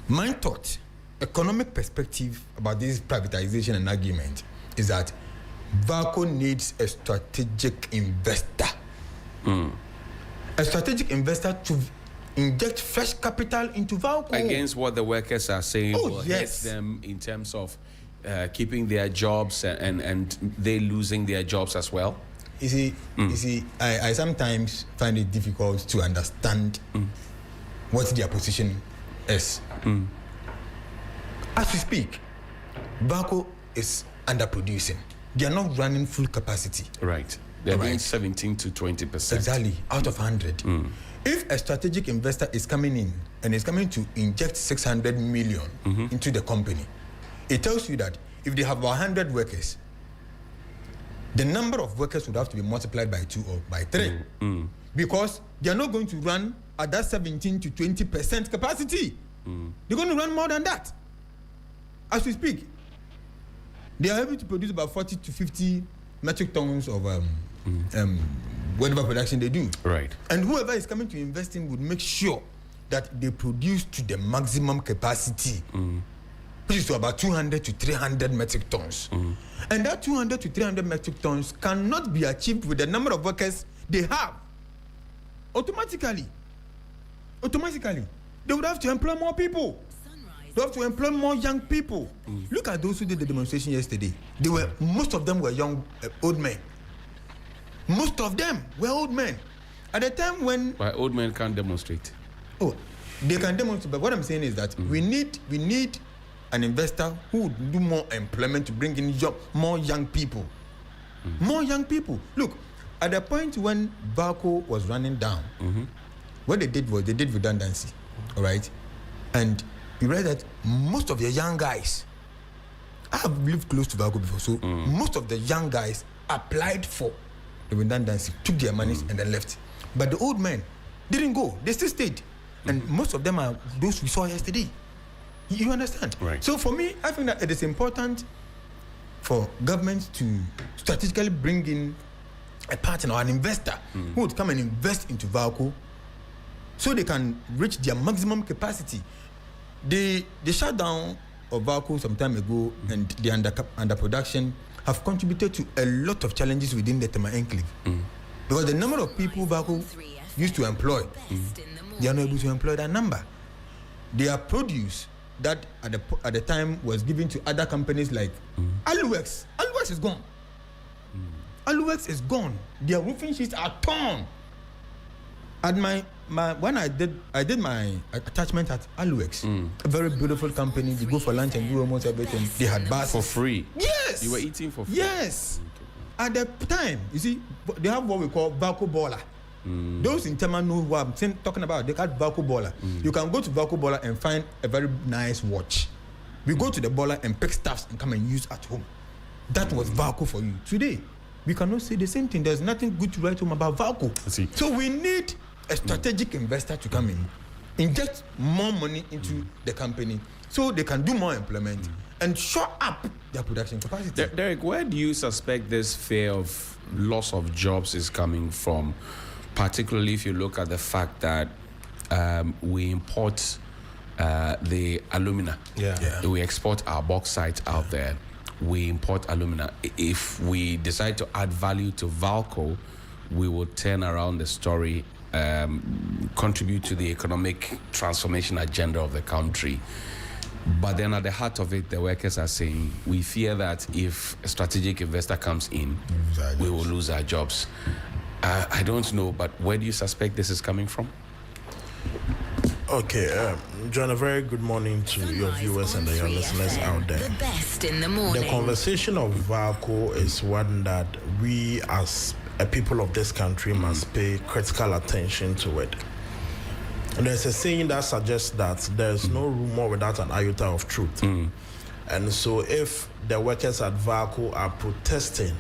Speaker 14: My thought, economic perspective about this privatization and argument is that Valco needs a strategic investor. A strategic investor to inject fresh capital into Valco.
Speaker 2: Against what the workers are saying will
Speaker 14: yes.
Speaker 2: hit them in terms of keeping their jobs and they losing their jobs as well.
Speaker 14: You see, I sometimes find it difficult to understand what their position is. As we speak, Valco is underproducing. They are not running full capacity.
Speaker 2: Right. They're doing 17 to 20%.
Speaker 14: Exactly, out of 100. If a strategic investor is coming in and is coming to inject 600 million into the company, it tells you that if they have 100 workers, the number of workers would have to be multiplied by 2 or by 3. Because they are not going to run at that 17 to 20% capacity. They're going to run more than that. As we speak, they are able to produce about 40 to 50 metric tons of whatever production they do.
Speaker 2: Right.
Speaker 14: And whoever is coming to invest in would make sure that they produce to the maximum capacity, which is to about 200 to 300 metric tons. And that 200 to 300 metric tons cannot be achieved with the number of workers they have. Automatically, they would have to employ more people. They have to employ more young people. Look at those who did the demonstration yesterday. Most of them were young, old men. Most of them were old men. At the time when...
Speaker 2: Why old men can't demonstrate?
Speaker 14: Oh, they can demonstrate, but what I'm saying is that we need an investor who would do more employment to bring in more young people. More young people. Look, at the point when Valco was running down, what they did was they did redundancy, all right? And you read that most of the young guys, I have lived close to Valco before, so most of the young guys applied for the redundancy, took their monies and then left. But the old men didn't go, they still stayed. And most of them are those we saw yesterday. You understand?
Speaker 2: Right.
Speaker 14: So for me, I think that it is important for government to strategically bring in a partner or an investor who would come and invest into Valco so they can reach their maximum capacity. The shutdown of Valco some time ago and the underproduction have contributed to a lot of challenges within the Tema enclave. Because the number of people Valco used to employ, they are not able to employ that number. Their produce that at the time was given to other companies like Aluwex. Aluwex is gone. Aluwex is gone. Their roofing sheets are torn. At my when I did my attachment at Aluex, a very beautiful company. You go for lunch and do almost everything. They had bars
Speaker 2: for free.
Speaker 14: Yes,
Speaker 2: you were eating for free.
Speaker 14: Yes, at the time, you see, they have what we call Valco Baller. Those in Tema know what I'm talking about. They got Valco Baller. You can go to Valco Baller and find a very nice watch. We go to the baller and pick stuffs and come and use at home. That was Valco for you. Today, we cannot say the same thing. There's nothing good to write home about Valco. So we need a strategic investor to come in, inject more money into the company so they can do more employment and shore up their production capacity.
Speaker 2: Derek, where do you suspect this fear of loss of jobs is coming from? Particularly if you look at the fact that we import the alumina. We export our bauxite out there. We import alumina. If we decide to add value to Valco, we will turn around the story, contribute to the economic transformation agenda of the country. But then at the heart of it, the workers are saying, we fear that if a strategic investor comes in, we will lose our jobs. I don't know, but where do you suspect this is coming from?
Speaker 13: Okay, John, a very good morning to your viewers and your listeners out there.
Speaker 11: The best in the morning.
Speaker 13: The conversation of Valco is one that we as a people of this country must pay critical attention to it. And there's a saying that suggests that there's no rumor without an iota of truth. And so if the workers at Valco are protesting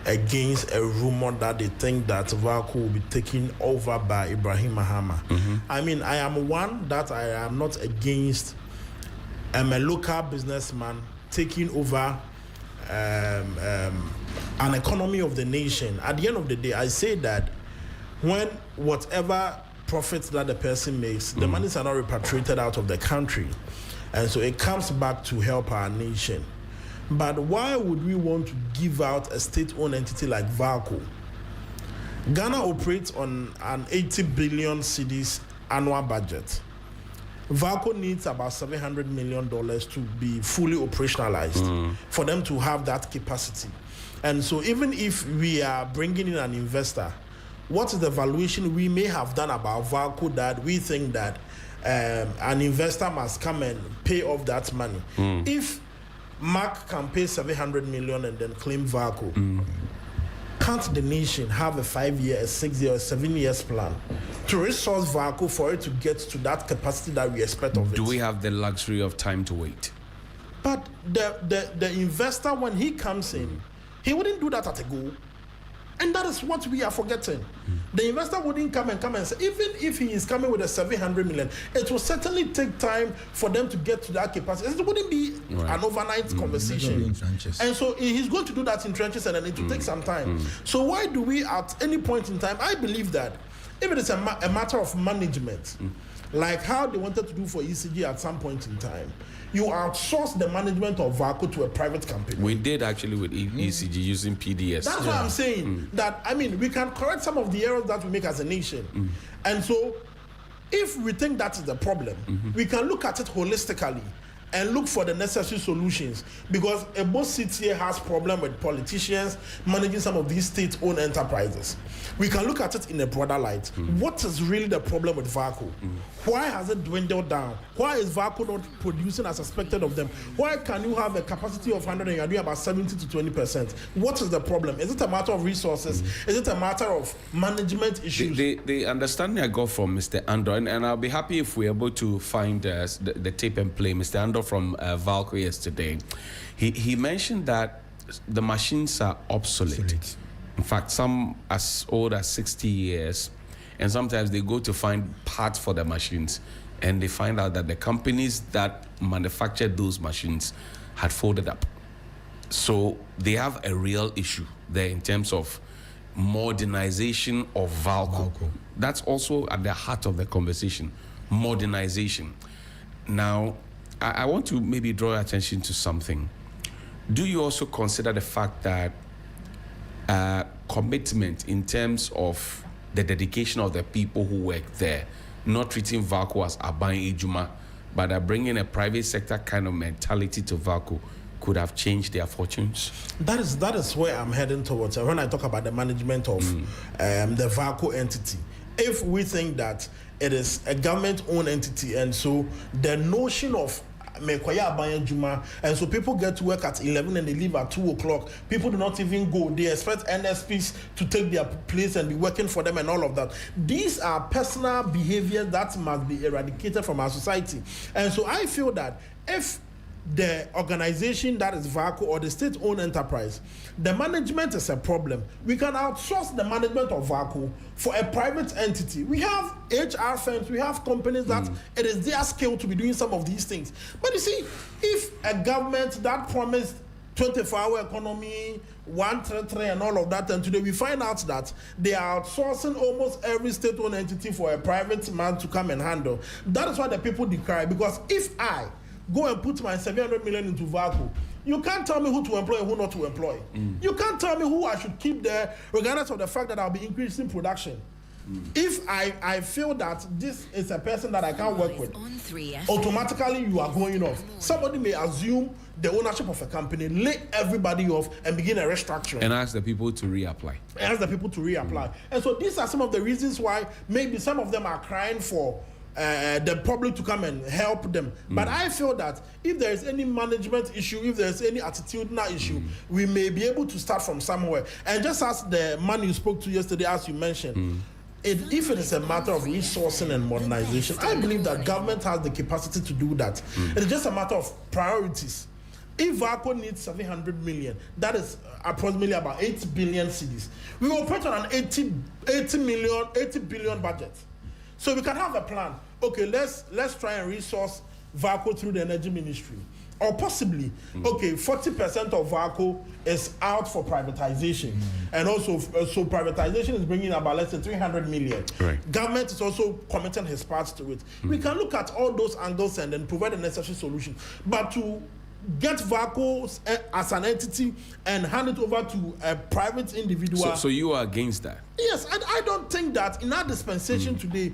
Speaker 13: against a rumor that they think that Valco will be taken over by Ibrahim Mahama. I mean, I am one that I am not against a local businessman taking over an economy of the nation. At the end of the day, I say that when whatever profits that the person makes, the monies are not repatriated out of the country. And so it comes back to help our nation. But why would we want to give out a state-owned entity like Valco? Ghana operates on an 80 billion cedis annual budget. Valco needs about $700 million to be fully operationalized for them to have that capacity. And so even if we are bringing in an investor, what is the valuation we may have done about Valco that we think that an investor must come and pay off that money? If Mark can pay 700 million and then claim Valco, can't the nation have a 5-year, a 6-year, a 7-year plan to resource Valco for it to get to that capacity that we expect of it?
Speaker 2: Do we have the luxury of time to wait?
Speaker 13: But the investor, when he comes in, he wouldn't do that at a go. And that is what we are forgetting. The investor wouldn't come and say, even if he is coming with a 700 million, it will certainly take time for them to get to that capacity. It wouldn't be an overnight conversation. And so he's going to do that in trenches and then it will take some time. So why do we at any point in time, I believe that if it is a matter of management, like how they wanted to do for ECG at some point in time, you outsource the management of Valco to a private company.
Speaker 2: We did actually with ECG using PDS.
Speaker 13: That's what I'm saying. That, I mean, we can correct some of the errors that we make as a nation. And so, if we think that is the problem, we can look at it holistically and look for the necessary solutions, because Ebo City here has problem with politicians managing some of these state-owned enterprises. We can look at it in a broader light. What is really the problem with Valco? Why has it dwindled down? Why is Valco not producing as expected of them? Why can you have a capacity of 100 and you're doing about 70 to 20%? What is the problem? Is it a matter of resources? Is it a matter of management issues?
Speaker 2: The understanding I got from Mr. Andor, and I'll be happy if we're able to find the tape and play, Mr. Andor from Valco yesterday, he mentioned that the machines are obsolete. In fact, some as old as 60 years, and sometimes they go to find parts for the machines and they find out that the companies that manufactured those machines had folded up. So they have a real issue there in terms of modernization of Valco. That's also at the heart of the conversation, modernization. Now, I want to maybe draw your attention to something. Do you also consider the fact that commitment in terms of the dedication of the people who work there, not treating Valco as Aban Ejuma, but bringing a private sector kind of mentality to Valco, could have changed their fortunes?
Speaker 13: That is where I'm heading towards. When I talk about the management of the Valco entity, if we think that it is a government-owned entity, and so the notion of and so people get to work at 11 and they leave at 2 o'clock. People do not even go. They expect NSPs to take their place and be working for them and all of that. These are personal behaviors that must be eradicated from our society. And so I feel that if the organization that is VACO or the state-owned enterprise, the management is a problem, we can outsource the management of VACO for a private entity. We have HR firms, we have companies that it is their skill to be doing some of these things. But you see, if a government that promised 24-hour economy, 133 and all of that, and today we find out that they are outsourcing almost every state-owned entity for a private man to come and handle. That is why the people decry, because if I go and put my 700 million into VACO, you can't tell me who to employ and who not to employ. You can't tell me who I should keep there, regardless of the fact that I'll be increasing production. If I feel that this is a person that I can't work with, automatically you are going off. Somebody may assume the ownership of a company, lay everybody off, and begin a restructuring.
Speaker 2: And ask the people to reapply.
Speaker 13: And so these are some of the reasons why maybe some of them are crying for the public to come and help them. But I feel that if there is any management issue, if there is any attitudinal issue, we may be able to start from somewhere. And just as the man you spoke to yesterday, as you mentioned, if it is a matter of resourcing and modernization, I believe that government has the capacity to do that. It is just a matter of priorities. If VACO needs 700 million, that is approximately about 8 billion cedis. We operate on an 80 billion budget. So we can have a plan. Okay, let's try and resource VACO through the energy ministry. Or possibly, 40% of VACO is out for privatization. And also, so privatization is bringing about, let's say, 300 million.
Speaker 2: Right.
Speaker 13: Government is also committing his part to it. We can look at all those angles and then provide a necessary solution. But to get VACO as an entity and hand it over to a private individual.
Speaker 2: So you are against that?
Speaker 13: Yes, I don't think that in our dispensation today,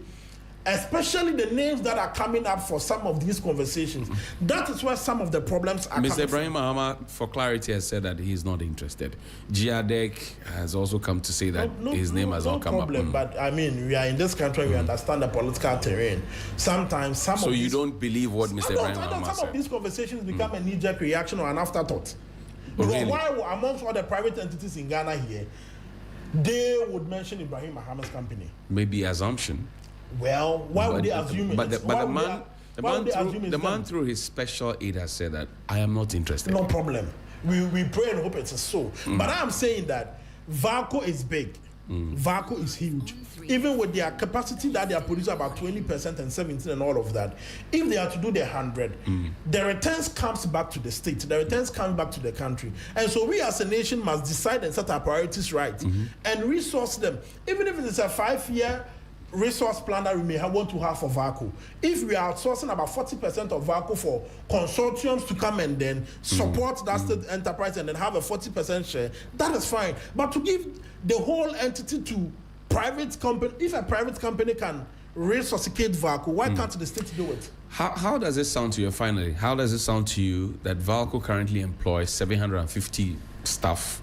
Speaker 13: especially the names that are coming up for some of these conversations, that is where some of the problems are
Speaker 2: Mr. Ibrahim Mahama, for clarity, has said that he is not interested. Giadec has also come to say that his name has not come
Speaker 13: up. But I mean, we are in this country, we understand the political terrain. Sometimes
Speaker 2: So you don't believe what Mr. Ibrahim Mahama said?
Speaker 13: Some of these conversations become a knee-jerk reaction or an afterthought. Because
Speaker 2: really?
Speaker 13: why, amongst all the private entities in Ghana here, they would mention Ibrahim Mahama's company?
Speaker 2: Maybe assumption.
Speaker 13: Well, why would they assume it?
Speaker 2: The man through his special aid has said that I am not interested.
Speaker 13: No problem. We pray and hope it's so. But I am saying that VACO is big. VACO is huge. Even with their capacity that they are producing about 20% and 17% and all of that, if they are to do the 100, the returns comes back to the state. The returns come back to the country. And so we as a nation must decide and set our priorities right and resource them. Even if it is a 5-year resource plan that we may want to have for VACO. If we are outsourcing about 40% of VACO for consortiums to come and then support that state enterprise and then have a 40% share, that is fine. But to give the whole entity to private company, if a private company can resuscitate VACO, why can't the state do it?
Speaker 2: How does it sound to you, finally? How does it sound to you that VACO currently employs 750 staff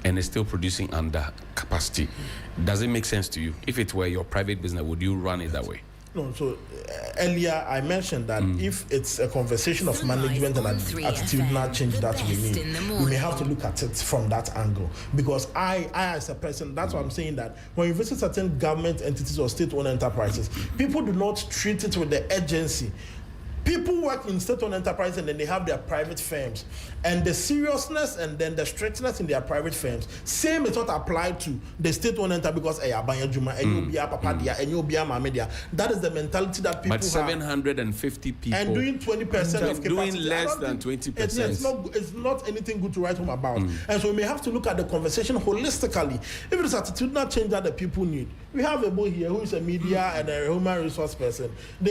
Speaker 2: and is still producing under capacity? Does it make sense to you? If it were your private business, would you run it that way?
Speaker 13: No, so earlier I mentioned that if it's a conversation of management and attitudinal change that we need, we may have to look at it from that angle. Because I as a person, that's why I'm saying that when you visit certain government entities or state-owned enterprises, people do not treat it with the urgency. People work in state-owned enterprise and then they have their private firms. And the seriousness and then the strictness in their private firms, same is not applied to the state-owned enterprise because that is the mentality that people have.
Speaker 2: But 750 people.
Speaker 13: And doing 20% of capacity.
Speaker 2: Doing less than 20%.
Speaker 13: It's not anything good to write home about. And so we may have to look at the conversation holistically. If it is attitudinal change that the people need, we have a boy here who is a media and a human resource person.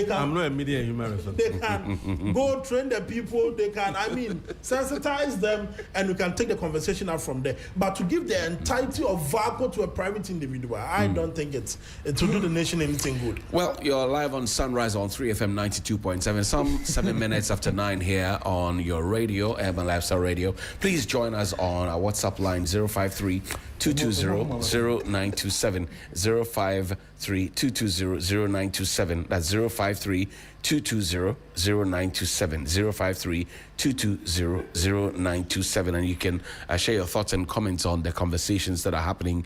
Speaker 12: I'm not a media and human resource.
Speaker 13: They can go train the people. They can, sensitize them, and we can take the conversation out from there. But to give the entirety of VACO to a private individual, I don't think it will do the nation anything good.
Speaker 2: Well, you're live on Sunrise on 3FM 92.7, some 7 minutes after 9 here on your radio, Urban Lifestyle Radio. Please join us on our WhatsApp line 053 220-0927, 053-220-0927. That's 053-220-0927, 053-220-0927. And you can share your thoughts and comments on the conversations that are happening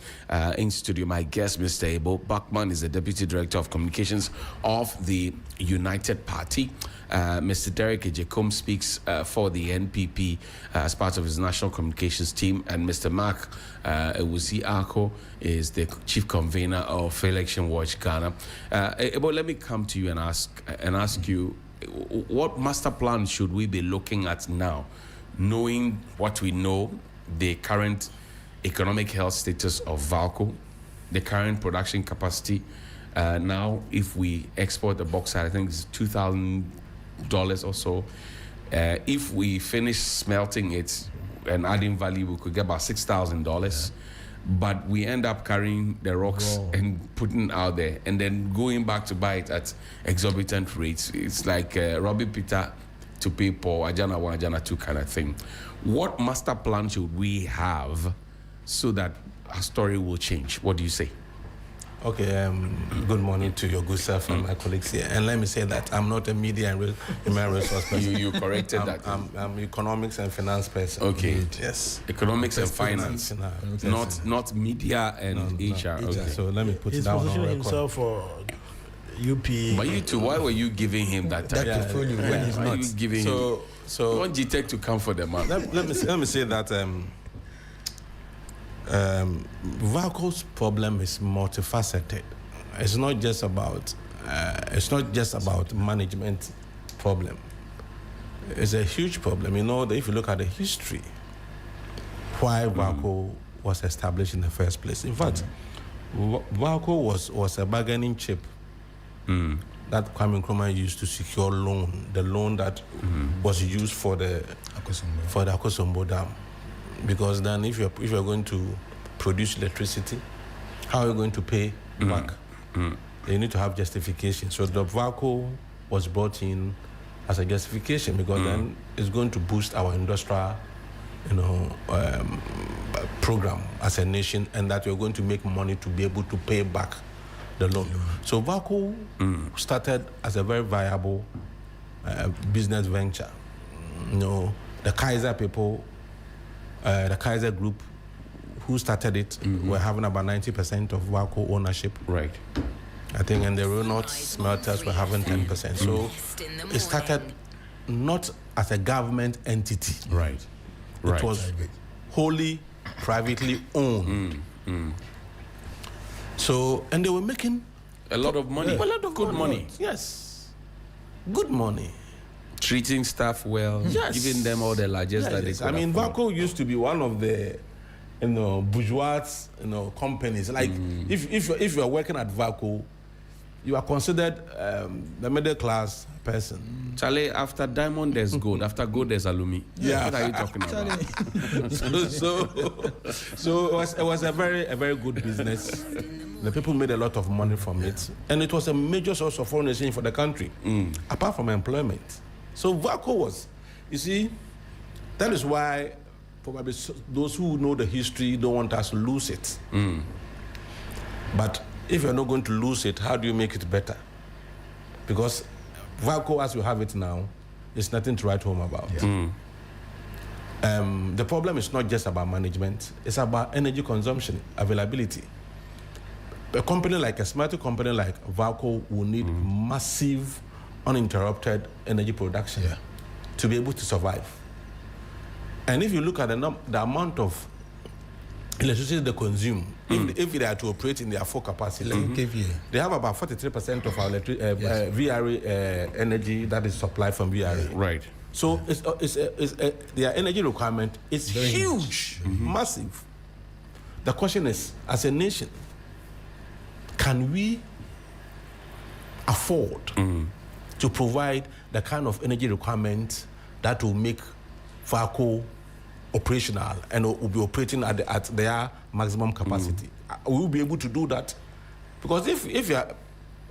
Speaker 2: in studio. My guest, Mr. Abel Bachman, is the Deputy Director of Communications of the United Party. Mr. Derek Ejecom speaks for the NPP as part of his national communications team, and Mr. Mark Ewusi Ako is the chief convener of Election Watch Ghana. But let me come to you and ask you, what master plan should we be looking at now, knowing what we know, the current economic health status of VALCO, the current production capacity? Now, if we export the bauxite, I think it's $2,000 or so. If we finish smelting it and adding value, we could get about $6,000. But we end up carrying the rocks and putting out there, and then going back to buy it at exorbitant rates. It's like Robbie Peter to pay Paul, Ajana 1, Ajana 2 kind of thing. What master plan should we have so that our story will change? What do you say?
Speaker 12: Okay, good morning to your good self and my colleagues here. And let me say that I'm not a media and human resource person.
Speaker 2: You corrected that.
Speaker 12: I'm economics and finance person.
Speaker 2: Okay.
Speaker 12: Yes.
Speaker 2: Economics and finance. Not media and HR. Okay.
Speaker 12: So let me put it
Speaker 13: He's
Speaker 12: down on
Speaker 13: positioning
Speaker 12: record.
Speaker 13: himself for UP.
Speaker 2: But you two, why were you giving him that time?
Speaker 14: That portfolio when he's
Speaker 2: Why
Speaker 14: not.
Speaker 2: are you giving him?
Speaker 12: So
Speaker 2: want GTech to come for the man.
Speaker 12: let me say that VALCO's problem is multifaceted. It's not just about management problem. It's a huge problem. You know, if you look at the history, why VALCO was established in the first place. In fact, VALCO was a bargaining chip that Kwame Nkrumah used to secure the loan that was used for the Akosombo Dam. Because then if you're going to produce electricity, how are you going to pay back? You need to have justification. So the VALCO was brought in as a justification because then it's going to boost our industrial program as a nation, and that we're going to make money to be able to pay back the loan. So VALCO started as a very viable business venture. The Kaiser people, the Kaiser Group, who started it, were having about 90% of VALCO ownership.
Speaker 2: Right.
Speaker 12: I think, and the Renault smelters were having 10%. So it started not as a government entity.
Speaker 2: Right.
Speaker 12: It was wholly privately owned. So, and they were making
Speaker 2: a lot of money.
Speaker 12: A lot of
Speaker 2: good money.
Speaker 12: Yes. Good money.
Speaker 2: Treating staff well, giving them all the largest that they could.
Speaker 12: I mean, VALCO used to be one of the bourgeois companies. Like if you are working at VALCO, you are considered the middle class person.
Speaker 2: Charlie, after diamond there's gold. After gold there's alumi.
Speaker 12: Yeah.
Speaker 2: What are you talking about?
Speaker 12: so it was a very good business. The people made a lot of money from it, and it was a major source of foreign exchange for the country, apart from employment. So VALCO was, you see, that is why probably those who know the history don't want us to lose it. But if you're not going to lose it, how do you make it better? Because VALCO, as you have it now, is nothing to write home about. The problem is not just about management, it's about energy consumption, availability. A company like a smelter company like VALCO will need massive, uninterrupted energy production to be able to survive. And if you look at the amount of electricity they consume, if they are to operate in their full capacity, they have about 43% of our VRA energy that is supplied from VRA.
Speaker 2: Right.
Speaker 12: So their energy requirement is huge, massive. The question is, as a nation, can we afford to provide the kind of energy requirement that will make VALCO operational and will be operating at their maximum capacity? Will we be able to do that? Because if you are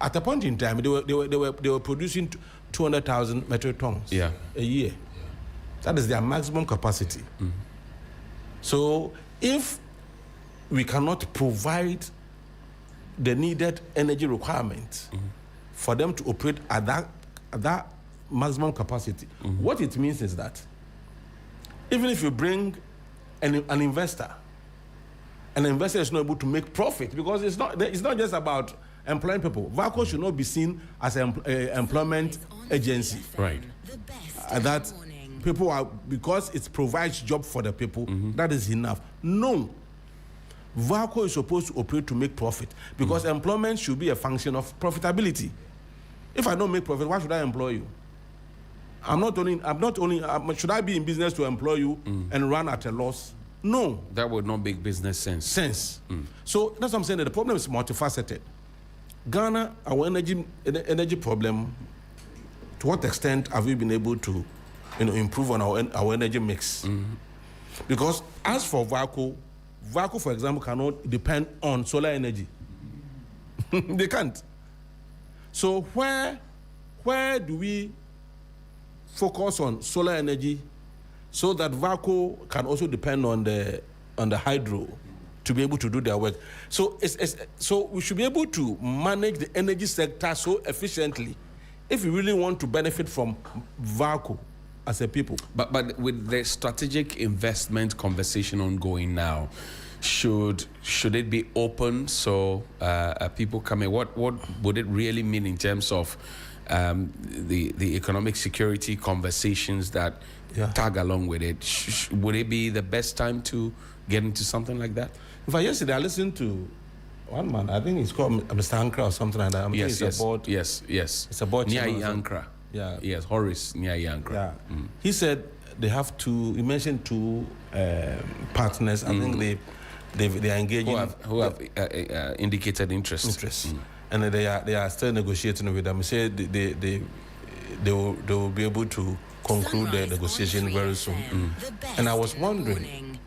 Speaker 12: at a point in time, they were producing 200,000 metric tons a year. That is their maximum capacity. So if we cannot provide the needed energy requirements for them to operate at that maximum capacity. What it means is that even if you bring an investor, an investor is not able to make profit because it's not just about employing people. VACO should not be seen as an employment agency.
Speaker 2: Right.
Speaker 12: That people are, because it provides job for the people, that is enough. No. VACO is supposed to operate to make profit because employment should be a function of profitability. If I don't make profit, why should I employ you? Should I be in business to employ you and run at a loss? No.
Speaker 2: That would not make business sense.
Speaker 12: So that's what I'm saying, that the problem is multifaceted. Ghana, our energy problem, to what extent have we been able to improve on our energy mix? Because as for VACO, for example, cannot depend on solar energy. They can't. So where do we focus on solar energy so that VACO can also depend on the hydro to be able to do their work? So so we should be able to manage the energy sector so efficiently if we really want to benefit from VACO as a people.
Speaker 2: But with the strategic investment conversation ongoing now, should it be open so people come in? What would it really mean in terms of the economic security conversations that tag along with it? Would it be the best time to get into something like that?
Speaker 12: In fact, yesterday I listened to one man, I think he's called Mr. Ankara or something like that.
Speaker 2: Yes.
Speaker 12: It's about
Speaker 2: Nyai Ankara.
Speaker 12: Yeah.
Speaker 2: Yes, Horace Nyai Ankara.
Speaker 12: Yeah. He said they have he mentioned two partners. I think they are engaging
Speaker 2: who have indicated interest.
Speaker 12: And they are still negotiating with them. He said they will be able to conclude the negotiation very soon. And I was wondering,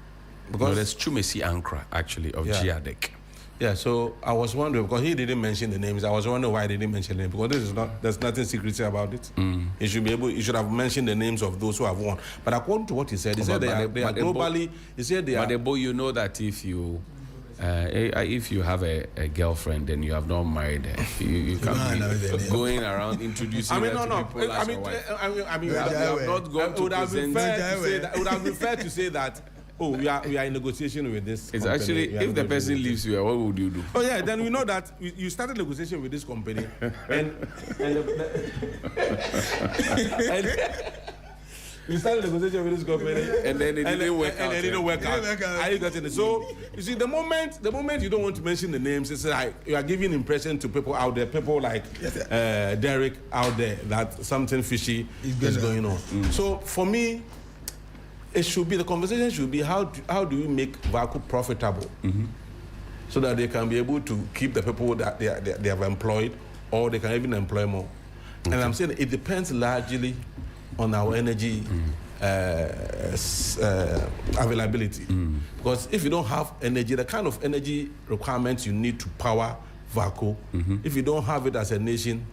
Speaker 12: because
Speaker 2: there's Chumesi Ankara actually of GIADEC.
Speaker 12: Yeah, so I was wondering, because he didn't mention the names. I was wondering why he didn't mention the names, because there's nothing secretive about it. He should have mentioned the names of those who have won. But according to what he said, he said they are globally. He said they are.
Speaker 2: But you know that if you have a girlfriend and you have not married her, you can be going around introducing her to people as your wife.
Speaker 12: You have not gone to present. It would have been fair to say that. Oh, we are in negotiation with this.
Speaker 2: It's company. Actually, if the person leaves you, what would you do?
Speaker 12: Oh yeah, then we know that you started negotiation with this company, and you started negotiation with this company,
Speaker 2: and then it didn't work out.
Speaker 12: And it didn't work out. Are you getting it? So you see, the moment you don't want to mention the names, it's like you are giving impression to people out there, people like Derek out there, that something fishy is going on. So for me, the conversation should be how do we make VACO profitable so that they can be able to keep the people that they have employed, or they can even employ more. And I'm saying it depends largely on our energy availability. Because if you don't have energy, the kind of energy requirements you need to power VACO, if you don't have it as a nation,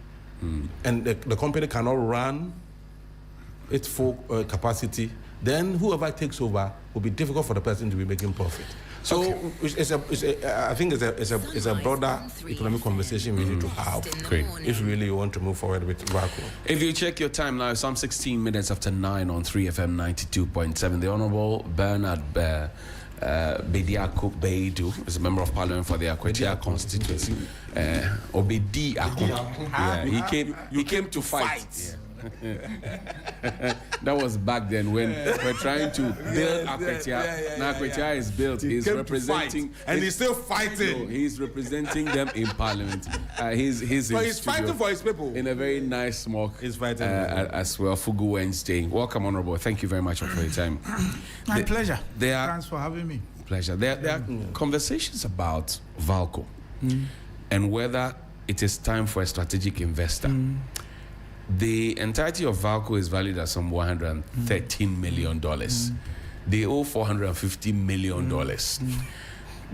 Speaker 12: and the company cannot run its full capacity, then whoever takes over will be difficult for the person to be making profit. So I think it's a broader economic conversation we need to have.
Speaker 2: Great.
Speaker 12: If really you want to move forward with VACO.
Speaker 2: If you check your time now, some 16 minutes after 9 on 3FM 92.7. The Honourable Bernard Bediako Beidu is a member of Parliament for the Akwetia constituency. Obedi Ako. Yeah, he came to fight. Yeah. That was back then when we're trying to build Akwetia. Now Akwetia is built. He's representing,
Speaker 12: and he's still fighting.
Speaker 2: No, he's representing them in Parliament. He's
Speaker 12: fighting for his people
Speaker 2: in a very nice smoke.
Speaker 12: He's fighting
Speaker 2: as well. Fugu Wednesday. Welcome, Honourable. Thank you very much for your time.
Speaker 15: My pleasure. Thanks for having me.
Speaker 2: Pleasure. There are conversations about VALCO and whether it is time for a strategic investor. The entirety of VALCO is valued at some $113 million. They owe $450 million.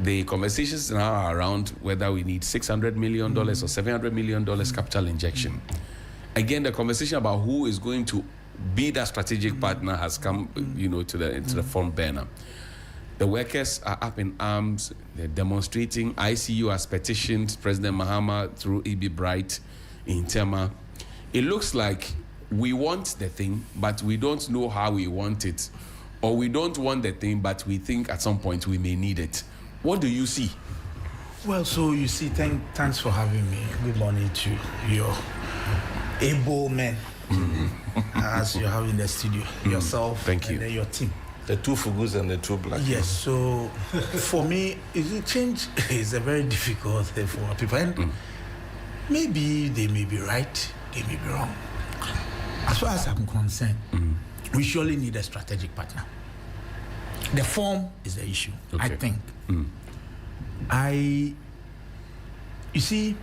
Speaker 2: The conversations now are around whether we need $600 million or $700 million capital injection. Again, the conversation about who is going to be that strategic partner has come, to the front burner. The workers are up in arms. They're demonstrating. ICU has petitioned President Mahama through E.B. Bright in Tema. It looks like we want the thing, but we don't know how we want it. Or we don't want the thing, but we think at some point we may need it. What do you see?
Speaker 15: Well, so you see, thanks for having me. Good morning to your able men, as you have in the studio, yourself,
Speaker 2: Thank you.
Speaker 15: and then your team.
Speaker 12: The two Fugus and the two black.
Speaker 15: Yes, so for me, change is a very difficult thing for people. And maybe they may be right, they may be wrong. As far as I'm concerned, we surely need a strategic partner. The form is the issue, I think. You see,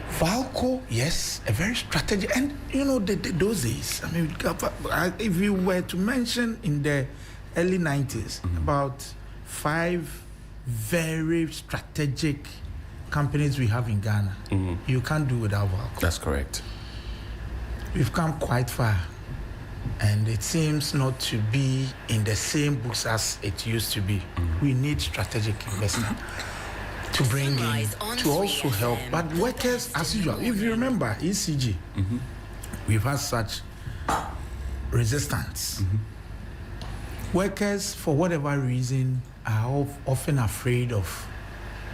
Speaker 15: Falco, yes, a very strategic, and you know, those days, I mean, if you were to mention in the early 90s, about 5 very strategic companies we have in Ghana, you can't do without Falco.
Speaker 2: That's correct.
Speaker 15: We've come quite far, and it seems not to be in the same books as it used to be. We need strategic investment to bring in, to also help. But workers, as usual, if you remember ECG, we've had such resistance. Workers, for whatever reason, are often afraid of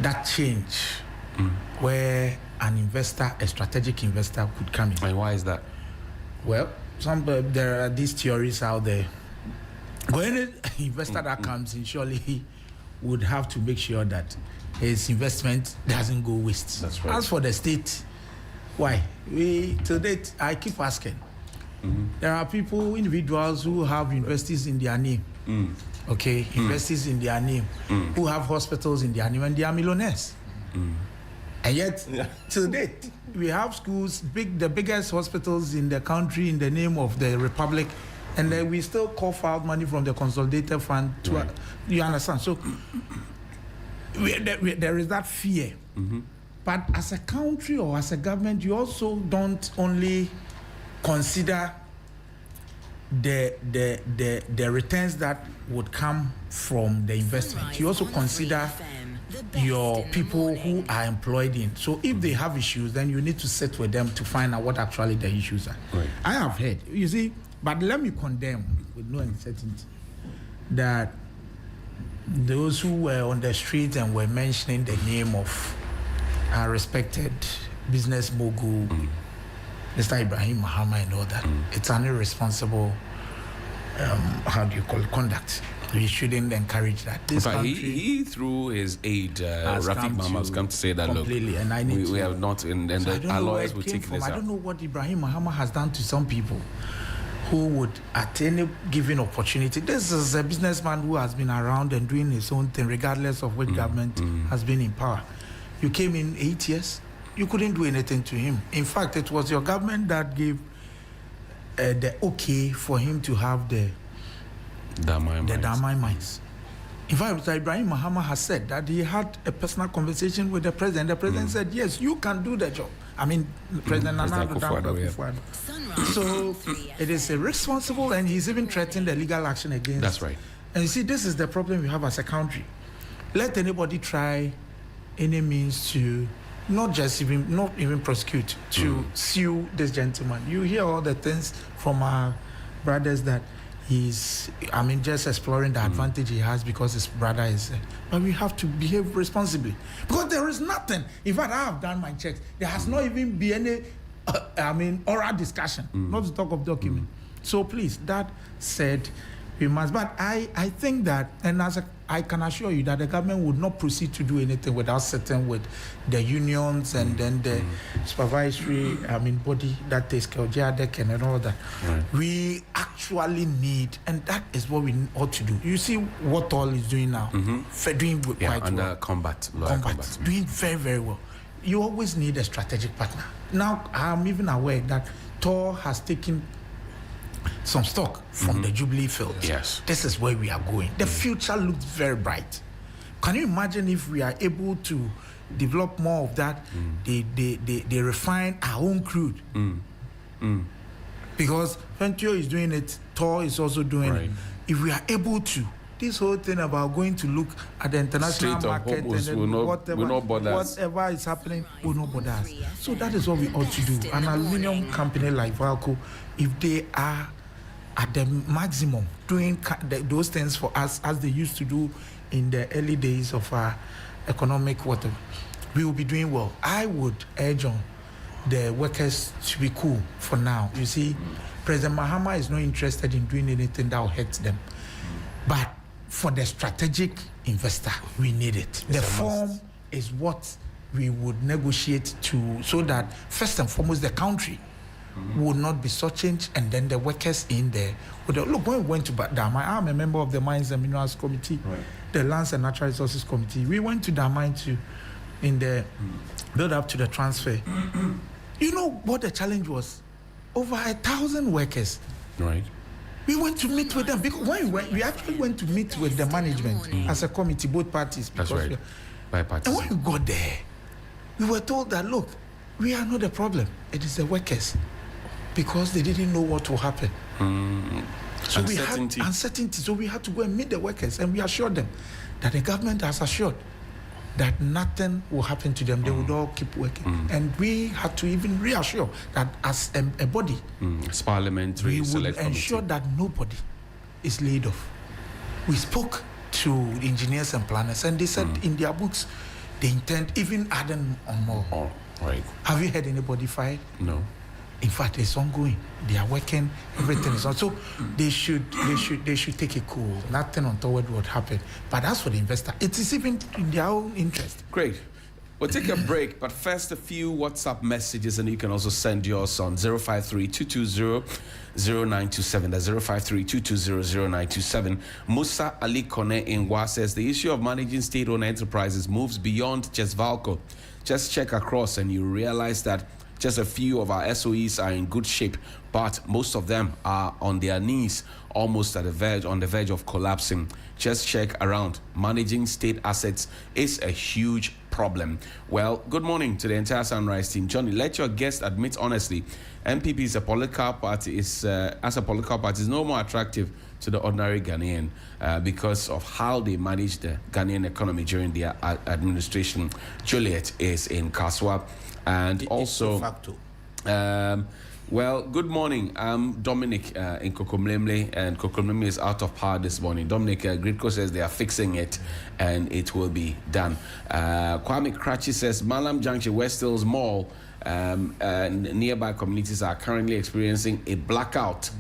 Speaker 15: that change where an investor, a strategic investor, could come in.
Speaker 2: And why is that?
Speaker 15: Well, there are these theories out there. When an investor that comes in, surely he would have to make sure that his investment doesn't go waste.
Speaker 2: That's right.
Speaker 15: As for the state, why? To date, I keep asking. There are people, individuals who have universities in their name. Okay, universities in their name, who have hospitals in their name, and they are millionaires. And yet, to date, we have schools, the biggest hospitals in the country in the name of the Republic, and then we still cough out money from the consolidated fund. You understand? So there is that fear. But as a country or as a government, you also don't only consider the returns that would come from the investment. You also consider your people who are employed in. So if they have issues, then you need to sit with them to find out what actually the issues are.
Speaker 2: Right.
Speaker 15: I have heard, you see, but let me condemn with no uncertainty that those who were on the street and were mentioning the name of our respected business mogul, Mr. Ibrahim Mahama and all that, it's an irresponsible, how do you call it, conduct. We shouldn't encourage that. This
Speaker 2: but
Speaker 15: country
Speaker 2: he through his aide, Rafiq Mahama, has come to say that, look,
Speaker 15: and I need
Speaker 2: we have not, and
Speaker 15: so
Speaker 2: our lawyers will take this
Speaker 15: I
Speaker 2: up.
Speaker 15: don't know what Ibrahim Mahama has done to some people who would, at any given opportunity, this is a businessman who has been around and doing his own thing, regardless of which government has been in power. You came in 8 years, you couldn't do anything to him. In fact, it was your government that gave the okay for him to have the Damai mines. In fact, Mr. Ibrahim Mahama has said that he had a personal conversation with the president. The president said, yes, you can do the job. I mean, President Nana Akufo-Addo. So it is irresponsible, and he's even threatened the legal action against.
Speaker 2: That's right.
Speaker 15: And you see, this is the problem we have as a country. Let anybody try any means to not even prosecute, to sue this gentleman. You hear all the things from our brothers that he's, just exploring the advantage he has because his brother is there. But we have to behave responsibly. Because there is nothing. In fact, I have done my checks. There has not even been any, oral discussion, not to talk of document. So please, that said, we must. But I think that, and I can assure you that the government would not proceed to do anything without sitting with the unions and then the supervisory body that takes care of JADEC and all that. Right. We actually need, and that is what we ought to do. You see what all is doing now, doing quite
Speaker 2: under
Speaker 15: well.
Speaker 2: combat,
Speaker 15: doing very, very well. You always need a strategic partner. Now, I'm even aware that Tor has taken some stock from the Jubilee field.
Speaker 2: Yes.
Speaker 15: This is where we are going. The future looks very bright. Can you imagine if we are able to develop more of that? They refine our own crude. Because Ventio is doing it, Tor is also doing it. If we are able to, this whole thing about going to look at the international
Speaker 2: Strait of
Speaker 15: market
Speaker 2: Hormuz
Speaker 15: and
Speaker 2: will
Speaker 15: then
Speaker 2: not- will not bother us.
Speaker 15: whatever is happening will not bother us. So that is what we ought to do. An aluminium company like Valco, if they are at the maximum doing those things for us as they used to do in the early days of our economic whatever, we will be doing well. I would urge on the workers to be cool for now. You see, President Mahama is not interested in doing anything that will hurt them. But for the strategic investor, we need it. The form is what we would negotiate to, so that first and foremost the country will not be shortchanged, and then the workers in there. Look, when we went to Damai, I'm a member of the Mines and Minerals Committee, the Lands and Natural Resources Committee. We went to Damai to, in the build up to the transfer. You know what the challenge was? Over 1,000 workers.
Speaker 2: Right.
Speaker 15: We went to meet with them because when we went, we actually went to meet with the management as a committee, both parties.
Speaker 2: That's right.
Speaker 15: And when we got there, we were told that, look, we are not the problem. It is the workers, because they didn't know what will happen. So
Speaker 2: Uncertainty.
Speaker 15: we had uncertainty. So we had to go and meet the workers, and we assured them that the government has assured that nothing will happen to them. They would all keep working. And we had to even reassure that as a body,
Speaker 2: As parliamentary
Speaker 15: we would
Speaker 2: select
Speaker 15: ensure
Speaker 2: committee.
Speaker 15: that nobody is laid off. We spoke to engineers and planners, and they said in their books they intend even adding on more.
Speaker 2: Right.
Speaker 15: Have you heard anybody fired?
Speaker 2: No.
Speaker 15: In fact, it's ongoing. They are working. Everything is on. So they should take it cool. Nothing untoward would happen. But as for the investor, it is even in their own interest.
Speaker 2: Great. We'll take a break, but first a few WhatsApp messages, and you can also send yours on 053-220-0927. That's 053-220-0927. Musa Ali Kone Ingwa says the issue of managing state-owned enterprises moves beyond just Valco. Just check across and you realize that just a few of our SOEs are in good shape, but most of them are on their knees, almost on the verge of collapsing. Just check around. Managing state assets is a huge problem. Well, good morning to the entire Sunrise team. Johnny, let your guest admit honestly, MPP is a political party. As a political party, is no more attractive to the ordinary Ghanaian because of how they manage the Ghanaian economy during their administration. Juliet is in Kaswa. And also, well, good morning. I'm Dominic in Kokomlemle, and Kokomlemle is out of power this morning. Dominic, Gridco says they are fixing it and it will be done. Kwame Krachi says Malam Junction, West Hills Mall, and nearby communities are currently experiencing a blackout.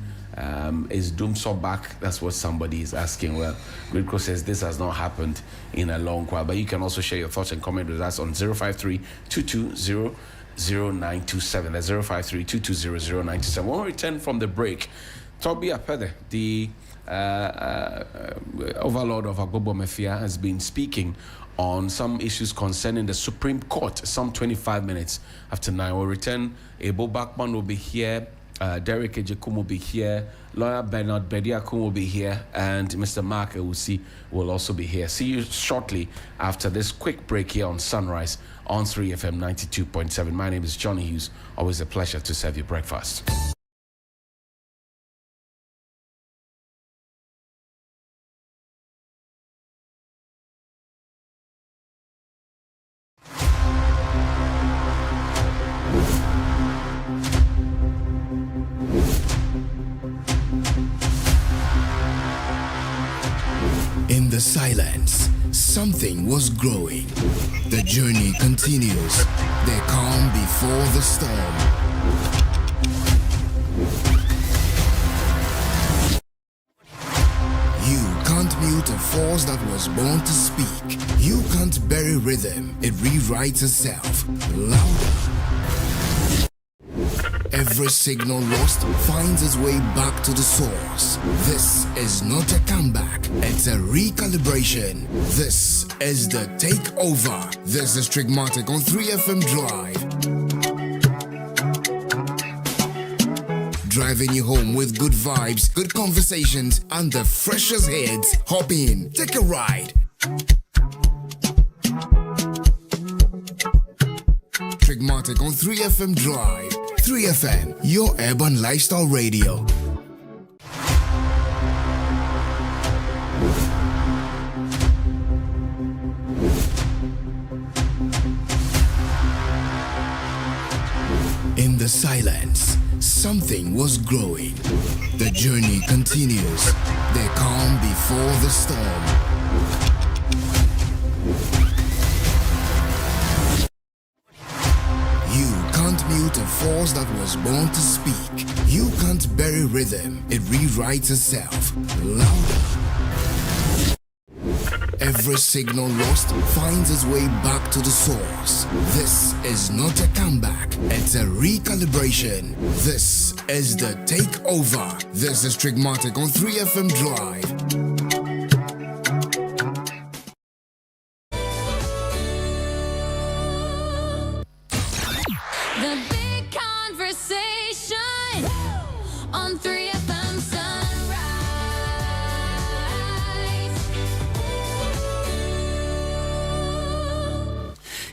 Speaker 2: Is Doomsor back? That's what somebody is asking. Well, Gridco says this has not happened in a long while, but you can also share your thoughts and comment with us on 053-220-0927. That's 053-220-0927. When we return from the break, Toby Apede, the overlord of Agbobo Mafia, has been speaking on some issues concerning the Supreme Court, some 25 minutes after 9. We'll return. Ebo Bakman will be here. Derek Ejekum will be here, lawyer Bernard Bediakun will be here, and Mr. Mark Ewusi will also be here. See you shortly after this quick break here on Sunrise on 3FM 92.7. My name is Johnny Hughes. Always a pleasure to serve you breakfast.
Speaker 10: In the silence, something was growing. The journey continues. The calm before the storm. You can't mute a force that was born to speak. You can't bury rhythm. It rewrites itself. Louder. Every signal lost finds its way back to the source. This is not a comeback, it's a recalibration. This is the takeover. This is Trigmatic on 3FM Drive. Driving you home with good vibes, good conversations, and the freshest hits. Hop in, take a ride. Trigmatic on 3FM Drive. 3FM, your urban lifestyle radio. In the silence, something was growing. The journey continues. The calm before the storm. You can't mute a force that was born to speak. You can't bury rhythm. It rewrites itself. Louder. Every signal lost finds its way back to the source. This is not a comeback, it's a recalibration. This is the takeover. This is Trigmatic on 3FM Drive.
Speaker 11: The big conversation on 3FM Sunrise.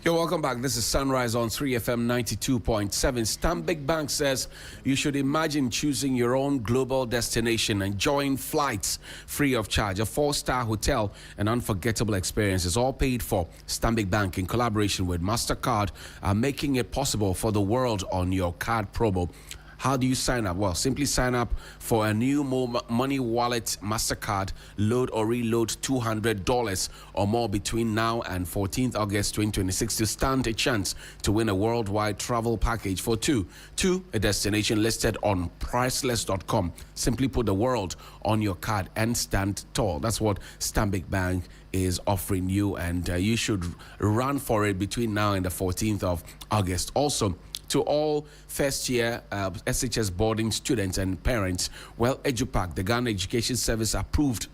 Speaker 2: You're welcome back. This is Sunrise on 3FM 92.7. Stanbic Bank says you should imagine choosing your own global destination, enjoying flights free of charge, a 4-star hotel, and unforgettable experiences, all paid for. Stanbic Bank, in collaboration with MasterCard, are making it possible for the world on your card promo. How do you sign up? Well, simply sign up for a new Money Wallet MasterCard. Load or reload $200 or more between now and 14th August 2026 to stand a chance to win a worldwide travel package for two. A destination listed on priceless.com. Simply put the world on your card and stand tall. That's what Stanbic Bank is offering you, and you should run for it between now and the 14th of August. Also, to all first-year SHS boarding students and parents, well, EduPack, the Ghana Education Service approved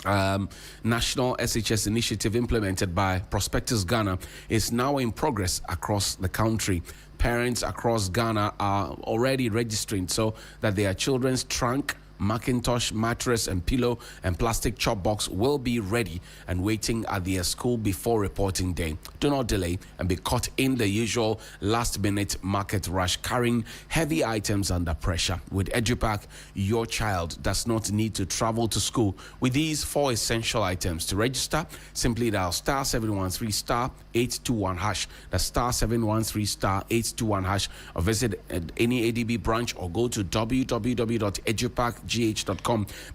Speaker 2: national SHS initiative implemented by Prospectus Ghana, is now in progress across the country. Parents across Ghana are already registering so that their children's trunk, Macintosh, mattress and pillow and plastic chop box will be ready and waiting at their school before reporting day. Do not delay and be caught in the usual last-minute market rush carrying heavy items under pressure. With EduPack, your child does not need to travel to school with these 4 essential items. To register, simply dial star 713 star 821 hash. That's star 713 star 821 hash, or visit any ADB branch or go to www.edupack.gh.com.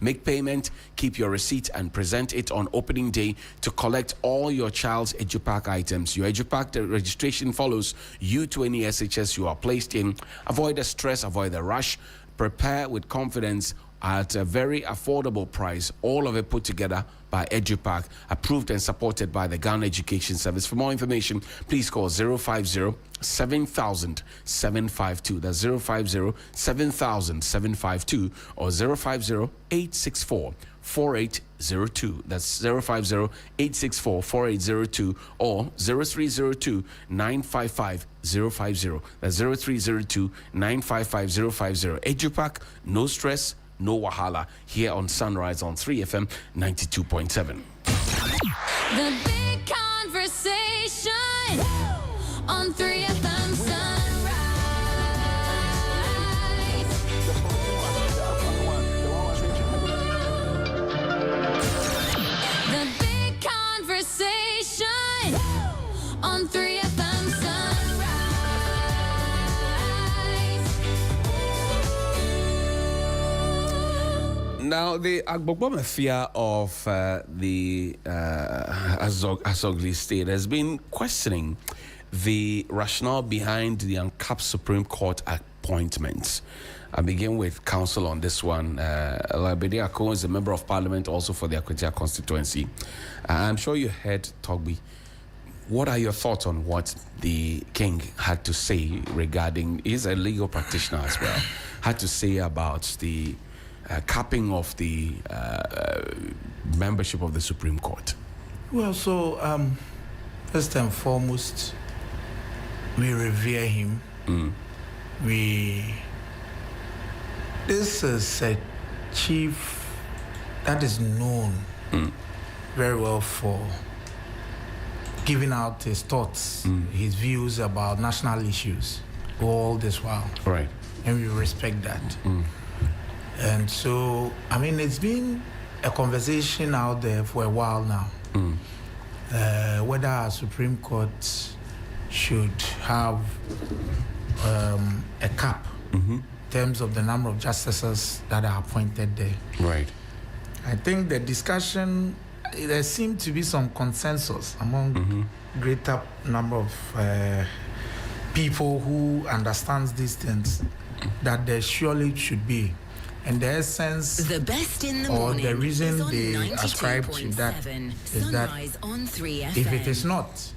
Speaker 2: Make payment, keep your receipt, and present it on opening day to collect all your child's EduPack items. Your EduPack registration follows you to any SHS you are placed in. Avoid the stress, avoid the rush. Prepare with confidence at a very affordable price. All of it put together by EduPack, approved and supported by the Ghana Education Service. For more information, please call 050-7000-752. That's 050-7000-752 or 050-864-4802. That's 050-864-4802 or 0302-955-050. That's 0302-955-050. EduPack, no stress, no wahala, here on Sunrise on 3FM 92.7.
Speaker 11: The big conversation on 3FM Sunrise. The big conversation on 3FM Sunrise.
Speaker 2: Now, the Agbogbo mafia of the Azogli state has been questioning the rationale behind the uncapped Supreme Court appointments. I begin with counsel on this one. Labede Ako is a member of parliament also for the Akwatia constituency. I'm sure you heard Togbi. What are your thoughts on what the king had to say regarding, he's a legal practitioner as well, had to say about the capping of the membership of the Supreme Court?
Speaker 15: Well, so first and foremost, we revere him. This is a chief that is known very well for giving out his thoughts, his views about national issues all this while.
Speaker 2: Right.
Speaker 15: And we respect that. And so, I mean, it's been a conversation out there for a while now. Whether our Supreme Court should have terms of the number of justices that are appointed there.
Speaker 2: Right.
Speaker 15: I think the discussion, there seemed to be some consensus among greater number of people who understands these things that there surely should be. And the essence
Speaker 11: The best in the
Speaker 15: or
Speaker 11: morning
Speaker 15: the reason
Speaker 11: is on
Speaker 15: they ascribe to that
Speaker 11: 92.7
Speaker 15: is that
Speaker 11: Sunrise on 3FM.
Speaker 15: if it is not,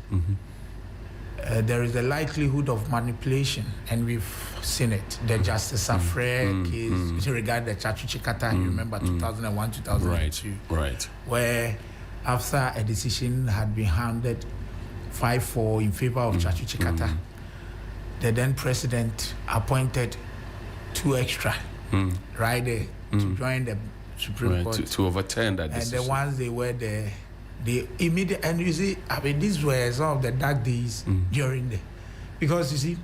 Speaker 15: there is a likelihood of manipulation, and we've seen it. The Justice Afre case regarding the Chachu Chikata, you remember 2001, 2002,
Speaker 2: Right.
Speaker 15: where after a decision had been handed 5-4 in favor of Chachu Chikata, the then president appointed 2 extra right there to join the Supreme
Speaker 2: Right.
Speaker 15: Court
Speaker 2: To overturn that
Speaker 15: and
Speaker 2: decision.
Speaker 15: the ones they were there, they immediately, and you see, I mean, these were some of the dark days during the, because you see,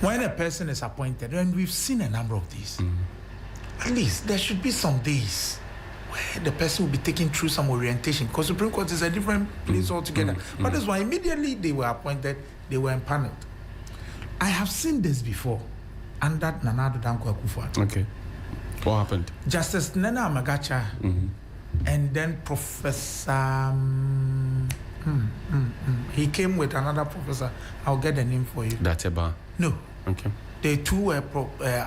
Speaker 15: when a person is appointed, and we've seen a number of these, at least there should be some days where the person will be taken through some orientation, because Supreme Court is a different place altogether. But this one, immediately they were appointed, they were empaneled. I have seen this before under Nana Addo Dankwa Akufo-Addo.
Speaker 2: Okay. What happened?
Speaker 15: Justice Nana Amagacha and then Professor he came with another professor. I'll get the name for you.
Speaker 2: Dateba.
Speaker 15: No,
Speaker 2: Okay.
Speaker 15: the two were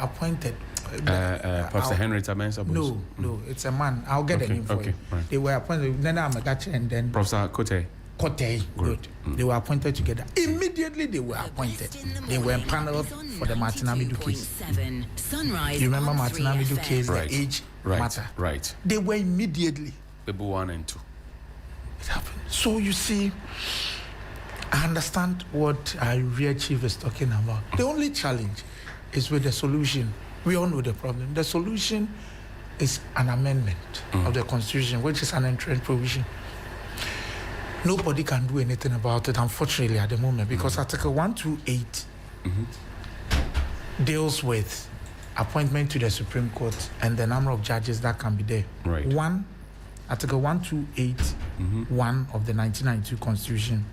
Speaker 15: appointed.
Speaker 2: Professor Henry Tamensa.
Speaker 15: No, it's a man. I'll get the name for you.
Speaker 2: Right.
Speaker 15: They were appointed, Nana Amagacha and then
Speaker 2: Professor Kote.
Speaker 15: Kote. Good. They were appointed together. Immediately they were appointed. They were empaneled for the Martin Amidu case.
Speaker 11: Sunrise
Speaker 15: You remember
Speaker 11: on
Speaker 15: Martin
Speaker 11: 3FM.
Speaker 15: Amidu case,
Speaker 2: Right.
Speaker 15: the age
Speaker 2: Right.
Speaker 15: matter.
Speaker 2: Right.
Speaker 15: They were immediately.
Speaker 2: People 1 and 2.
Speaker 15: It happened. So you see, I understand what our real chief is talking about. The only challenge is with the solution. We all know the problem. The solution is an amendment of the Constitution, which is an entrenched provision. Nobody can do anything about it, unfortunately, at the moment, because Article 128 deals with appointment to the Supreme Court and the number of judges that can be there.
Speaker 2: Right.
Speaker 15: Article 128, 1 of the 1992 Constitution.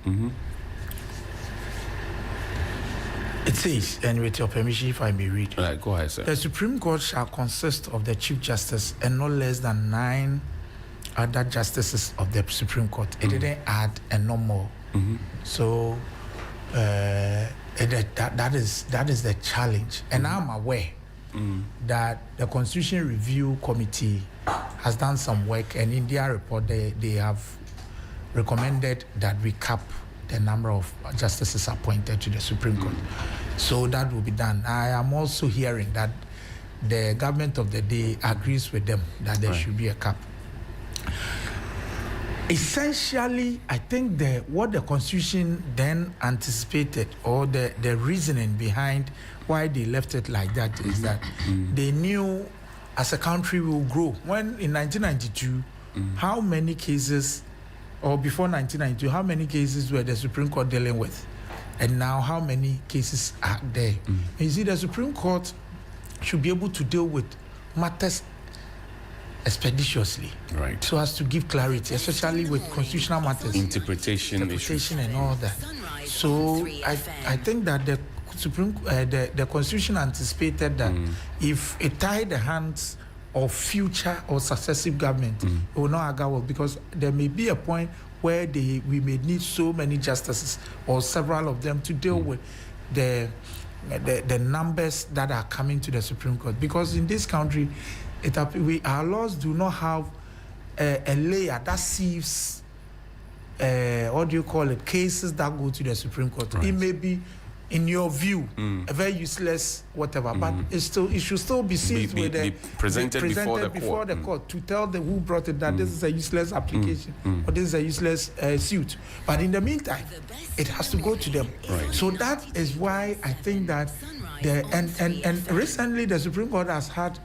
Speaker 15: It says, and with your permission, if I may read.
Speaker 2: Right, go ahead, sir.
Speaker 15: The Supreme Court shall consist of the Chief Justice and no less than 9 other justices of the Supreme Court. It didn't add and no more. So that is the challenge. And I'm aware that the Constitution Review Committee has done some work, and in their report they have recommended that we cap the number of justices appointed to the Supreme Court. So that will be done. I am also hearing that the government of the day agrees with them that there should be a cap. Essentially, I think what the Constitution then anticipated, or the reasoning behind why they left it like that, is that they knew as a country we will grow. When in 1992, how many cases, or before 1992, how many cases were the Supreme Court dealing with? And now how many cases are there? You see, the Supreme Court should be able to deal with matters expeditiously,
Speaker 2: right,
Speaker 15: so as to give clarity, especially with constitutional matters,
Speaker 2: interpretation issues,
Speaker 15: and all that. So I think that the the Constitution anticipated that if it tied the hands of future or successive government, it will not go well, because there may be a point where we may need so many justices or several of them to deal with the numbers that are coming to the Supreme Court. Because in this country, our laws do not have a layer that sieves, cases that go to the Supreme Court. Right. It may be, in your view, a very useless whatever, but it should still be seized
Speaker 2: presented before the
Speaker 15: court to tell who brought it that this is a useless application or this is a useless suit. But in the meantime, it has to go to them.
Speaker 2: Right.
Speaker 15: So that is why I think that and recently the Supreme Court has had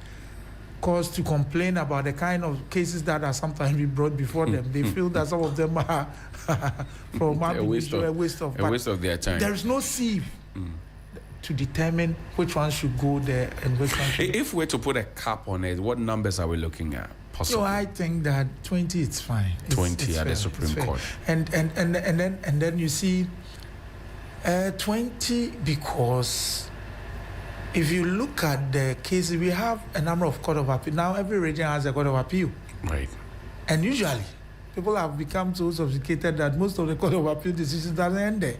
Speaker 15: cause to complain about the kind of cases that are sometimes brought before them. They feel that some of them are a waste
Speaker 2: of their time.
Speaker 15: There is no sieve to determine which one should go there and which one should.
Speaker 2: If we're to put a cap on it, what numbers are we looking at? Possibly?
Speaker 15: So I think that 20 is fine.
Speaker 2: 20 at the Supreme Court.
Speaker 15: And then you see 20 because if you look at the cases, we have a number of court of appeal. Now every region has a court of appeal.
Speaker 2: Right.
Speaker 15: And usually, people have become so sophisticated that most of the court of appeal decisions doesn't end there.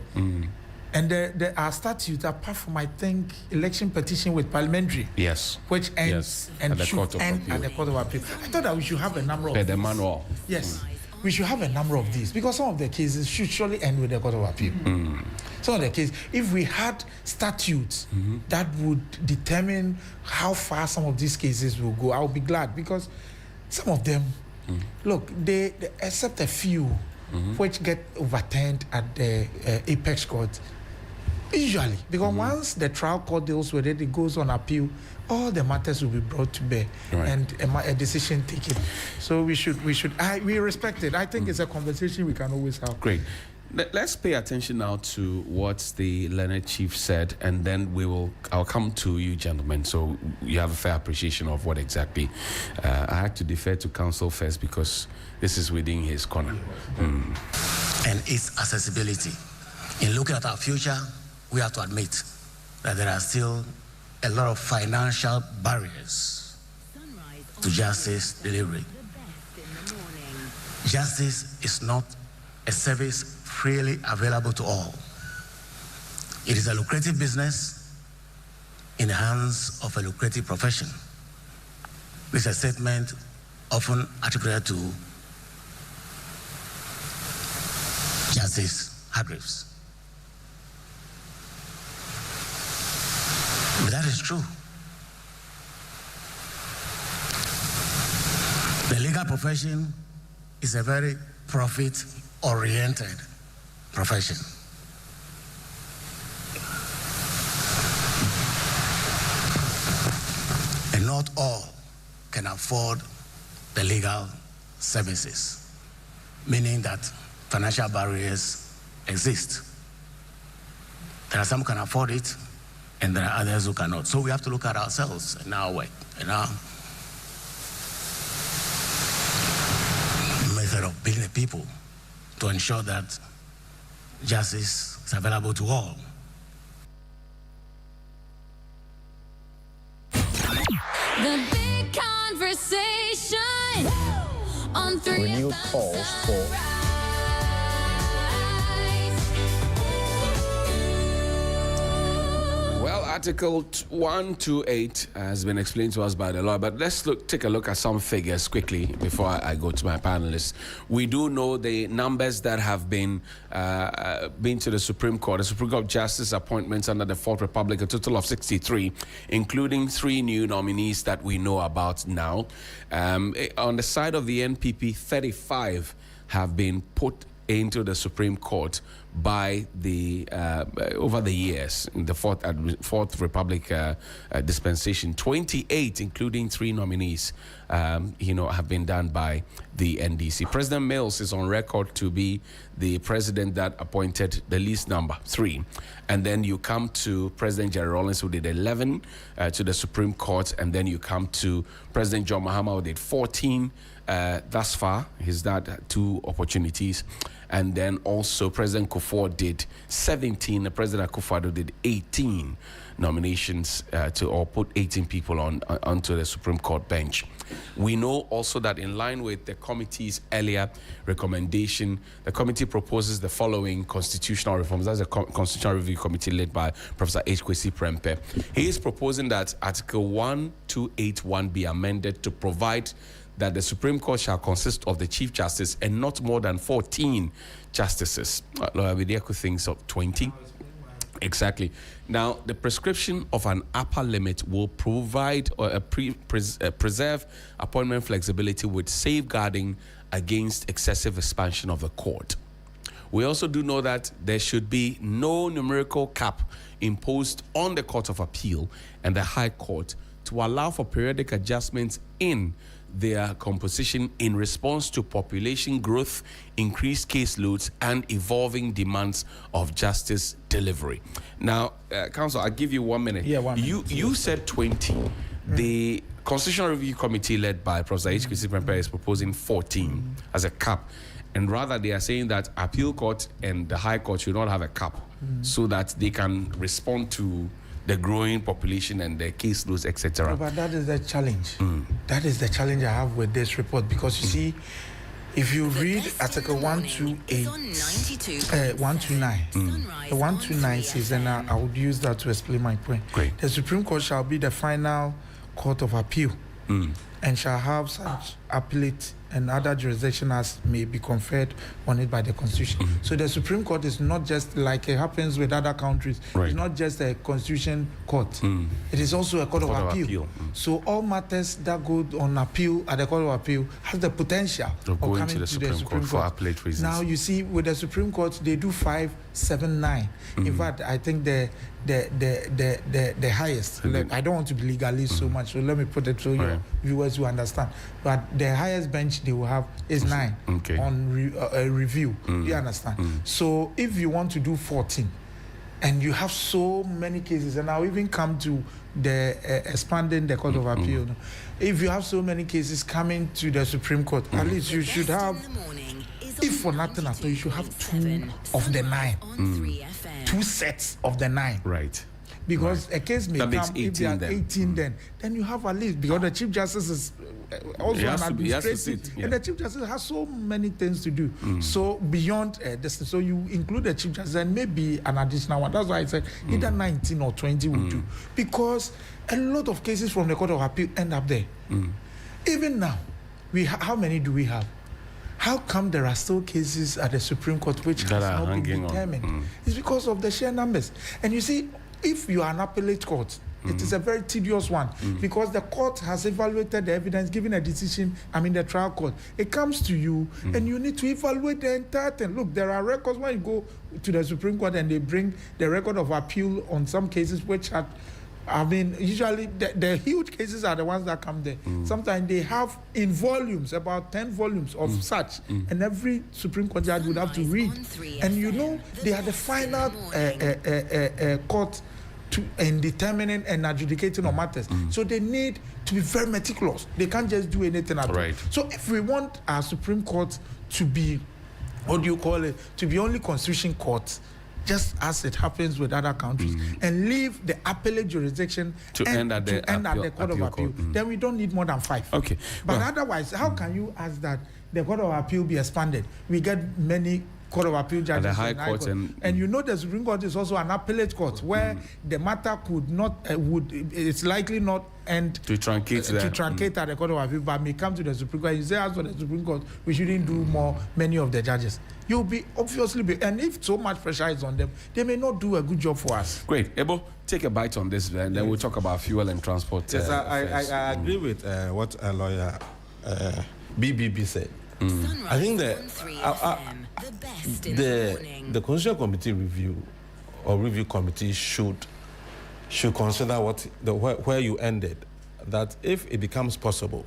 Speaker 15: And there are statutes, apart from, I think, election petition with parliamentary.
Speaker 2: Yes.
Speaker 15: Which ends and should end at the court of appeal. I thought that we should have a number of
Speaker 2: the manual.
Speaker 15: Yes. We should have a number of these because some of the cases should surely end with the court of appeal. Some of the cases, if we had statutes that would determine how far some of these cases will go, I would be glad because some of them, look, they except a few which get overturned at the apex court. Usually, because once the trial court deals with it, it goes on appeal, all the matters will be brought to bear and a decision taken. So we respect it. I think it's a conversation we can always have.
Speaker 2: Great. Let's pay attention now to what the learned chief said, and then I'll come to you, gentlemen, so you have a fair appreciation of what exactly. I had to defer to counsel first because this is within his corner.
Speaker 16: And its accessibility. In looking at our future, we have to admit that there are still a lot of financial barriers to justice delivery. Justice is not a service freely available to all. It is a lucrative business in the hands of a lucrative profession. This is a statement often attributed to Justice Hargreaves. But that is true. The legal profession is a very profit-oriented profession. And not all can afford the legal services, meaning that financial barriers exist. There are some who can afford it, and there are others who cannot. So we have to look at ourselves and our work and our method of building the people to ensure that justice is available to all.
Speaker 17: The big conversation on 3
Speaker 18: renewed calls for
Speaker 2: Article 128 has been explained to us by the law, but let's take a look at some figures quickly before I go to my panelists. We do know the numbers that have been to the Supreme Court. The Supreme Court Justice appointments under the Fourth Republic, a total of 63, including 3 new nominees that we know about now. On the side of the NPP, 35 have been put into the Supreme Court by the over the years in the Fourth Republic dispensation. 28, including 3 nominees, have been done by the NDC. President Mills is on record to be the president that appointed the least number, 3. And then you come to President Jerry Rawlings, who did 11 to the Supreme Court, and then you come to President John Mahama, who did 14 thus far. He's had 2 opportunities. And then also President Kufuor did 17. President Akufo-Addo did 18 nominations or put 18 people onto the Supreme Court bench. We know also that in line with the committee's earlier recommendation, the committee proposes the following constitutional reforms. That's a constitutional review committee led by Professor H. Kwesi Prempeh. He is proposing that Article 1281 be amended to provide that the Supreme Court shall consist of the Chief Justice and not more than 14 justices. Lawyer Bidiaku thinks of 20. Exactly. Now, the prescription of an upper limit will provide or preserve appointment flexibility with safeguarding against excessive expansion of the court. We also do know that there should be no numerical cap imposed on the Court of Appeal and the High Court to allow for periodic adjustments in their composition in response to population growth, increased caseloads, and evolving demands of justice delivery. Now, Counsel, I'll give you 1 minute.
Speaker 15: Yeah, 1 minute.
Speaker 2: You said 20. The Constitutional Review Committee led by Professor H. Kwesi Prempeh is proposing 14 as a cap. And rather, they are saying that Appeal Court and the High Court should not have a cap so that they can respond to the growing population and the caseloads, etc.
Speaker 15: But that is the challenge. That is the challenge I have with this report, because you see, if you read Article 128, 129, the 129 says, and I would use that to explain my point.
Speaker 2: Great.
Speaker 15: The Supreme Court shall be the final court of appeal and shall have such appellate and other jurisdiction as may be conferred on it by the Constitution. So the Supreme Court is not just like it happens with other countries.
Speaker 2: Right.
Speaker 15: It's not just a Constitution court. It is also a court of appeal. So all matters that go on appeal at the Court of Appeal has the potential of coming
Speaker 2: to the Supreme Court for appellate reasons.
Speaker 15: Now you see, with the Supreme Court, they do 5, 7, 9. In fact, I think the highest. I don't want to be legalist so much, so let me put it so your viewers will understand. But the highest bench they will have is 9 on review. You understand? So if you want to do 14, and you have so many cases, and I'll even come to the expanding the Court of Appeal. If you have so many cases coming to the Supreme Court, at least you should have, if for nothing at all, you should have 2 of the 9. 2 sets of the 9.
Speaker 2: Right.
Speaker 15: Because a case may
Speaker 2: that
Speaker 15: come if they are 18 then you have at least, because the Chief Justice is also an administrative, and the Chief Justice has so many things to do. So beyond this, so you include the Chief Justice and maybe an additional one. That's why I said either 19 or 20 will do, because a lot of cases from the Court of Appeal end up there. Even now, how many do we have? How come there are still cases at the Supreme Court which has not been determined? It's because of the sheer numbers. And you see, if you are an appellate court, it is a very tedious one, because the court has evaluated the evidence, given a decision, the trial court. It comes to you, and you need to evaluate the entire thing. Look, there are records when you go to the Supreme Court and they bring the record of appeal on some cases which are, usually the huge cases are the ones that come there. Sometimes they have in volumes, about 10 volumes of such, and every Supreme Court judge would have to read. And they are the final court in determining and adjudicating on matters. So they need to be very meticulous. They can't just do anything at all. So if we want our Supreme Court to be, to be only Constitution court, just as it happens with other countries, and leave the appellate jurisdiction to end at the Court of Appeal, then we don't need more than 5.
Speaker 2: Okay.
Speaker 15: But otherwise, how can you ask that the Court of Appeal be expanded? We get many Court of Appeal judges,
Speaker 2: the High Court,
Speaker 15: and the Supreme Court is also an appellate court where the matter could not it's likely not end
Speaker 2: to truncate
Speaker 15: at the Court of Appeal, but may come to the Supreme Court. You say, as for the Supreme Court, we shouldn't do many of the judges. You'll be and if so much pressure is on them, they may not do a good job for us.
Speaker 2: Great. Ebo, take a bite on this, and then we'll talk about fuel and transport.
Speaker 12: Yes, I agree with what a lawyer BBB said. I think the Constitutional Committee review committee should consider where you ended. That if it becomes possible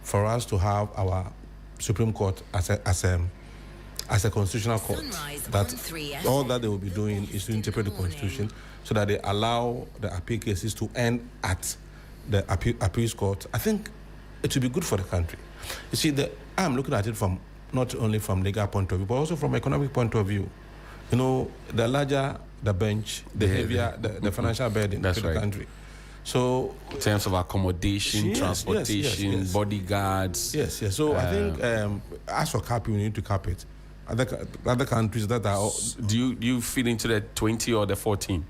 Speaker 12: for us to have our Supreme Court as a constitutional court, that all that they will be doing is to interpret the Constitution so that they allow the appeal cases to end at the appeals court. I think it will be good for the country. You see, I'm looking at it from not only from legal point of view, but also from economic point of view. The larger the bench, the heavier the financial burden to the country. So,
Speaker 2: in terms of accommodation, transportation, bodyguards.
Speaker 12: Yes. So I think as for capping, we need to cap it. Other countries that are.
Speaker 2: Do you fit into the 20 or the 14?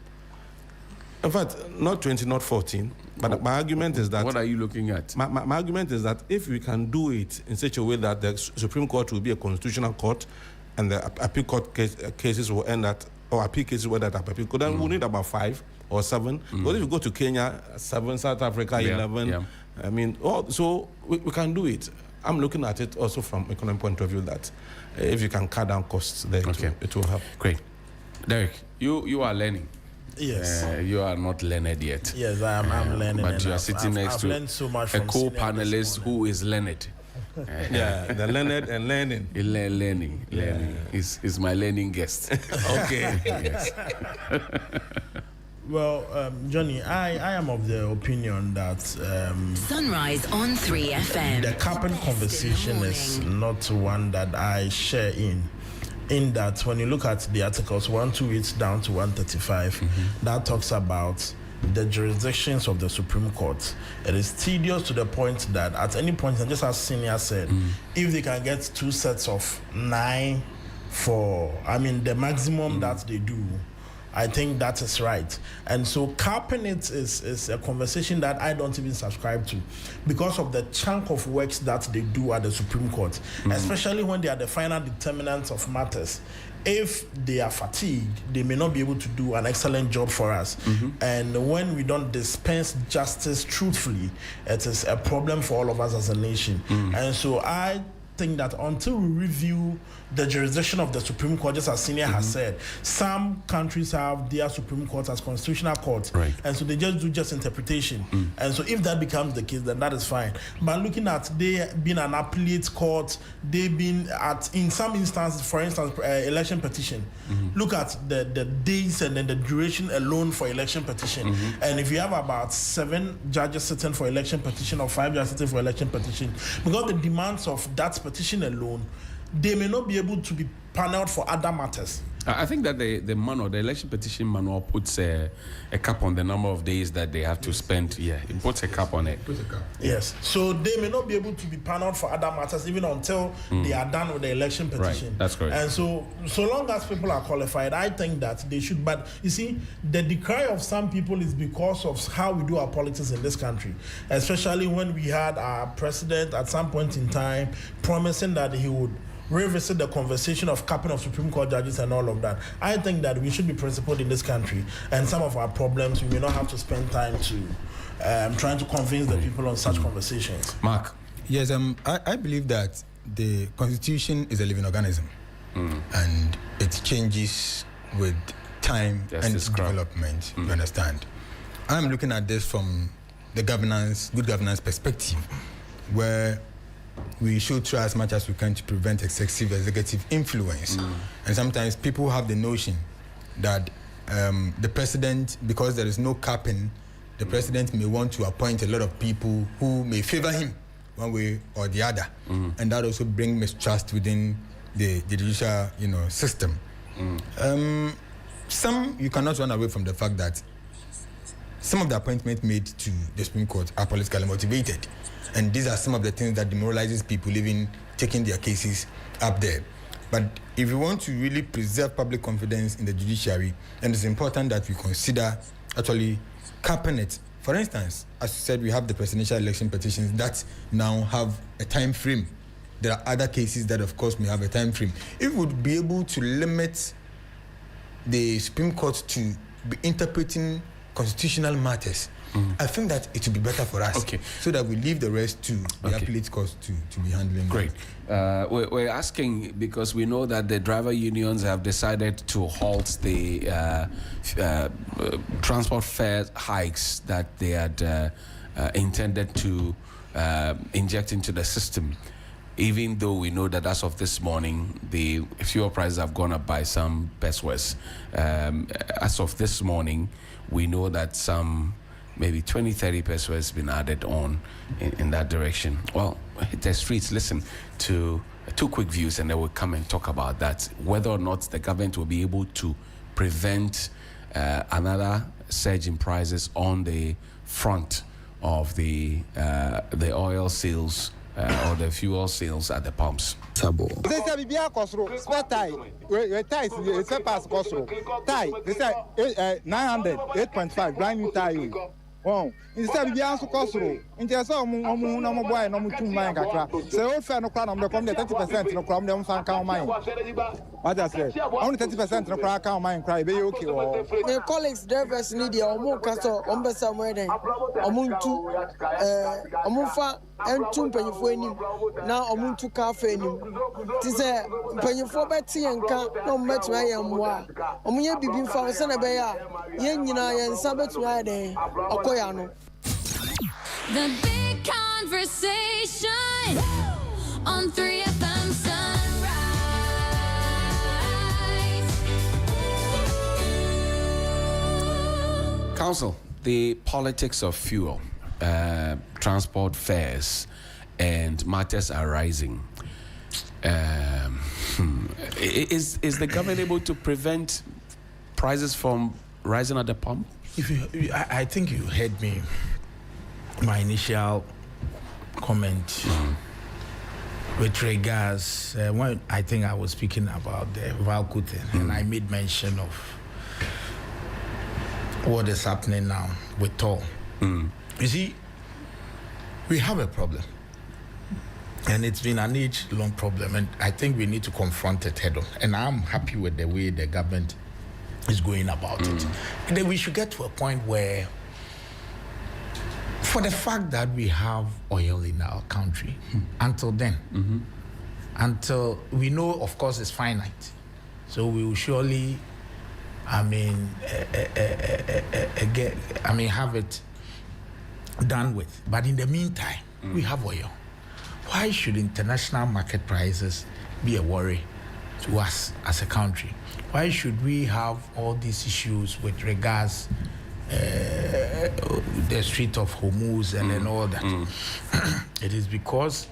Speaker 12: In fact, not 20, not 14. But my argument is that...
Speaker 2: What are you looking at?
Speaker 12: My argument is that if we can do it in such a way that the Supreme Court will be a constitutional court and the appeal court cases will end at... or appeal cases will end at appeal court, then we'll need about 5 or 7. But if you go to Kenya, 7, South Africa, 11... so we can do it. I'm looking at it also from economic point of view that if you can cut down costs, then it will help.
Speaker 2: Great. Derek, you are learning.
Speaker 13: Yes.
Speaker 2: You are not learned yet.
Speaker 13: Yes, I'm learning.
Speaker 2: But you are sitting next to
Speaker 13: so much
Speaker 2: a co-panelist who is learned.
Speaker 12: The learned and learning.
Speaker 2: Learning. Is my learning guest. Okay. Yes.
Speaker 13: Well, Johnny, I am of the opinion that
Speaker 11: Sunrise on 3FM.
Speaker 13: The capping conversation is not one that I share in that when you look at the articles 128 down to 135, that talks about the jurisdictions of the Supreme Court, it is tedious to the point that at any point, and just as Senior said, if they can get 2 sets of 9 for, the maximum that they do, I think that is right. And so capping it is a conversation that I don't even subscribe to because of the chunk of works that they do at the Supreme Court, especially when they are the final determinants of matters. If they are fatigued, they may not be able to do an excellent job for us. And when we don't dispense justice truthfully, it is a problem for all of us as a nation. And so I think that until we review the jurisdiction of the Supreme Court, just as Senior has said, some countries have their Supreme Court as constitutional court, and so they just do just interpretation. And so if that becomes the case, then that is fine. But looking at they being an appellate court, they've been at, in some instances, for instance, election petition. Look at the days and then the duration alone for election petition. And if you have about 7 judges sitting for election petition or 5 judges sitting for election petition, because the demands of that petition alone, they may not be able to be paneled for other matters.
Speaker 2: I think that the manual, the election petition manual, puts a cap on the number of days that they have to spend. Yeah, it puts a cap on it.
Speaker 13: Yes. So they may not be able to be paneled for other matters even until they are done with the election petition.
Speaker 2: Right. That's correct.
Speaker 13: And so long as people are qualified, I think that they should. But you see, the decry of some people is because of how we do our politics in this country, especially when we had our president at some point in time promising that he would revisit the conversation of capping of Supreme Court judges and all of that. I think that we should be principled in this country, and some of our problems we may not have to spend time to trying to convince the people on such conversations.
Speaker 2: Mark?
Speaker 14: Yes, I believe that the Constitution is a living organism, and it changes with time and development, you understand. I'm looking at this from the good governance perspective, where we should try as much as we can to prevent excessive executive influence. And sometimes people have the notion that the president, because there is no capping, the president may want to appoint a lot of people who may favor him one way or the other. And that also brings mistrust within the judicial system. You cannot run away from the fact that some of the appointments made to the Supreme Court are politically motivated. And these are some of the things that demoralizes people even taking their cases up there. But if we want to really preserve public confidence in the judiciary, then it's important that we consider actually capping it. For instance, as you said, we have the presidential election petitions that now have a time frame. There are other cases that, of course, may have a time frame. If we would be able to limit the Supreme Court to be interpreting constitutional matters, I think that it would be better for us, so that we leave the rest to the appellate courts to be handling.
Speaker 2: Great. We're asking because we know that the driver unions have decided to halt the transport fare hikes that they had intended to inject into the system. Even though we know that as of this morning, the fuel prices have gone up by some pesos. As of this morning, we know that some maybe 20-30 pesos has been added on in that direction. Well, hit the streets, listen to 2 quick views, and then we'll come and talk about that, whether or not the government will be able to prevent another surge in prices on the front of the oil sales or the fuel sales at the pumps.
Speaker 18: Sabo. They say bibia kosro, spare tie. We tie spare pass kosro. Tie, they say 900, 8.5 brand new tie. Oh, instead bibia also kosro. Inti say omu na mo boy na mo tum man kakra. Say o fair no kra na mo come the 30% no kra mo fan kan man. What I say? Only 30% no kra kan man kra e be okay o.
Speaker 19: The colleagues drivers need the omu kaso ombe somewhere then. Omuntu omufa entum panyifo enim na omuntu cafe enim. Ti say panyifo beti enka na ometu ayemwa. Omunye bibi mfa se na be ya yen nyina yen sa betu ayde okoya no.
Speaker 17: The big conversation on 3FM Sunrise.
Speaker 2: Council, the politics of fuel, transport fares, and matters are rising. Is the government able to prevent prices from rising at the pumps?
Speaker 15: I think you heard me. My initial comment with regards when I think I was speaking about the Valco thing, and I made mention of what is happening now with Tor. You see, we have a problem, and it's been an age-long problem, and I think we need to confront it head on. And I'm happy with the way the government is going about it. And then we should get to a point where, for the fact that we have oil in our country, until then, until we know, of course, it's finite, so we will surely, have it done with. But in the meantime, we have oil. Why should international market prices be a worry to us as a country? Why should we have all these issues with regards the Strait of Hormuz and all that? It is because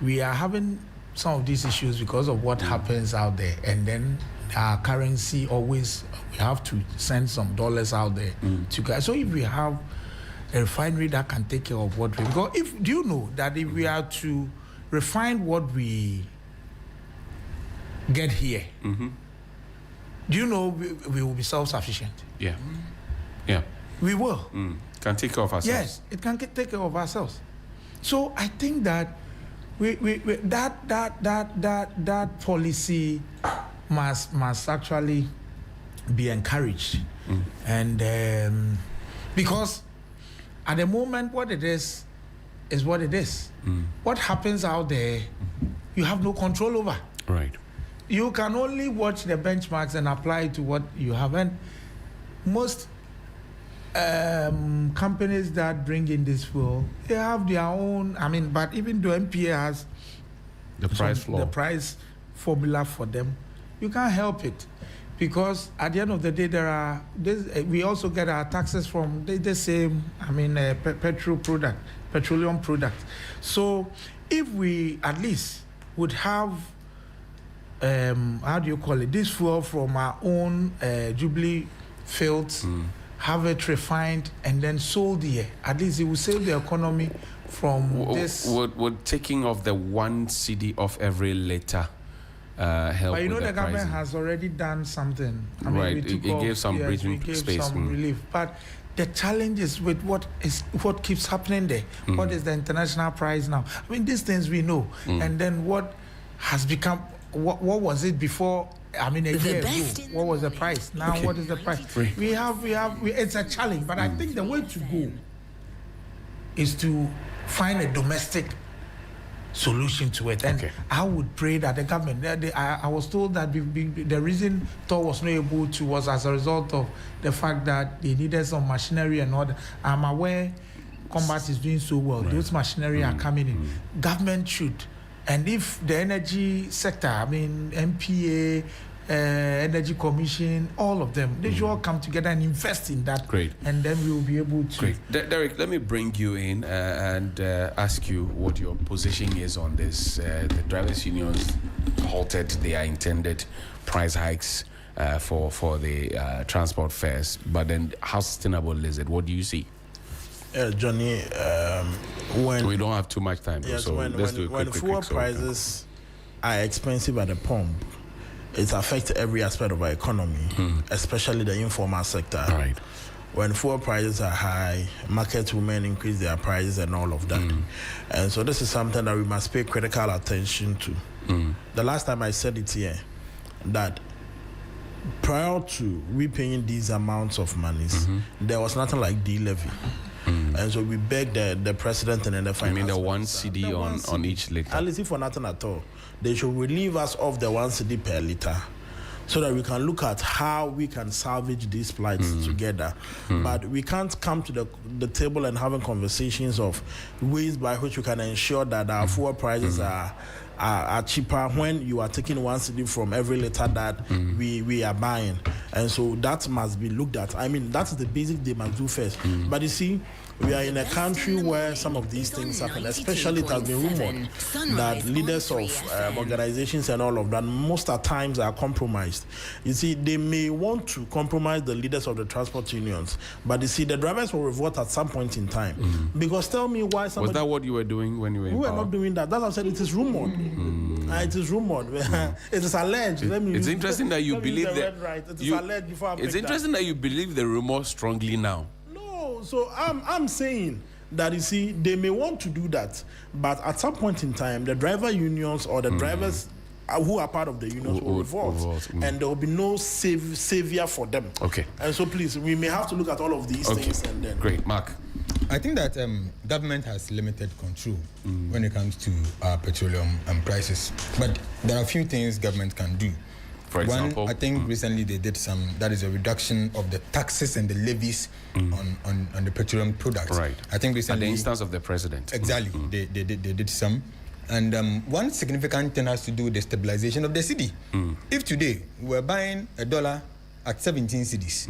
Speaker 15: we are having some of these issues because of what happens out there, and then our currency always, we have to send some dollars out there to guys. So if we have a refinery that can take care of what we got, do you know that if we are to refine what we get here, do you know we will be self-sufficient?
Speaker 2: Yeah.
Speaker 15: We will.
Speaker 2: Can take care of ourselves.
Speaker 15: Yes, it can take care of ourselves. So I think that that policy must actually be encouraged, and because at the moment what it is what it is. What happens out there, you have no control over.
Speaker 2: Right.
Speaker 15: You can only watch the benchmarks and apply to what you have. And most companies that bring in this fuel, they have their own. But even though MPA has
Speaker 2: the price floor,
Speaker 15: the price formula for them, you can't help it, because at the end of the day, we also get our taxes from the same. Petroleum product. So if we at least would have, this fuel from our own Jubilee fields, have it refined and then sold here, at least it will save the economy from this.
Speaker 2: Would taking off the 1 cedi off every liter help?
Speaker 15: But
Speaker 2: with
Speaker 15: the government
Speaker 2: pricing?
Speaker 15: has already done something.
Speaker 2: Right, it gave some breathing space.
Speaker 15: Some relief. But the challenge is with what keeps happening there. What is the international price now? These things we know. And then what has become, what was it before? A year ago, what was the price? Now, what is the price? We have, it's a challenge, but I think the way to go is to find a domestic solution to it. And I would pray that the government, I was told that the reason Tor was not able to was as a result of the fact that they needed some machinery and all that. I'm aware Combat is doing so well. Those machinery are coming in. Government should. And if the energy sector, MPA, Energy Commission, all of them, they should all come together and invest in that.
Speaker 2: Great.
Speaker 15: And then we will be able to.
Speaker 2: Great. Derek, let me bring you in and ask you what your position is on this. The drivers' unions halted their intended price hikes for the transport fares. But then how sustainable is it? What do you see?
Speaker 13: Johnny, when
Speaker 2: we don't have too much time,
Speaker 13: yes,
Speaker 2: so let's do a quick
Speaker 13: fuel prices are expensive at the pump, it affects every aspect of our economy, especially the informal sector.
Speaker 2: Right.
Speaker 13: When fuel prices are high, market women increase their prices and all of that. And so this is something that we must pay critical attention to. The last time I said it here, that prior to we paying these amounts of monies, there was nothing like D-levy. And so we begged the president and then the finance.
Speaker 2: The 1 cedi on each liter.
Speaker 13: At least for nothing at all, they should relieve us of the 1 cedi per liter, so that we can look at how we can salvage these plights together. But we can't come to the table and having conversations of ways by which we can ensure that our fuel prices are are cheaper when you are taking 1 cedi from every liter that we are buying. And so that must be looked at. I mean, that's the basic they must do first. But you see, we are in a country where some of these things happen, especially it has been rumored that leaders of organizations and all of that most of the times are compromised. You see, they may want to compromise the leaders of the transport unions, but you see, the drivers will revolt at some point in time. Because tell me why somebody...
Speaker 2: Was that what you were doing when you were in
Speaker 13: We were
Speaker 2: power?
Speaker 13: not doing that. That's what I said. It is rumored. It is rumored. It is alleged.
Speaker 2: It's interesting that you believe that...
Speaker 13: Right. It is alleged before I
Speaker 2: It's interesting that you believe the rumor strongly now.
Speaker 13: So I'm saying that, you see, they may want to do that, but at some point in time, the driver unions or the drivers who are part of the unions will revolt, and there will be no savior for them.
Speaker 2: Okay.
Speaker 13: And so please, we may have to look at all of these things and then...
Speaker 2: Great. Mark?
Speaker 14: I think that government has limited control when it comes to petroleum prices, but there are a few things government can do.
Speaker 2: For example,
Speaker 14: one, I think recently they did that is a reduction of the taxes and the levies on the petroleum products.
Speaker 2: Right.
Speaker 14: I think recently...
Speaker 2: At the instance of the president.
Speaker 14: Exactly. They did some. And one significant thing has to do with the stabilization of the cedi. If today we're buying $1 at 17 cedis,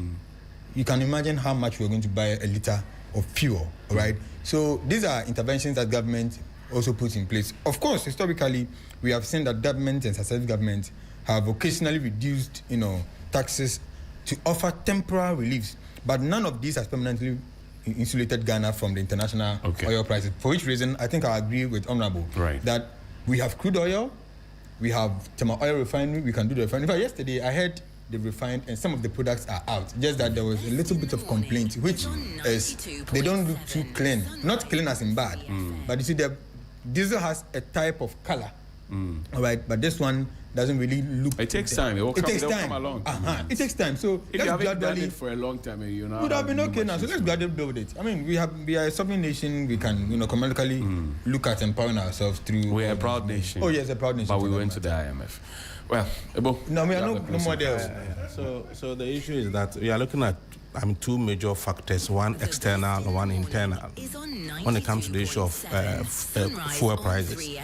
Speaker 14: you can imagine how much we're going to buy a liter of fuel, right? So these are interventions that government also puts in place. Of course, historically, we have seen that government and successive governments have occasionally reduced, taxes to offer temporary reliefs, but none of these has permanently insulated Ghana from the international oil prices. For which reason, I think I agree with Honorable that we have crude oil, we have thermal oil refinery, we can do the refinery. In fact, yesterday I heard they refined and some of the products are out. Just that there was a little bit of complaint, which is they don't look too clean. Not clean as in bad, but you see, the diesel has a type of color. All right, but this one doesn't really look.
Speaker 2: It takes time. It takes time. Come along.
Speaker 14: It takes time. So
Speaker 2: if you haven't done it for a long time, you know,
Speaker 14: would have been okay now. So let's gradually build it. I mean, we are a sovereign nation. We can, commercially look at empowering ourselves through.
Speaker 2: We're a proud nation.
Speaker 14: Oh yes, a proud nation.
Speaker 2: But we went to the IMF. Well, Ebo,
Speaker 14: no, we are no more there.
Speaker 12: So the issue is that we are looking at two major factors: one external, one internal. When it comes to the issue of fuel prices.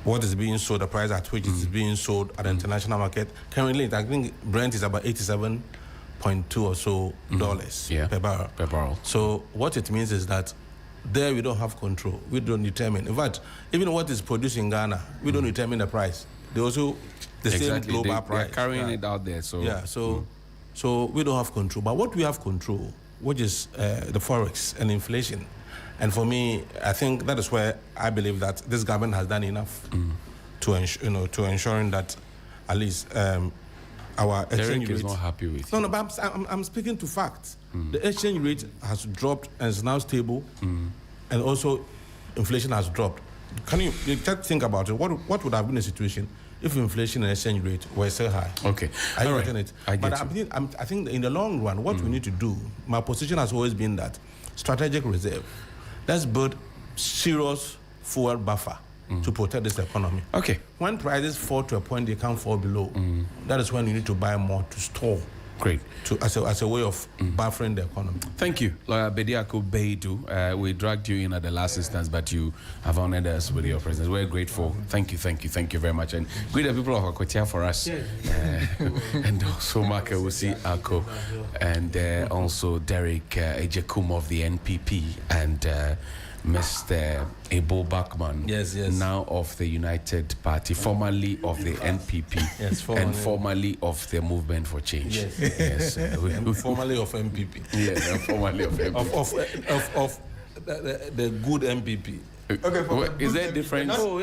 Speaker 12: What is being sold, the price at which it is being sold at the international market. Currently, I think Brent is about $87.2 or so per barrel. So what it means is that there we don't have control. We don't determine. In fact, even what is produced in Ghana, we don't determine the price. They also same global price.
Speaker 2: They're carrying it out there. So
Speaker 12: so we don't have control. But what we have control, which is the forex and inflation. And for me, I think that is where I believe that this government has done enough to ensuring that at least our exchange rate
Speaker 2: is not happy with.
Speaker 12: No, but I'm speaking to facts. The exchange rate has dropped and is now stable, and also inflation has dropped. Can you just think about it? What would have been the situation if inflation and exchange rate were so high?
Speaker 2: Okay,
Speaker 12: are you getting it? But I think in the long run, what we need to do, my position has always been that strategic reserve. Let's build serious fuel buffer to protect this economy.
Speaker 2: Okay.
Speaker 12: When prices fall to a point they can't fall below, that is when you need to buy more to store.
Speaker 2: Great.
Speaker 12: As a way of buffering the economy.
Speaker 2: Thank you, Lawyer Bediako Beidu. We dragged you in at the last instance, but you have honored us with your presence. We're grateful. Thank you very much. And greet the people of Akotia for us. And also Mark Ewusi Ako, and also Derek Ejekum of the NPP, and Mr. Ebo Bachman, now of the United Party, formerly of the NPP, and formerly of the Movement for Change.
Speaker 12: And formerly of MPP.
Speaker 2: Yes, and formerly of MPP.
Speaker 12: of the good MPP.
Speaker 2: Okay, is there a difference?
Speaker 12: No,